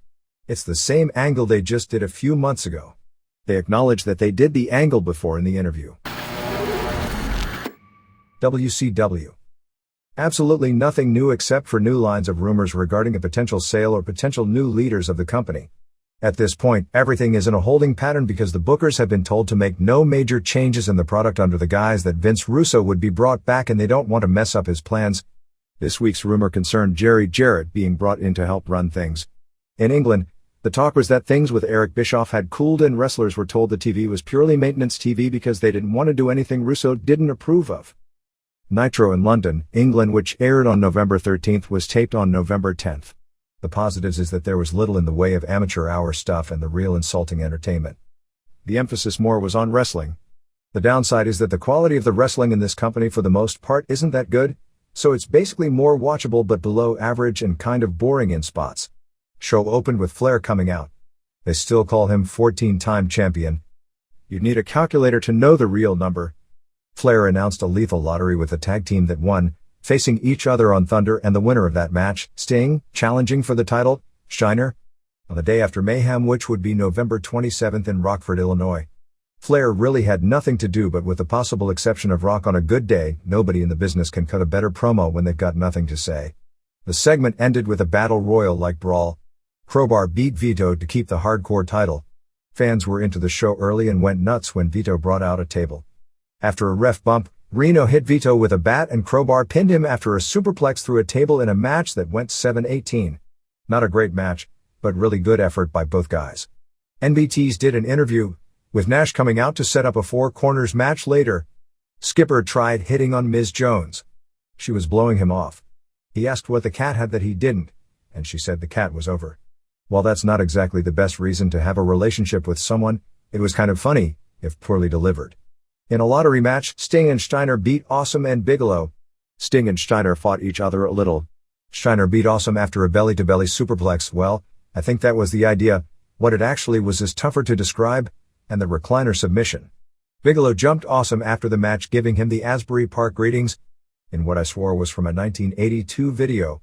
It's the same angle they just did a few months ago. They acknowledge that they did the angle before in the interview. WCW. Absolutely nothing new except for new lines of rumors regarding a potential sale or potential new leaders of the company. At this point, everything is in a holding pattern because the bookers have been told to make no major changes in the product under the guise that Vince Russo would be brought back and they don't want to mess up his plans. This week's rumor concerned Jerry Jarrett being brought in to help run things. In England, the talk was that things with Eric Bischoff had cooled and wrestlers were told the TV was purely maintenance TV because they didn't want to do anything Russo didn't approve of. Nitro in London, England, which aired on November 13th, was taped on November 10th. The positives is that there was little in the way of amateur hour stuff and the real insulting entertainment. The emphasis more was on wrestling. The downside is that the quality of the wrestling in this company for the most part isn't that good, so it's basically more watchable but below average and kind of boring in spots. Show opened with Flair coming out. They still call him 14-time champion. You'd need a calculator to know the real number. Flair announced a lethal lottery with a tag team that won, facing each other on Thunder, and the winner of that match, Sting, challenging for the title, Steiner, on the day after Mayhem, which would be November 27th in Rockford, Illinois. Flair really had nothing to do, but with the possible exception of Rock on a good day, nobody in the business can cut a better promo when they've got nothing to say. The segment ended with a battle royal-like brawl. Crowbar beat Vito to keep the hardcore title. Fans were into the show early and went nuts when Vito brought out a table. After a ref bump, Reno hit Vito with a bat and Crowbar pinned him after a superplex through a table in a match that went 7-18. Not a great match, but really good effort by both guys. NBTs did an interview, with Nash coming out to set up a four corners match later. Skipper tried hitting on Ms. Jones. She was blowing him off. He asked what the cat had that he didn't, and she said the cat was over. While that's not exactly the best reason to have a relationship with someone, it was kind of funny, if poorly delivered. In a lottery match, Sting and Steiner beat Awesome and Bigelow. Sting and Steiner fought each other a little. Steiner beat Awesome after a belly-to-belly superplex. Well, I think that was the idea. What it actually was is tougher to describe, and the recliner submission. Bigelow jumped Awesome after the match, giving him the Asbury Park greetings, in what I swore was from a 1982 video.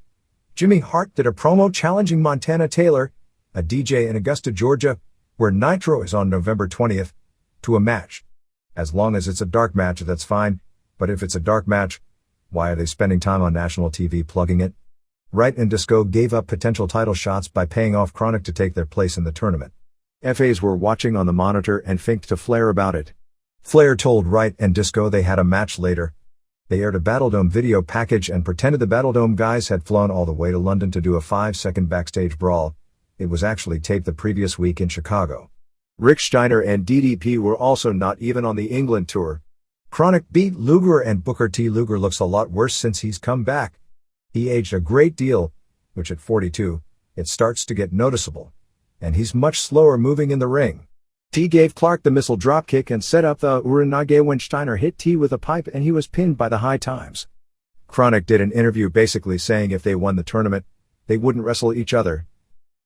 Jimmy Hart did a promo challenging Montana Taylor, a DJ in Augusta, Georgia, where Nitro is on November 20th, to a match. As long as it's a dark match, that's fine, but if it's a dark match, why are they spending time on national TV plugging it? Wright and Disco gave up potential title shots by paying off Chronic to take their place in the tournament. FAs were watching on the monitor and finked to Flair about it. Flair told Wright and Disco they had a match later. They aired a Battledome video package and pretended the Battledome guys had flown all the way to London to do a 5-second backstage brawl. It was actually taped the previous week in Chicago. Rick Steiner and DDP were also not even on the England tour. Chronic beat Luger, and Booker T. Luger looks a lot worse since he's come back. He aged a great deal, which at 42, it starts to get noticeable. And he's much slower moving in the ring. T gave Clark the missile dropkick and set up the Uranage when Steiner hit T with a pipe and he was pinned by the High Times. Chronic did an interview basically saying if they won the tournament, they wouldn't wrestle each other.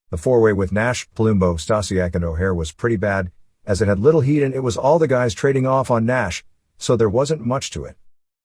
The four-way with Nash, Palumbo, Stasiak and O'Hare was pretty bad, as it had little heat and it was all the guys trading off on Nash, so there wasn't much to it.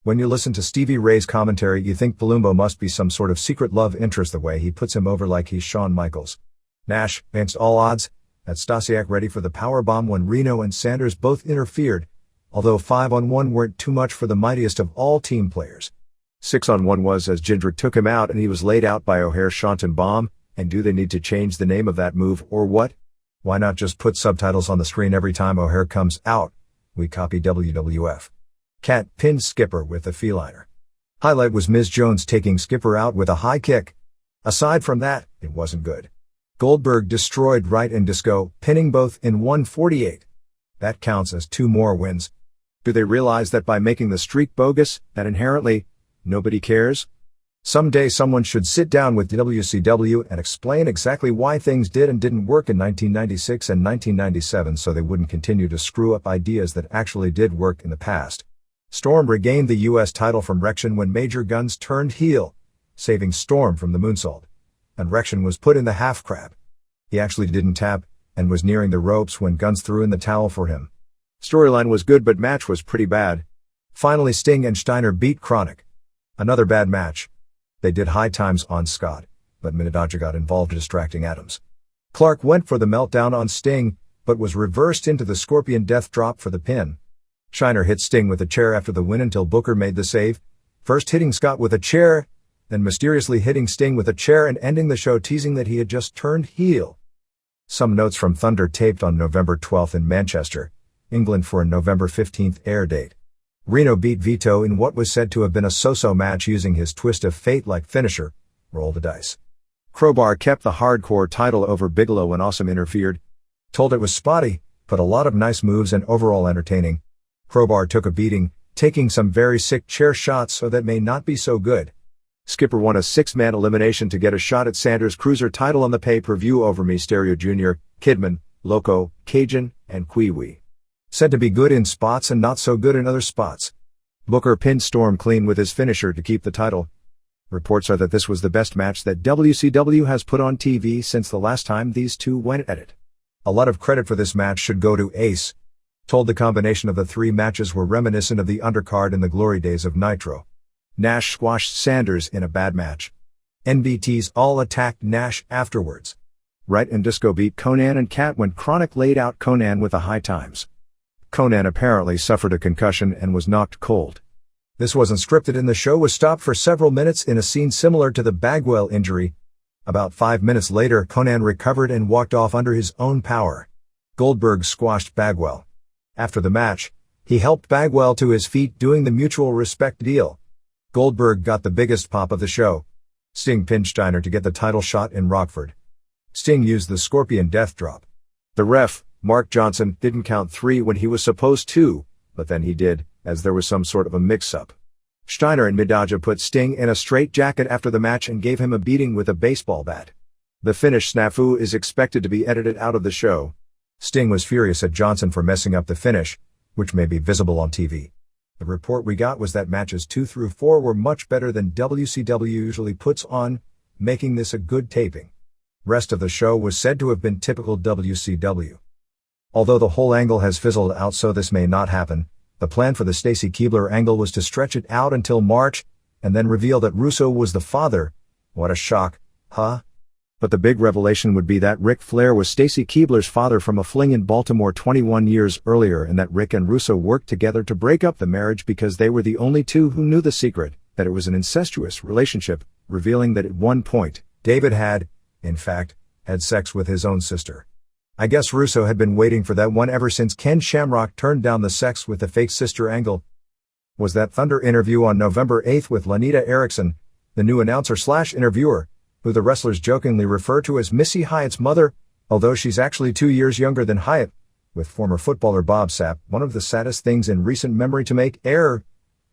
When you listen to Stevie Ray's commentary, you think Palumbo must be some sort of secret love interest the way he puts him over like he's Shawn Michaels. Nash, against all odds, had Stasiak ready for the powerbomb when Reno and Sanders both interfered, although 5-on-1 weren't too much for the mightiest of all team players. 6-on-1 was, as Jindrak took him out and he was laid out by O'Hare's Shanton Bomb. And do they need to change the name of that move or what? Why not just put subtitles on the screen every time O'Hare comes out? We copy WWF. Cat pinned Skipper with the feliner. Highlight was Ms. Jones taking Skipper out with a high kick. Aside from that, it wasn't good. Goldberg destroyed Wright and Disco, pinning both in 148. That counts as 2 more wins. Do they realize that by making the streak bogus, that inherently, nobody cares? Someday someone should sit down with WCW and explain exactly why things did and didn't work in 1996 and 1997 so they wouldn't continue to screw up ideas that actually did work in the past. Storm regained the U.S. title from Rection when Major Guns turned heel, saving Storm from the moonsault. And Rection was put in the half crab. He actually didn't tap, and was nearing the ropes when Guns threw in the towel for him. Storyline was good but match was pretty bad. Finally Sting and Steiner beat Chronic. Another bad match. They did High Times on Scott, but Minidoja got involved distracting Adams. Clark went for the meltdown on Sting, but was reversed into the Scorpion Death Drop for the pin. Steiner hit Sting with a chair after the win until Booker made the save, first hitting Scott with a chair, then mysteriously hitting Sting with a chair and ending the show teasing that he had just turned heel. Some notes from Thunder taped on November 12th in Manchester, England for a November 15th air date. Reno beat Vito in what was said to have been a so-so match using his twist of fate-like finisher, roll the dice. Crowbar kept the hardcore title over Bigelow when Awesome interfered. Told it was spotty, but a lot of nice moves and overall entertaining. Crowbar took a beating, taking some very sick chair shots so that may not be so good. Skipper won a 6-man elimination to get a shot at Sanders' cruiser title on the pay-per-view over Mysterio Jr., Kidman, Loco, Cajun, and Kiwi. Said to be good in spots and not so good in other spots. Booker pinned Storm clean with his finisher to keep the title. Reports are that this was the best match that WCW has put on TV since the last time these two went at it. A lot of credit for this match should go to Ace. Told the combination of the 3 matches were reminiscent of the undercard in the glory days of Nitro. Nash squashed Sanders in a bad match. NBTs all attacked Nash afterwards. Wright and Disco beat Conan and Cat when Chronic laid out Conan with the high times. Conan apparently suffered a concussion and was knocked cold. This wasn't scripted and the show was stopped for several minutes in a scene similar to the Bagwell injury. About 5 minutes later, Conan recovered and walked off under his own power. Goldberg squashed Bagwell. After the match, he helped Bagwell to his feet doing the mutual respect deal. Goldberg got the biggest pop of the show. Sting pinned Steiner to get the title shot in Rockford. Sting used the Scorpion Death Drop. The ref, Mark Johnson, didn't count 3 when he was supposed to, but then he did, as there was some sort of a mix-up. Steiner and Midajah put Sting in a straitjacket after the match and gave him a beating with a baseball bat. The finish snafu is expected to be edited out of the show. Sting was furious at Johnson for messing up the finish, which may be visible on TV. The report we got was that matches 2 through 4 were much better than WCW usually puts on, making this a good taping. Rest of the show was said to have been typical WCW. Although the whole angle has fizzled out so this may not happen, the plan for the Stacy Keibler angle was to stretch it out until March, and then reveal that Russo was the father. What a shock, huh? But the big revelation would be that Ric Flair was Stacy Keibler's father from a fling in Baltimore 21 years earlier and that Rick and Russo worked together to break up the marriage because they were the only two who knew the secret, that it was an incestuous relationship, revealing that at one point, David had, in fact, had sex with his own sister. I guess Russo had been waiting for that one ever since Ken Shamrock turned down the sex with the fake sister angle. Was that Thunder interview on November 8th with Lanita Erickson, the new announcer/interviewer, who the wrestlers jokingly refer to as Missy Hyatt's mother, although she's actually 2 years younger than Hyatt, with former footballer Bob Sapp, one of the saddest things in recent memory to make air.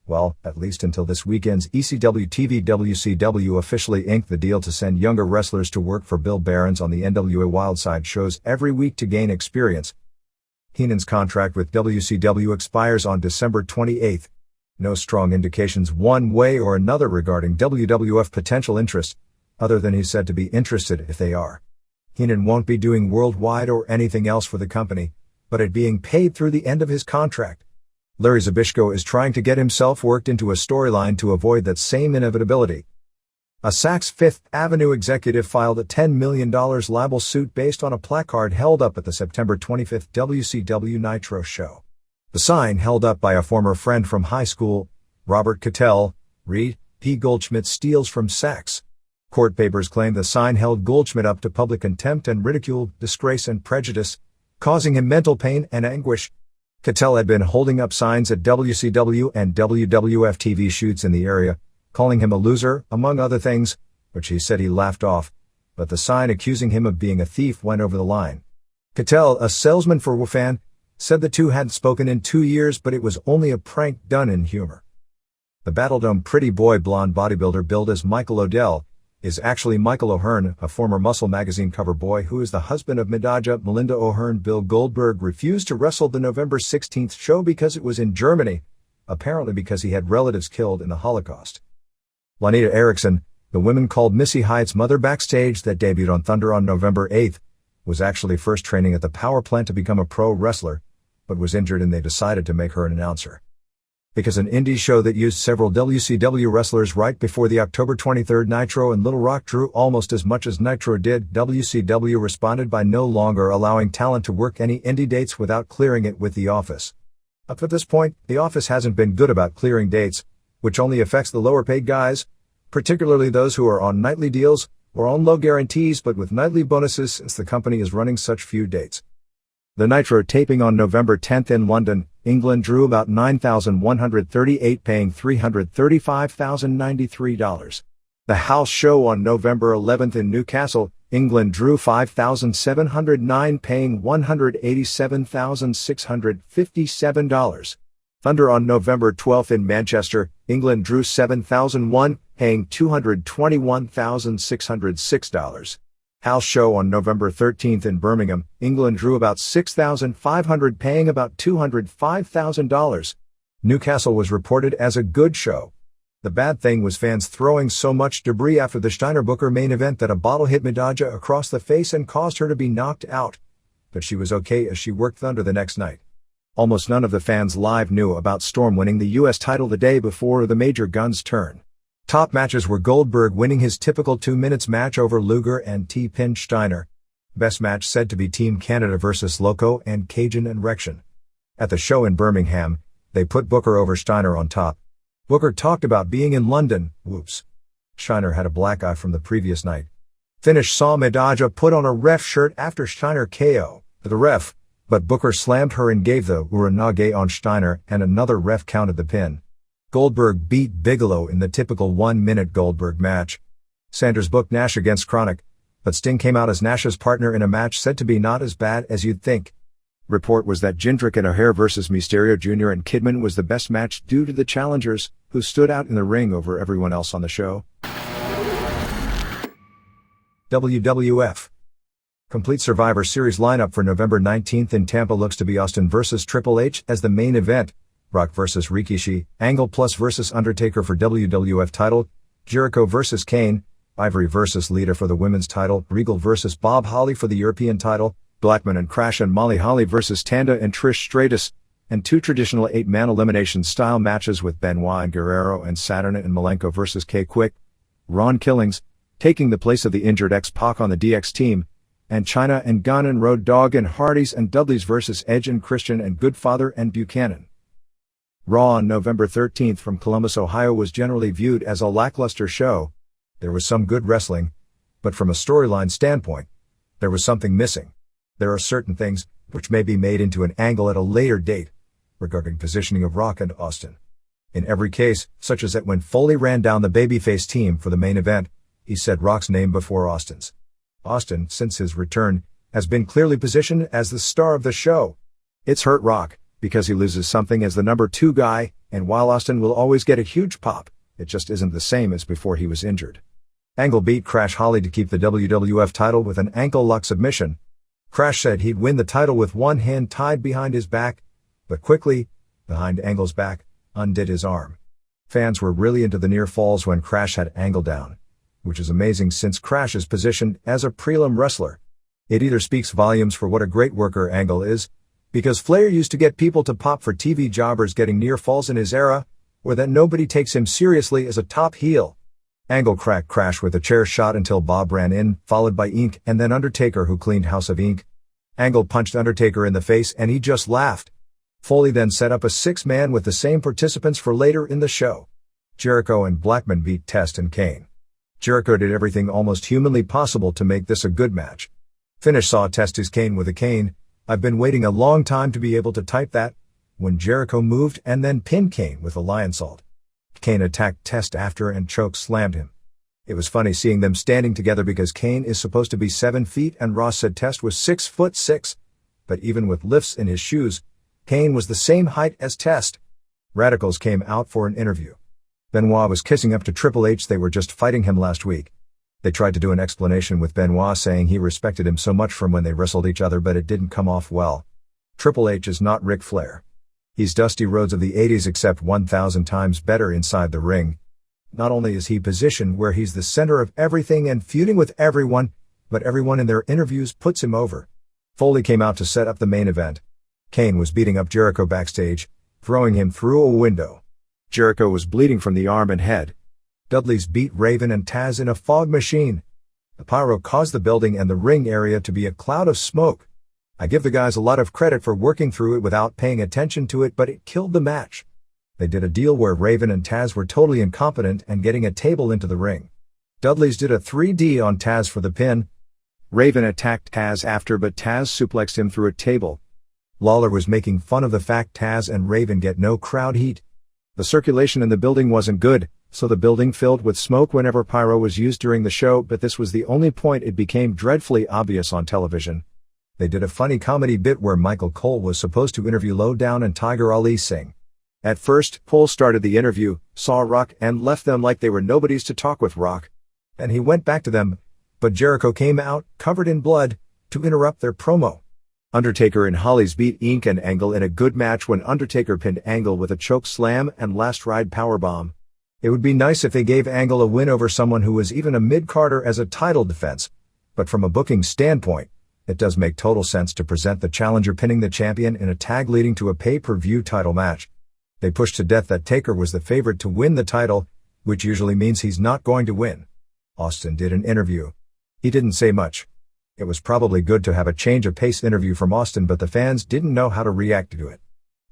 Well, at least until this weekend's ECW TV. WCW officially inked the deal to send younger wrestlers to work for Bill Behrens on the NWA Wildside shows every week to gain experience. Heenan's contract with WCW expires on December 28th. No strong indications one way or another regarding WWF potential interest, other than he's said to be interested if they are. Heenan won't be doing worldwide or anything else for the company, but it being paid through the end of his contract. Larry Zbyszko is trying to get himself worked into a storyline to avoid that same inevitability. A Saks Fifth Avenue executive filed a $10 million libel suit based on a placard held up at the September 25th WCW Nitro show. The sign, held up by a former friend from high school, Robert Cattell, read, P. Goldschmidt steals from Saks. Court papers claim the sign held Goldschmidt up to public contempt and ridicule, disgrace and prejudice, causing him mental pain and anguish. Cattell had been holding up signs at WCW and WWF TV shoots in the area, calling him a loser, among other things, which he said he laughed off, but the sign accusing him of being a thief went over the line. Cattell, a salesman for WFAN, said the two hadn't spoken in 2 years but it was only a prank done in humor. The Battledome pretty boy blonde bodybuilder billed as Michael Odell is actually Michael O'Hearn, a former Muscle magazine cover boy who is the husband of Midajah Melinda O'Hearn. Bill Goldberg refused to wrestle the November 16th show because it was in Germany, apparently because he had relatives killed in the Holocaust. Lanita Erickson, the women called Missy Hyatt's mother backstage that debuted on Thunder on November 8th, was actually first training at the power plant to become a pro wrestler, but was injured and they decided to make her an announcer. Because an indie show that used several WCW wrestlers right before the October 23rd Nitro in Little Rock drew almost as much as Nitro did, WCW responded by no longer allowing talent to work any indie dates without clearing it with the office. Up to this point, the office hasn't been good about clearing dates, which only affects the lower paid guys, particularly those who are on nightly deals or on low guarantees but with nightly bonuses since the company is running such few dates. The Nitro taping on November 10th in London, England drew about 9,138, paying $335,093. The house show on November 11th in Newcastle, England drew 5,709, paying $187,657. Thunder on November 12 in Manchester, England drew 7,001, paying $221,606. House show on November 13 in Birmingham, England drew about 6,500, paying about $205,000. Newcastle was reported as a good show. The bad thing was fans throwing so much debris after the Steiner Booker main event that a bottle hit Midaja across the face and caused her to be knocked out. But she was okay as she worked Thunder the next night. Almost none of the fans live knew about Storm winning the US title the day before the major gun's turn. Top matches were Goldberg winning his typical 2 minutes match over Luger and T-pinned Steiner. Best match said to be Team Canada vs Loco and Cajun and Rection. At the show in Birmingham, they put Booker over Steiner on top. Booker talked about being in London, whoops. Steiner had a black eye from the previous night. Finish saw Midaja put on a ref shirt after Steiner KO the ref, but Booker slammed her and gave the Uranage on Steiner, and another ref counted the pin. Goldberg beat Bigelow in the typical 1-minute Goldberg match. Sanders booked Nash against Chronic, but Sting came out as Nash's partner in a match said to be not as bad as you'd think. Report was that Jindrak and O'Hare vs Mysterio Jr. and Kidman was the best match due to the challengers, who stood out in the ring over everyone else on the show. WWF Complete Survivor Series lineup for November 19 in Tampa looks to be Austin vs Triple H as the main event, Rock vs Rikishi, Angle Plus vs Undertaker for WWF title, Jericho vs Kane, Ivory vs Lita for the women's title, Regal vs Bob Holly for the European title, Blackman and Crash and Molly Holly vs Tanda and Trish Stratus, and 2 traditional 8-man elimination style matches with Benoit and Guerrero and Saturn and Malenko vs K-Quick, Ron Killings, taking the place of the injured X-Pac on the DX team, and Chyna and Gunn and Road Dogg and Hardys and Dudleys vs Edge and Christian and Goodfather and Buchanan. Raw on November 13 from Columbus, Ohio was generally viewed as a lackluster show. There was some good wrestling, but from a storyline standpoint, there was something missing. There are certain things which may be made into an angle at a later date regarding positioning of Rock and Austin. In every case, such as that when Foley ran down the babyface team for the main event, he said Rock's name before Austin's. Austin, since his return, has been clearly positioned as the star of the show. It's hurt Rock, because he loses something as the number 2 guy, and while Austin will always get a huge pop, it just isn't the same as before he was injured. Angle beat Crash Holly to keep the WWF title with an ankle lock submission. Crash said he'd win the title with one hand tied behind his back, but quickly, behind Angle's back, undid his arm. Fans were really into the near falls when Crash had Angle down, which is amazing since Crash is positioned as a prelim wrestler. It either speaks volumes for what a great worker Angle is, because Flair used to get people to pop for TV jobbers getting near falls in his era, or that nobody takes him seriously as a top heel. Angle cracked Crash with a chair shot until Bob ran in, followed by Ink and then Undertaker, who cleaned house of Ink. Angle punched Undertaker in the face and he just laughed. Foley then set up a 6-man with the same participants for later in the show. Jericho and Blackman beat Test and Kane. Jericho did everything almost humanly possible to make this a good match. Finish saw Test his Kane with a cane. I've been waiting a long time to be able to type that, when Jericho moved and then pinned Kane with a Lionsault. Kane attacked Test after and choke slammed him. It was funny seeing them standing together because Kane is supposed to be 7 feet and Ross said Test was 6'6", but even with lifts in his shoes, Kane was the same height as Test. Radicals came out for an interview. Benoit was kissing up to Triple H. They were just fighting him last week. They tried to do an explanation with Benoit saying he respected him so much from when they wrestled each other, but it didn't come off well. Triple H is not Ric Flair. He's Dusty Rhodes of the 80s except 1,000 times better inside the ring. Not only is he positioned where he's the center of everything and feuding with everyone, but everyone in their interviews puts him over. Foley came out to set up the main event. Kane was beating up Jericho backstage, throwing him through a window. Jericho was bleeding from the arm and head. Dudley's beat Raven and Taz in a fog machine. The pyro caused the building and the ring area to be a cloud of smoke. I give the guys a lot of credit for working through it without paying attention to it, but it killed the match. They did a deal where Raven and Taz were totally incompetent and getting a table into the ring. Dudley's did a 3D on Taz for the pin. Raven attacked Taz after, but Taz suplexed him through a table. Lawler was making fun of the fact Taz and Raven get no crowd heat. The circulation in the building wasn't good, so the building filled with smoke whenever pyro was used during the show, but this was the only point it became dreadfully obvious on television. They did a funny comedy bit where Michael Cole was supposed to interview Lowdown and Tiger Ali Singh. At first, Cole started the interview, saw Rock and left them like they were nobodies to talk with Rock. And he went back to them, but Jericho came out, covered in blood, to interrupt their promo. Undertaker and Hollies beat Inc. and Angle in a good match when Undertaker pinned Angle with a choke slam and last ride powerbomb. It would be nice if they gave Angle a win over someone who was even a mid-carder as a title defense, but from a booking standpoint, it does make total sense to present the challenger pinning the champion in a tag leading to a pay-per-view title match. They pushed to death that Taker was the favorite to win the title, which usually means he's not going to win. Austin did an interview. He didn't say much. It was probably good to have a change of pace interview from Austin, but the fans didn't know how to react to it.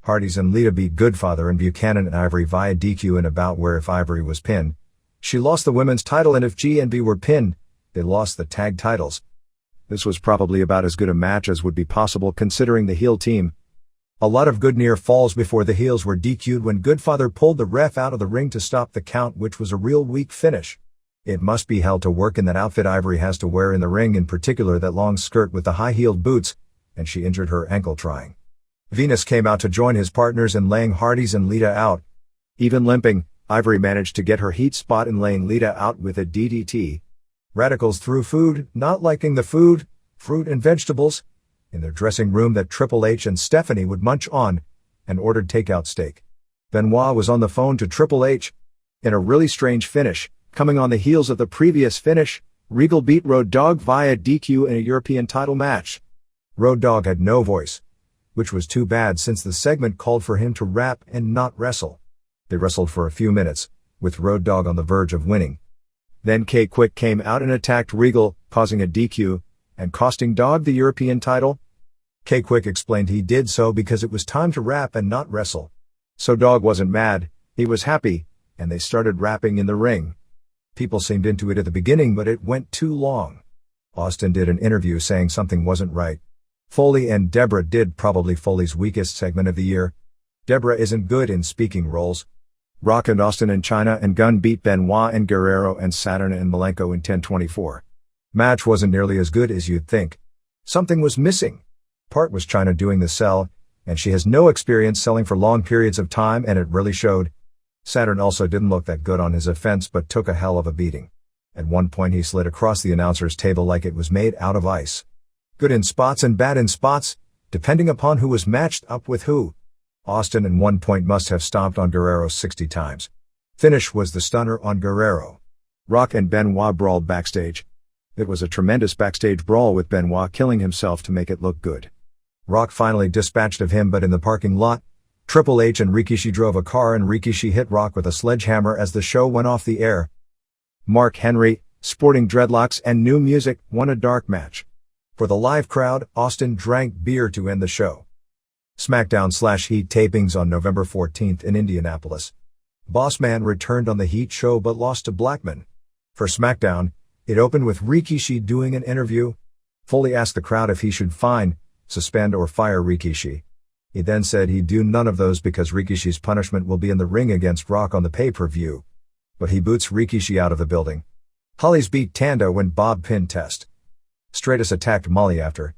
Hardys and Lita beat Goodfather and Buchanan and Ivory via DQ in a bout where if Ivory was pinned, she lost the women's title, and if G and B were pinned, they lost the tag titles. This was probably about as good a match as would be possible considering the heel team. A lot of good near falls before the heels were DQ'd when Goodfather pulled the ref out of the ring to stop the count, which was a real weak finish. It must be hell to work in that outfit Ivory has to wear in the ring, in particular that long skirt with the high-heeled boots, and she injured her ankle trying. Venus came out to join his partners in laying Hardys and Lita out. Even limping, Ivory managed to get her heat spot in laying Lita out with a DDT. Radicals threw food, not liking the food, fruit and vegetables, in their dressing room that Triple H and Stephanie would munch on, and ordered takeout steak. Benoit was on the phone to Triple H. In a really strange finish, coming on the heels of the previous finish, Regal beat Road Dogg via DQ in a European title match. Road Dogg had no voice, which was too bad since the segment called for him to rap and not wrestle. They wrestled for a few minutes, with Road Dogg on the verge of winning. Then K-Quick came out and attacked Regal, causing a DQ, and costing Dogg the European title. K-Quick explained he did so because it was time to rap and not wrestle. So Dogg wasn't mad, he was happy, and they started rapping in the ring. People seemed into it at the beginning, but it went too long. Austin did an interview saying something wasn't right. Foley and Deborah did probably Foley's weakest segment of the year. Deborah isn't good in speaking roles. Rock and Austin and Chyna and Gunn beat Benoit and Guerrero and Saturn and Malenko in 10:24. Match wasn't nearly as good as you'd think. Something was missing. Part was Chyna doing the sell, and she has no experience selling for long periods of time, and it really showed. Saturn also didn't look that good on his offense, but took a hell of a beating. At one point he slid across the announcer's table like it was made out of ice. Good in spots and bad in spots, depending upon who was matched up with who. Austin at one point must have stomped on Guerrero 60 times. Finish was the stunner on Guerrero. Rock and Benoit brawled backstage. It was a tremendous backstage brawl with Benoit killing himself to make it look good. Rock finally dispatched of him, but in the parking lot, Triple H and Rikishi drove a car and Rikishi hit Rock with a sledgehammer as the show went off the air. Mark Henry, sporting dreadlocks and new music, won a dark match. For the live crowd, Austin drank beer to end the show. SmackDown/Heat tapings on November 14th in Indianapolis. Bossman returned on the Heat show but lost to Blackman. For SmackDown, it opened with Rikishi doing an interview. Foley asked the crowd if he should fine, suspend or fire Rikishi. He then said he'd do none of those because Rikishi's punishment will be in the ring against Rock on the pay-per-view. But he boots Rikishi out of the building. Hollies beat Tanda when Bob pinned Test. Stratus attacked Molly after.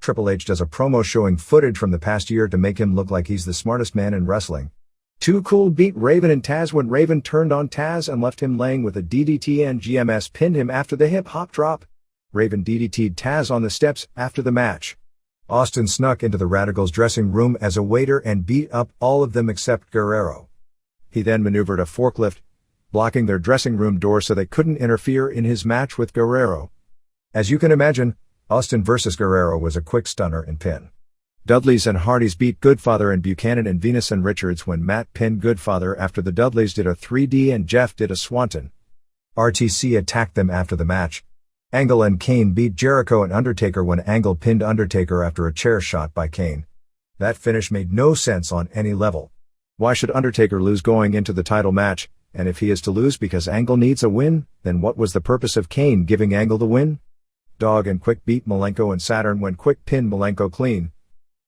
Triple H does a promo showing footage from the past year to make him look like he's the smartest man in wrestling. Too Cool beat Raven and Taz when Raven turned on Taz and left him laying with a DDT, and GMS pinned him after the hip-hop drop. Raven DDT'd Taz on the steps after the match. Austin snuck into the Radicals' dressing room as a waiter and beat up all of them except Guerrero. He then maneuvered a forklift, blocking their dressing room door so they couldn't interfere in his match with Guerrero. As you can imagine, Austin versus Guerrero was a quick stunner and pin. Dudleys and Hardys beat Goodfather and Buchanan and Venus and Richards when Matt pinned Goodfather after the Dudleys did a 3D and Jeff did a Swanton. RTC attacked them after the match. Angle and Kane beat Jericho and Undertaker when Angle pinned Undertaker after a chair shot by Kane. That finish made no sense on any level. Why should Undertaker lose going into the title match, and if he is to lose because Angle needs a win, then what was the purpose of Kane giving Angle the win? Dogg and Quick beat Malenko and Saturn when Quick pinned Malenko clean.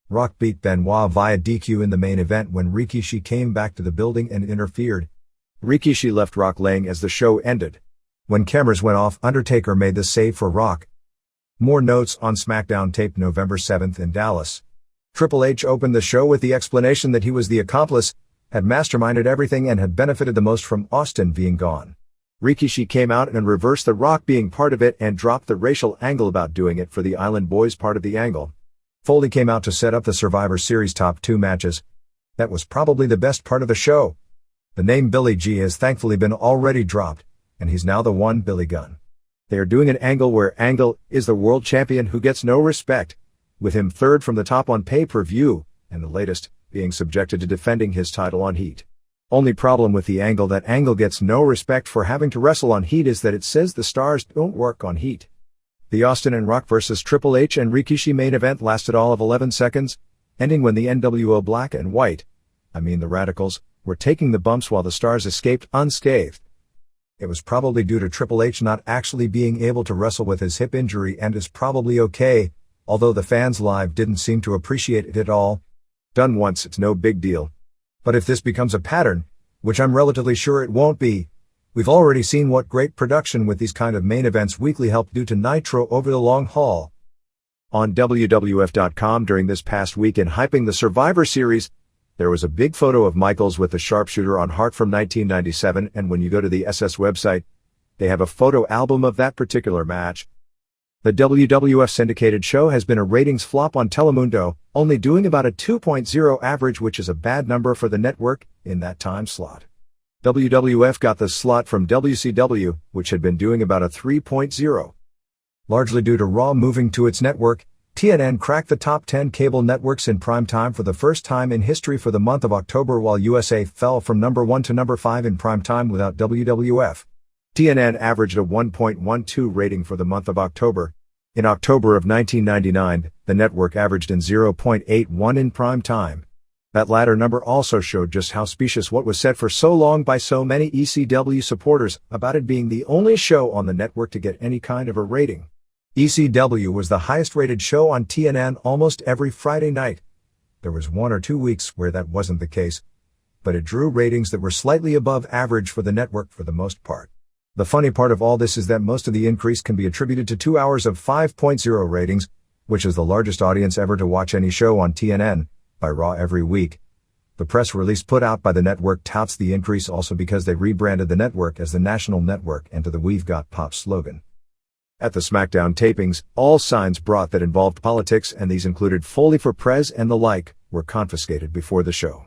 Rock beat Benoit via DQ in the main event when Rikishi came back to the building and interfered. Rikishi left Rock laying as the show ended. When cameras went off, Undertaker made the save for Rock. More notes on SmackDown taped November 7th in Dallas. Triple H opened the show with the explanation that he was the accomplice, had masterminded everything and had benefited the most from Austin being gone. Rikishi came out and reversed The Rock being part of it and dropped the racial angle about doing it for the Island Boys part of the angle. Foley came out to set up the Survivor Series top 2 matches. That was probably the best part of the show. The name Billy G has thankfully been already dropped, and he's now the one Billy Gunn. They are doing an angle where Angle is the world champion who gets no respect, with him third from the top on pay-per-view, and the latest being subjected to defending his title on Heat. Only problem with the angle that Angle gets no respect for having to wrestle on Heat is that it says the stars don't work on Heat. The Austin and Rock vs. Triple H and Rikishi main event lasted all of 11 seconds, ending when the NWO Black and White, the Radicals, were taking the bumps while the stars escaped unscathed. It was probably due to Triple H not actually being able to wrestle with his hip injury and is probably okay, although the fans live didn't seem to appreciate it at all. Done once, it's no big deal. But if this becomes a pattern, which I'm relatively sure it won't be, we've already seen what great production with these kind of main events weekly help do to Nitro over the long haul. On WWF.com during this past week in hyping the Survivor Series, there was a big photo of Michaels with the sharpshooter on Hart from 1997, and when you go to the SS website, they have a photo album of that particular match. The WWF syndicated show has been a ratings flop on Telemundo, only doing about a 2.0 average, which is a bad number for the network in that time slot. WWF got the slot from WCW, which had been doing about a 3.0. Largely due to Raw moving to its network, TNN cracked the top 10 cable networks in prime time for the first time in history for the month of October, while USA fell from number 1 to number 5 in prime time without WWF. TNN averaged a 1.12 rating for the month of October. In October of 1999, the network averaged in 0.81 in prime time. That latter number also showed just how specious what was said for so long by so many ECW supporters about it being the only show on the network to get any kind of a rating. ECW was the highest rated show on TNN almost every Friday night. There was 1 or 2 weeks where that wasn't the case, but it drew ratings that were slightly above average for the network for the most part. The funny part of all this is that most of the increase can be attributed to 2 hours of 5.0 ratings, which is the largest audience ever to watch any show on TNN, by Raw every week. The press release put out by the network touts the increase also because they rebranded the network as the National Network and to the We've Got Pop slogan. At the SmackDown tapings, all signs brought that involved politics, and these included Foley for Prez and the like, were confiscated before the show.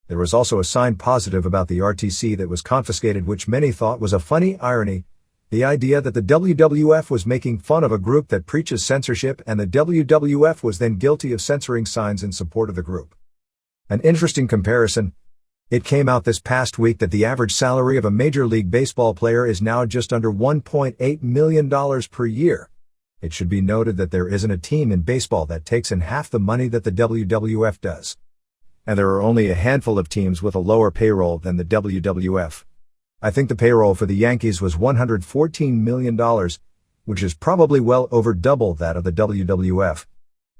There was also a sign positive about the RTC that was confiscated, which many thought was a funny irony. The idea that the WWF was making fun of a group that preaches censorship and the WWF was then guilty of censoring signs in support of the group. An interesting comparison. It came out this past week that the average salary of a Major League Baseball player is now just under $1.8 million per year. It should be noted that there isn't a team in baseball that takes in half the money that the WWF does. And there are only a handful of teams with a lower payroll than the WWF. I think the payroll for the Yankees was $114 million, which is probably well over double that of the WWF.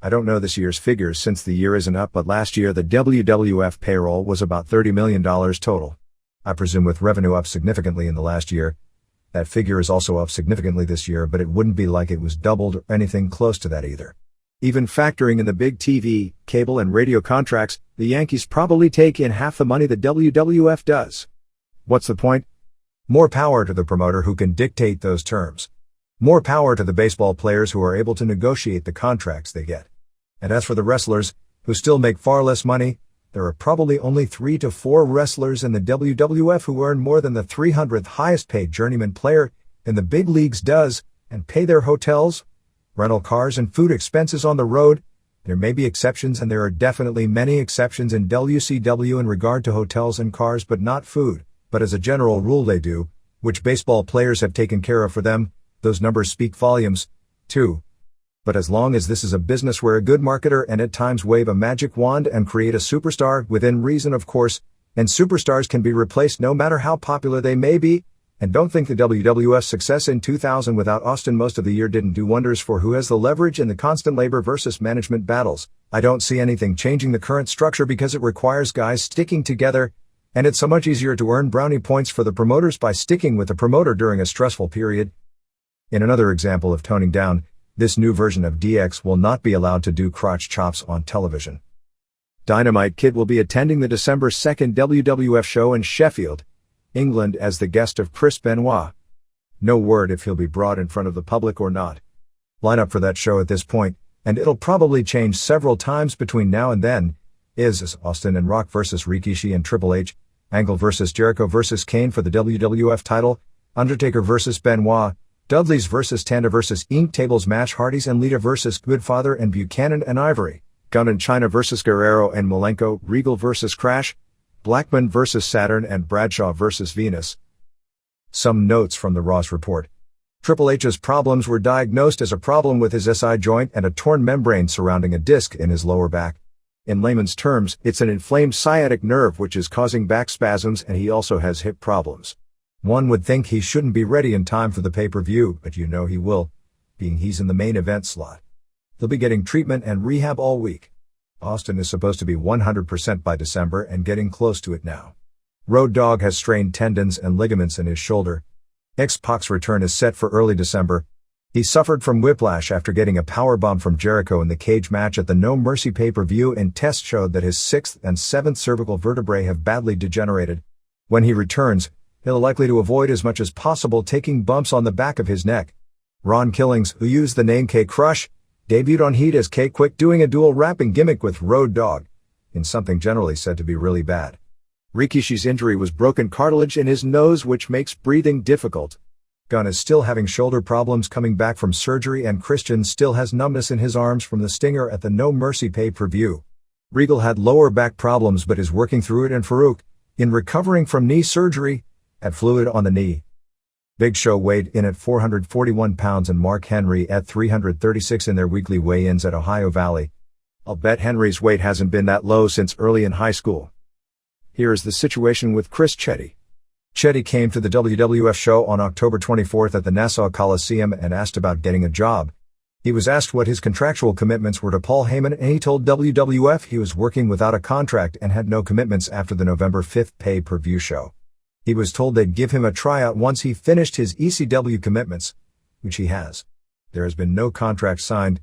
I don't know this year's figures since the year isn't up, but last year the WWF payroll was about $30 million total. I presume with revenue up significantly in the last year, that figure is also up significantly this year, but it wouldn't be like it was doubled or anything close to that either. Even factoring in the big TV, cable and radio contracts, the Yankees probably take in half the money the WWF does. What's the point? More power to the promoter who can dictate those terms. More power to the baseball players who are able to negotiate the contracts they get. And as for the wrestlers, who still make far less money, there are probably only 3 to 4 wrestlers in the WWF who earn more than the 300th highest paid journeyman player in the big leagues does, and pay their hotels, rental cars and food expenses on the road. There may be exceptions, and there are definitely many exceptions in WCW in regard to hotels and cars but not food, but as a general rule they do, which baseball players have taken care of for them. Those numbers speak volumes, too. But as long as this is a business where a good marketer and at times wave a magic wand and create a superstar, within reason of course, and superstars can be replaced no matter how popular they may be, and don't think the WWF's success in 2000 without Austin most of the year didn't do wonders for who has the leverage in the constant labor versus management battles. I don't see anything changing the current structure because it requires guys sticking together, and it's so much easier to earn brownie points for the promoters by sticking with the promoter during a stressful period. In another example of toning down, this new version of DX will not be allowed to do crotch chops on television. Dynamite Kid will be attending the December 2nd WWF show in Sheffield, England as the guest of Chris Benoit. No word if he'll be brought in front of the public or not. Lineup for that show at this point, and it'll probably change several times between now and then, is Austin and Rock vs. Rikishi and Triple H, Angle vs. Jericho vs. Kane for the WWF title, Undertaker vs. Benoit, Dudley's vs. Tanda vs. Ink Tables match, Hardys and Lita vs. Goodfather and Buchanan and Ivory, Gunn and China vs. Guerrero and Malenko, Regal vs. Crash, Blackman vs. Saturn and Bradshaw vs. Venus. Some notes from the Ross report. Triple H's problems were diagnosed as a problem with his SI joint and a torn membrane surrounding a disc in his lower back. In layman's terms, it's an inflamed sciatic nerve which is causing back spasms, and he also has hip problems. One would think he shouldn't be ready in time for the pay-per-view, but you know he will, being he's in the main event slot. He'll be getting treatment and rehab all week. Austin is supposed to be 100% by December and getting close to it now. Road Dogg has strained tendons and ligaments in his shoulder. X-Pac's return is set for early December. He suffered from whiplash after getting a powerbomb from Jericho in the cage match at the No Mercy pay-per-view, and tests showed that his 6th and 7th cervical vertebrae have badly degenerated. When he returns, he'll likely to avoid as much as possible taking bumps on the back of his neck. Ron Killings, who used the name K-Crush, debuted on Heat as K-Quick, doing a dual rapping gimmick with Road Dogg, in something generally said to be really bad. Rikishi's injury was broken cartilage in his nose, which makes breathing difficult. Gunn is still having shoulder problems coming back from surgery, and Christian still has numbness in his arms from the stinger at the No Mercy pay-per-view. Regal had lower back problems but is working through it, and Farouk, in recovering from knee surgery, had fluid on the knee. Big Show weighed in at 441 pounds and Mark Henry at 336 in their weekly weigh-ins at Ohio Valley. I'll bet Henry's weight hasn't been that low since early in high school. Here is the situation with Chris Chetty. Chetty came to the WWF show on October 24th at the Nassau Coliseum and asked about getting a job. He was asked what his contractual commitments were to Paul Heyman, and he told WWF he was working without a contract and had no commitments after the November 5th pay-per-view show. He was told they'd give him a tryout once he finished his ECW commitments, which he has. There has been no contract signed,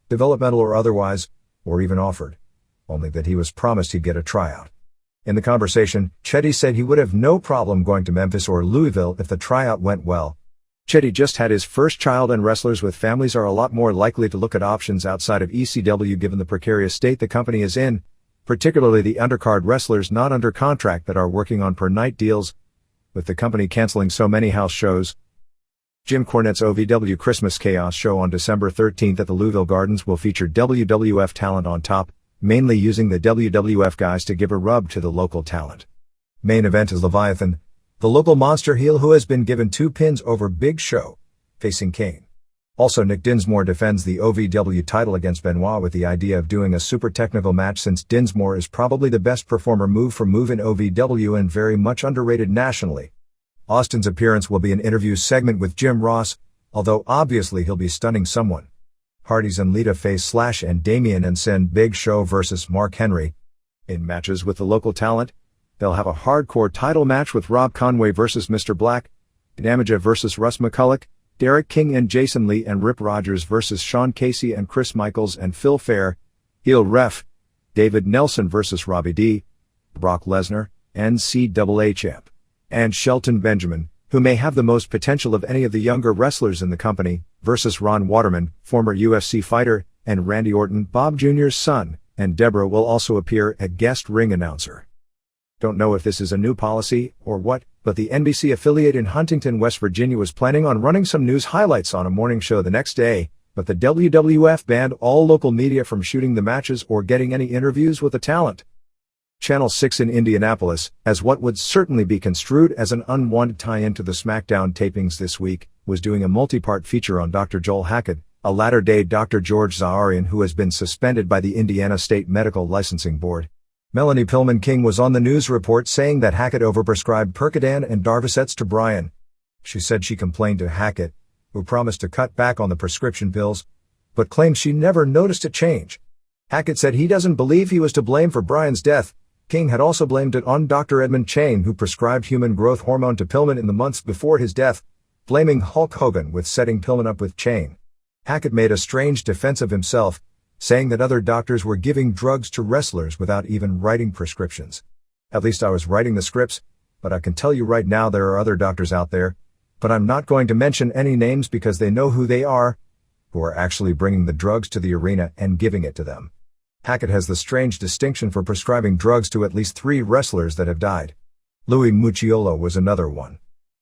developmental or otherwise, or even offered, only that he was promised he'd get a tryout. In the conversation, Chetty said he would have no problem going to Memphis or Louisville if the tryout went well. Chetty just had his first child, and wrestlers with families are a lot more likely to look at options outside of ECW given the precarious state the company is in, particularly the undercard wrestlers not under contract that are working on per-night deals, with the company canceling so many house shows. Jim Cornette's OVW Christmas Chaos show on December 13th at the Louisville Gardens will feature WWF talent on top, mainly using the WWF guys to give a rub to the local talent. Main event is Leviathan, the local monster heel who has been given 2 pins over Big Show, facing Kane. Also, Nick Dinsmore defends the OVW title against Benoit with the idea of doing a super technical match, since Dinsmore is probably the best performer move for move in OVW and very much underrated nationally. Austin's appearance will be an interview segment with Jim Ross, although obviously he'll be stunning someone. Hardys and Lita face Slash and Damien, and send Big Show versus Mark Henry. In matches with the local talent, they'll have a hardcore title match with Rob Conway versus Mr. Black, Damaja versus Russ McCulloch, Derek King and Jason Lee and Rip Rogers versus Sean Casey and Chris Michaels and Phil Fair, heel ref, David Nelson versus Robbie D, Brock Lesnar, NCAA champ, and Shelton Benjamin, who may have the most potential of any of the younger wrestlers in the company, versus Ron Waterman, former UFC fighter, and Randy Orton, Bob Jr.'s son, and Deborah will also appear as guest ring announcer. Don't know if this is a new policy or what, but the NBC affiliate in Huntington, West Virginia was planning on running some news highlights on a morning show the next day, but the WWF banned all local media from shooting the matches or getting any interviews with the talent. Channel 6 in Indianapolis, as what would certainly be construed as an unwanted tie-in to the SmackDown tapings this week, was doing a multi-part feature on Dr. Joel Hackett, a latter-day Dr. George Zaharian who has been suspended by the Indiana State Medical Licensing Board. Melanie Pillman King was on the news report saying that Hackett overprescribed Percodan and Darvocets to Bryan. She said she complained to Hackett, who promised to cut back on the prescription pills, but claimed she never noticed a change. Hackett said he doesn't believe he was to blame for Bryan's death. King had also blamed it on Dr. Edmund Chain, who prescribed human growth hormone to Pillman in the months before his death, blaming Hulk Hogan with setting Pillman up with Chain. Hackett made a strange defense of himself, saying that other doctors were giving drugs to wrestlers without even writing prescriptions. At least I was writing the scripts, but I can tell you right now there are other doctors out there, but I'm not going to mention any names because they know who they are, who are actually bringing the drugs to the arena and giving it to them. Hackett has the strange distinction for prescribing drugs to at least 3 wrestlers that have died. Louis Mucciolo was another one.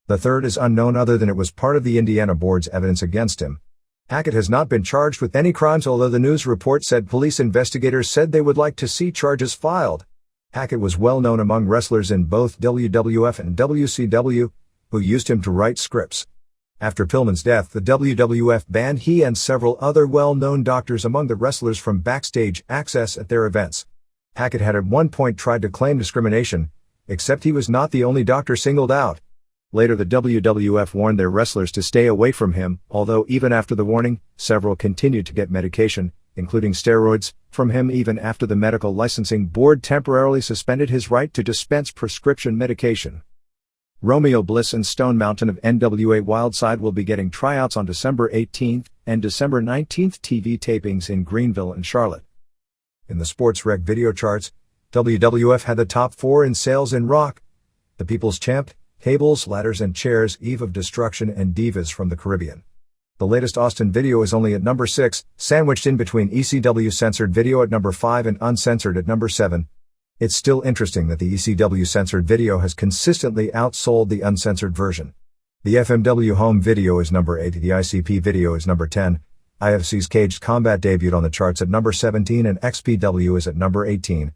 The third is unknown other than it was part of the Indiana board's evidence against him. Hackett has not been charged with any crimes, although the news report said police investigators said they would like to see charges filed. Hackett was well known among wrestlers in both WWF and WCW, who used him to write scripts. After Pillman's death, the WWF banned he and several other well-known doctors among the wrestlers from backstage access at their events. Hackett had at one point tried to claim discrimination, except he was not the only doctor singled out. Later the WWF warned their wrestlers to stay away from him, although even after the warning, several continued to get medication, including steroids, from him even after the Medical Licensing Board temporarily suspended his right to dispense prescription medication. Romeo Bliss and Stone Mountain of NWA Wildside will be getting tryouts on December 18th and December 19th TV tapings in Greenville and Charlotte. In the Sports Rec video charts, WWF had the top 4 in sales in Rock, The People's Champ, Tables, Ladders and Chairs, Eve of Destruction and Divas from the Caribbean. The latest Austin video is only at number 6, sandwiched in between ECW censored video at number 5 and uncensored at number 7. It's still interesting that the ECW censored video has consistently outsold the uncensored version. The FMW home video is number 8, the ICP video is number 10, IFC's Caged Combat debuted on the charts at number 17 and XPW is at number 18.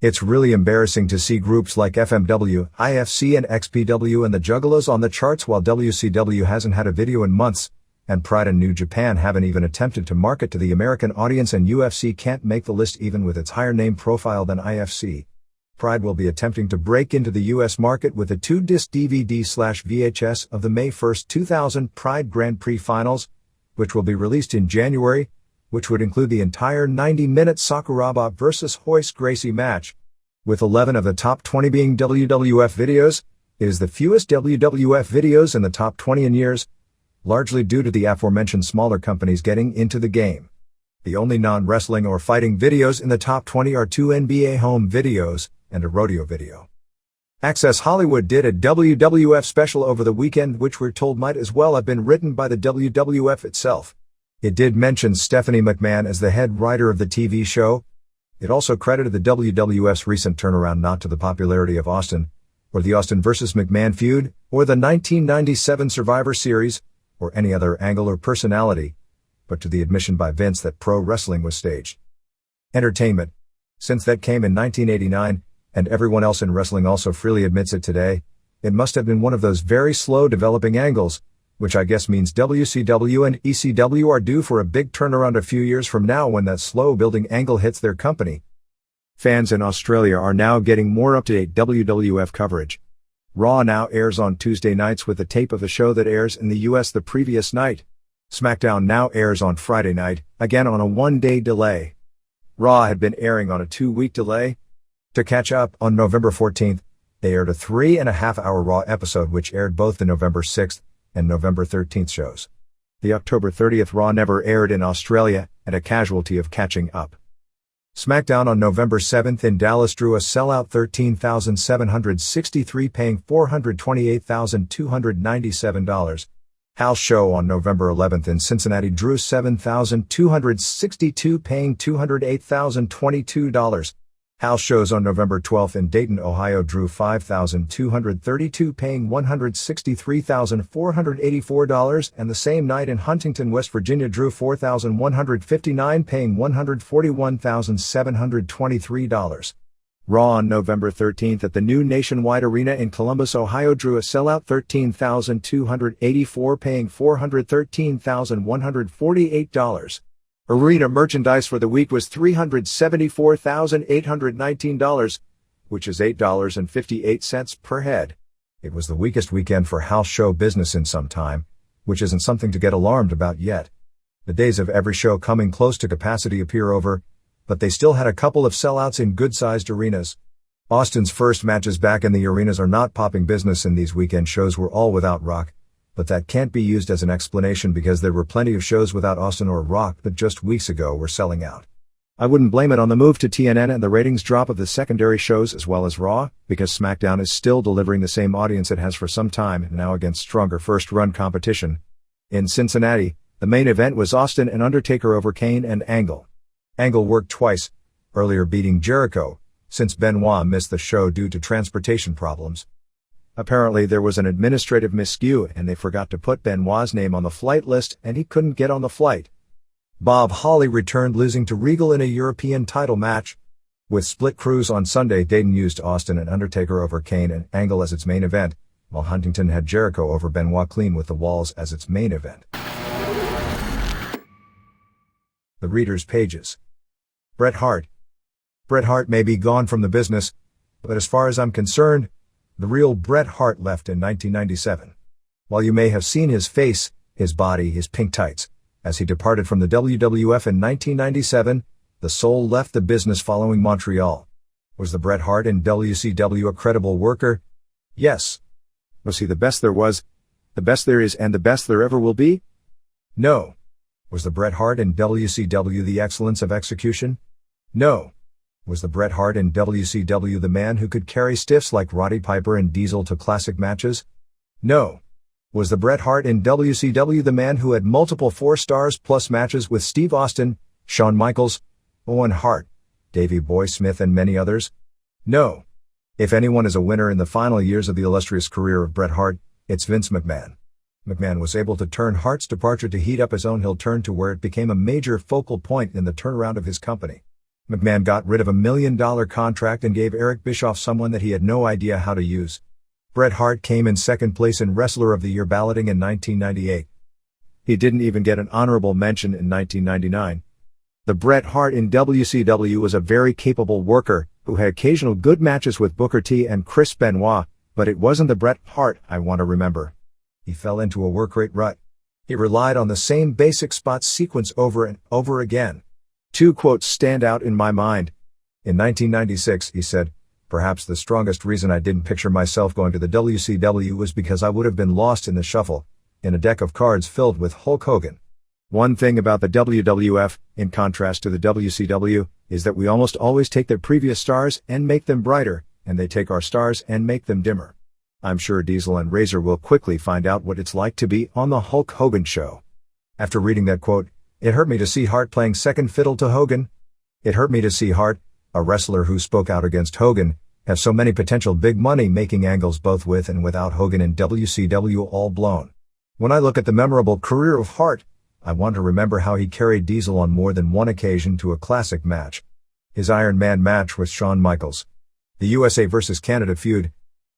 It's really embarrassing to see groups like FMW, IFC and XPW and the Juggalos on the charts while WCW hasn't had a video in months, and Pride and New Japan haven't even attempted to market to the American audience, and UFC can't make the list even with its higher name profile than IFC. Pride will be attempting to break into the US market with a 2-disc DVD/VHS of the May 1, 2000 Pride Grand Prix Finals, which will be released in January, which would include the entire 90-minute Sakuraba vs. Hoist Gracie match. With 11 of the top 20 being WWF videos, it is the fewest WWF videos in the top 20 in years, largely due to the aforementioned smaller companies getting into the game. The only non-wrestling or fighting videos in the top 20 are 2 NBA home videos and a rodeo video. Access Hollywood did a WWF special over the weekend which we're told might as well have been written by the WWF itself. It did mention Stephanie McMahon as the head writer of the TV show. It also credited the WWF's recent turnaround not to the popularity of Austin, or the Austin vs. McMahon feud, or the 1997 Survivor Series, or any other angle or personality, but to the admission by Vince that pro wrestling was staged. Entertainment. Since that came in 1989, and everyone else in wrestling also freely admits it today, it must have been one of those very slow developing angles, which I guess means WCW and ECW are due for a big turnaround a few years from now when that slow building angle hits their company. Fans in Australia are now getting more up-to-date WWF coverage. Raw now airs on Tuesday nights with a tape of the show that airs in the US the previous night. SmackDown now airs on Friday night, again on a 1-day delay. Raw had been airing on a 2-week delay. To catch up, on November 14th, they aired a 3.5-hour Raw episode which aired both the November 6th and November 13th shows. The October 30th Raw never aired in Australia, and a casualty of catching up. SmackDown on November 7th in Dallas drew a sellout 13,763 paying $428,297. House show on November 11th in Cincinnati drew 7,262 paying $208,022. House shows on November 12th in Dayton, Ohio drew 5,232 paying $163,484, and the same night in Huntington, West Virginia drew 4,159 paying $141,723. Raw on November 13th at the new Nationwide Arena in Columbus, Ohio drew a sellout 13,284 paying $413,148. Arena merchandise for the week was $374,819, which is $8.58 per head. It was the weakest weekend for house show business in some time, which isn't something to get alarmed about yet. The days of every show coming close to capacity appear over, but they still had a couple of sellouts in good-sized arenas. Austin's first matches back in the arenas are not popping business, and these weekend shows were all without Rock. But that can't be used as an explanation because there were plenty of shows without Austin or Rock that just weeks ago were selling out. I wouldn't blame it on the move to TNN and the ratings drop of the secondary shows as well as Raw, because SmackDown is still delivering the same audience it has for some time now against stronger first-run competition. In Cincinnati, the main event was Austin and Undertaker over Kane and Angle. Angle worked twice, earlier beating Jericho, since Benoit missed the show due to transportation problems. Apparently there was an administrative miscue and they forgot to put Benoit's name on the flight list and he couldn't get on the flight. Bob Holly returned losing to Regal in a European title match. With split crews on Sunday, Dayton used Austin and Undertaker over Kane and Angle as its main event, while Huntington had Jericho over Benoit clean with the walls as its main event. The readers' pages. Bret Hart. Bret Hart may be gone from the business, but as far as I'm concerned, the real Bret Hart left in 1997. While you may have seen his face, his body, his pink tights, as he departed from the WWF in 1997, the soul left the business following Montreal. Was the Bret Hart in WCW a credible worker? Yes. Was he the best there was, the best there is, and the best there ever will be? No. Was the Bret Hart in WCW the excellence of execution? No. Was the Bret Hart in WCW the man who could carry stiffs like Roddy Piper and Diesel to classic matches? No. Was the Bret Hart in WCW the man who had multiple 4-stars plus matches with Steve Austin, Shawn Michaels, Owen Hart, Davey Boy Smith and many others? No. If anyone is a winner in the final years of the illustrious career of Bret Hart, it's Vince McMahon. McMahon was able to turn Hart's departure to heat up his own heel turn to where it became a major focal point in the turnaround of his company. McMahon got rid of a $1 million contract and gave Eric Bischoff someone that he had no idea how to use. Bret Hart came in second place in Wrestler of the Year balloting in 1998. He didn't even get an honorable mention in 1999. The Bret Hart in WCW was a very capable worker, who had occasional good matches with Booker T and Chris Benoit, but it wasn't the Bret Hart I want to remember. He fell into a work rate rut. He relied on the same basic spot sequence over and over again. Two quotes stand out in my mind. In 1996, he said, "Perhaps the strongest reason I didn't picture myself going to the WCW was because I would have been lost in the shuffle, in a deck of cards filled with Hulk Hogan. One thing about the WWF, in contrast to the WCW, is that we almost always take their previous stars and make them brighter, and they take our stars and make them dimmer. I'm sure Diesel and Razor will quickly find out what it's like to be on the Hulk Hogan show." After reading that quote, it hurt me to see Hart playing second fiddle to Hogan. It hurt me to see Hart, a wrestler who spoke out against Hogan, have so many potential big money making angles both with and without Hogan in WCW all blown. When I look at the memorable career of Hart, I want to remember how he carried Diesel on more than one occasion to a classic match. His Iron Man match with Shawn Michaels. The USA vs. Canada feud.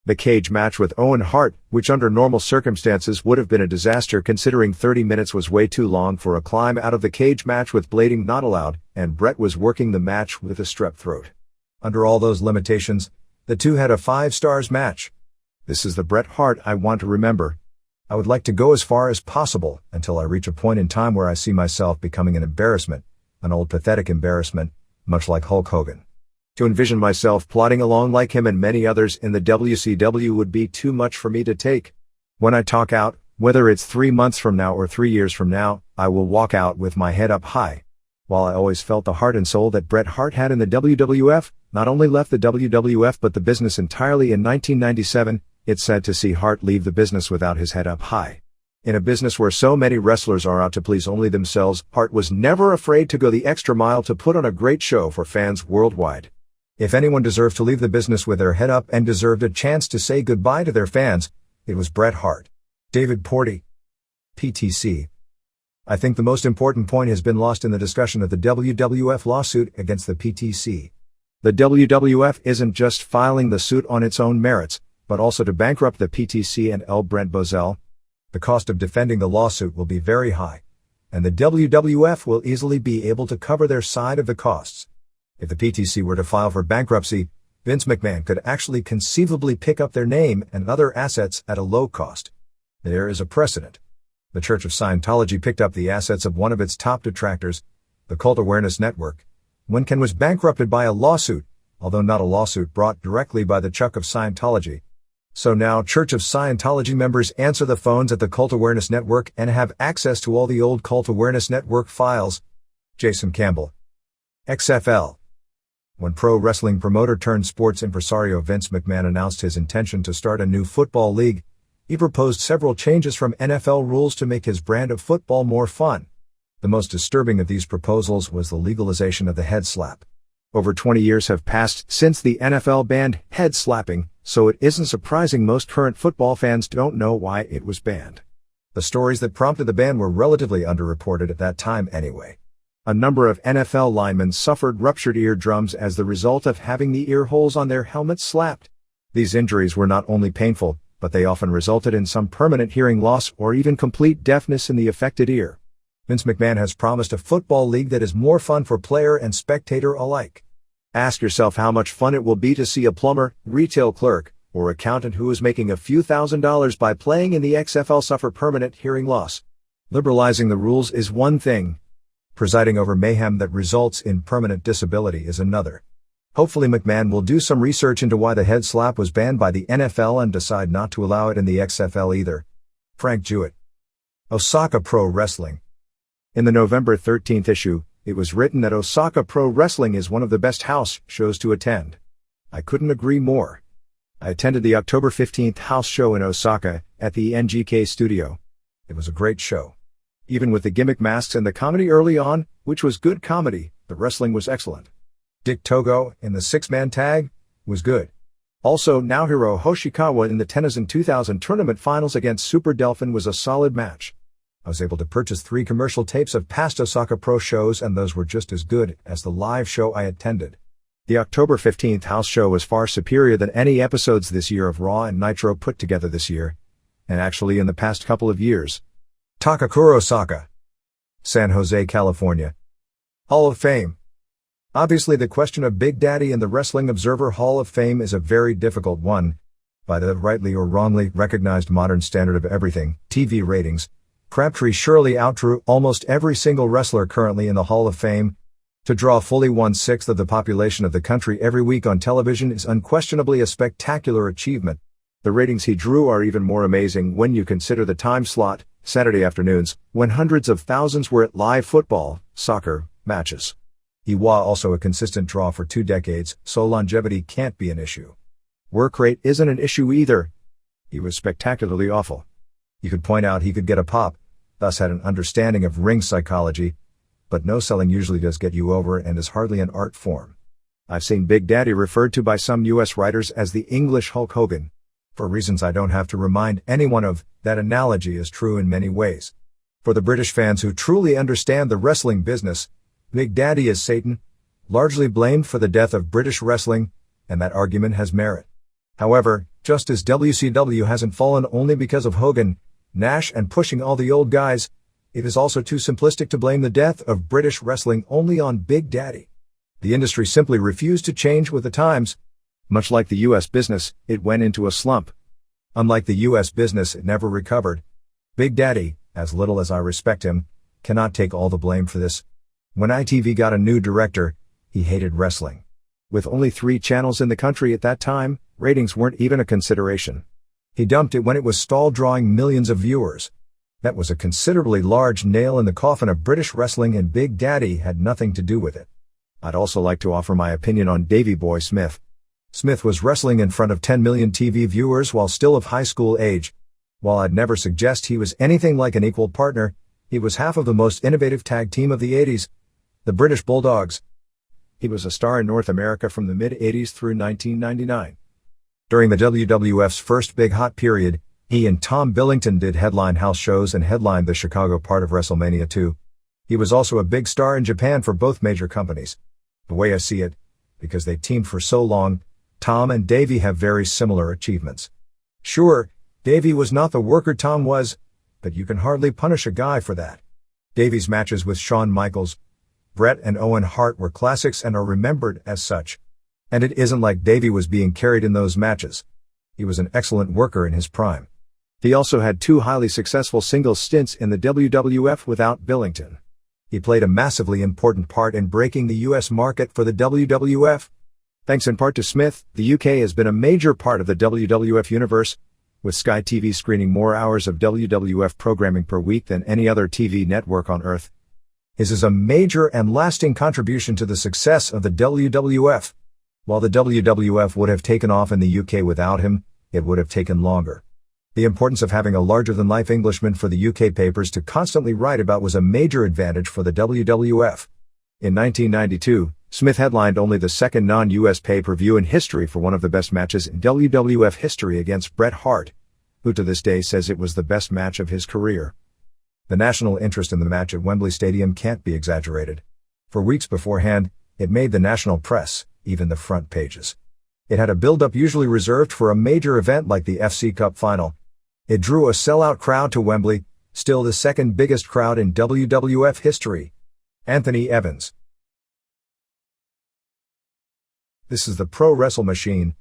The cage match with Owen Hart, which under normal circumstances would have been a disaster considering 30 minutes was way too long for a climb out of the cage match with blading not allowed, and Bret was working the match with a strep throat. Under all those limitations, the two had a 5 stars match. This is the Bret Hart I want to remember. I would like to go as far as possible until I reach a point in time where I see myself becoming an embarrassment, an old pathetic embarrassment, much like Hulk Hogan. To envision myself plodding along like him and many others in the WCW would be too much for me to take. When I talk out, whether it's 3 months from now or 3 years from now, I will walk out with my head up high. While I always felt the heart and soul that Bret Hart had in the WWF, not only left the WWF but the business entirely in 1997, it's sad to see Hart leave the business without his head up high. In a business where so many wrestlers are out to please only themselves, Hart was never afraid to go the extra mile to put on a great show for fans worldwide. If anyone deserved to leave the business with their head up and deserved a chance to say goodbye to their fans, it was Bret Hart. David Porty. PTC. I think the most important point has been lost in the discussion of the WWF lawsuit against the PTC. The WWF isn't just filing the suit on its own merits, but also to bankrupt the PTC and L. Brent Bozell. The cost of defending the lawsuit will be very high, and the WWF will easily be able to cover their side of the costs. If the PTC were to file for bankruptcy, Vince McMahon could actually conceivably pick up their name and other assets at a low cost. There is a precedent. The Church of Scientology picked up the assets of one of its top detractors, the Cult Awareness Network, when Ken was bankrupted by a lawsuit, although not a lawsuit brought directly by the Church of Scientology. So now Church of Scientology members answer the phones at the Cult Awareness Network and have access to all the old Cult Awareness Network files. Jason Campbell. XFL. When pro wrestling promoter turned sports impresario Vince McMahon announced his intention to start a new football league, he proposed several changes from NFL rules to make his brand of football more fun. The most disturbing of these proposals was the legalization of the head slap. Over 20 years have passed since the NFL banned head slapping, so it isn't surprising most current football fans don't know why it was banned. The stories that prompted the ban were relatively underreported at that time anyway. A number of NFL linemen suffered ruptured eardrums as the result of having the ear holes on their helmets slapped. These injuries were not only painful, but they often resulted in some permanent hearing loss or even complete deafness in the affected ear. Vince McMahon has promised a football league that is more fun for player and spectator alike. Ask yourself how much fun it will be to see a plumber, retail clerk, or accountant who is making a few $1,000s by playing in the XFL suffer permanent hearing loss. Liberalizing the rules is one thing. Presiding over mayhem that results in permanent disability is another. Hopefully McMahon will do some research into why the head slap was banned by the NFL and decide not to allow it in the XFL either. Frank Jewett. Osaka Pro Wrestling. In the November 13th issue, it was written that Osaka Pro Wrestling is one of the best house shows to attend. I couldn't agree more. I attended the October 15th house show in Osaka, at the NGK studio. It was a great show. Even with the gimmick masks and the comedy early on, which was good comedy, the wrestling was excellent. Dick Togo, in the six-man tag, was good. Also, Naohiro Hoshikawa in the Tennozen 2000 tournament finals against Super Delphin was a solid match. I was able to purchase 3 commercial tapes of past Osaka Pro shows and those were just as good as the live show I attended. The October 15th house show was far superior than any episodes this year of Raw and Nitro put together this year, and actually in the past couple of years. Takakura Osaka. San Jose, California. Hall of Fame. Obviously the question of Big Daddy in the Wrestling Observer Hall of Fame is a very difficult one. By the rightly or wrongly recognized modern standard of everything, TV ratings, Crabtree surely outdrew almost every single wrestler currently in the Hall of Fame. To draw fully 1/6 of the population of the country every week on television is unquestionably a spectacular achievement. The ratings he drew are even more amazing when you consider the time slot, Saturday afternoons, when hundreds of thousands were at live football, soccer, matches. He was also a consistent draw for 2 decades, so longevity can't be an issue. Work rate isn't an issue either. He was spectacularly awful. You could point out he could get a pop, thus had an understanding of ring psychology, but no selling usually does get you over and is hardly an art form. I've seen Big Daddy referred to by some US writers as the English Hulk Hogan. For reasons I don't have to remind anyone of, that analogy is true in many ways. For the British fans who truly understand the wrestling business, Big Daddy is Satan, largely blamed for the death of British wrestling, and that argument has merit. However, just as WCW hasn't fallen only because of Hogan, Nash and pushing all the old guys, it is also too simplistic to blame the death of British wrestling only on Big Daddy. The industry simply refused to change with the times. Much like the US business, it went into a slump. Unlike the US business, it never recovered. Big Daddy, as little as I respect him, cannot take all the blame for this. When ITV got a new director, he hated wrestling. With only 3 channels in the country at that time, ratings weren't even a consideration. He dumped it when it was stalled, drawing millions of viewers. That was a considerably large nail in the coffin of British wrestling, and Big Daddy had nothing to do with it. I'd also like to offer my opinion on Davey Boy Smith. Smith was wrestling in front of 10 million TV viewers while still of high school age. While I'd never suggest he was anything like an equal partner, he was half of the most innovative tag team of the 80s, the British Bulldogs. He was a star in North America from the mid-80s through 1999. During the WWF's first big hot period, he and Tom Billington did headline house shows and headlined the Chicago part of WrestleMania 2. He was also a big star in Japan for both major companies. The way I see it, because they teamed for so long, Tom and Davey have very similar achievements. Sure, Davey was not the worker Tom was, but you can hardly punish a guy for that. Davey's matches with Shawn Michaels, Bret and Owen Hart were classics and are remembered as such. And it isn't like Davey was being carried in those matches. He was an excellent worker in his prime. He also had 2 highly successful singles stints in the WWF without Billington. He played a massively important part in breaking the US market for the WWF. Thanks in part to Smith, the UK has been a major part of the WWF universe, with Sky TV screening more hours of WWF programming per week than any other TV network on Earth. His is a major and lasting contribution to the success of the WWF. While the WWF would have taken off in the UK without him, it would have taken longer. The importance of having a larger-than-life Englishman for the UK papers to constantly write about was a major advantage for the WWF. In 1992, Smith headlined only the second non-US pay-per-view in history for one of the best matches in WWF history against Bret Hart, who to this day says it was the best match of his career. The national interest in the match at Wembley Stadium can't be exaggerated. For weeks beforehand, it made the national press, even the front pages. It had a build-up usually reserved for a major event like the FC Cup final. It drew a sellout crowd to Wembley, still the second biggest crowd in WWF history. Anthony Evans. This is the Pro Wrestle Machine,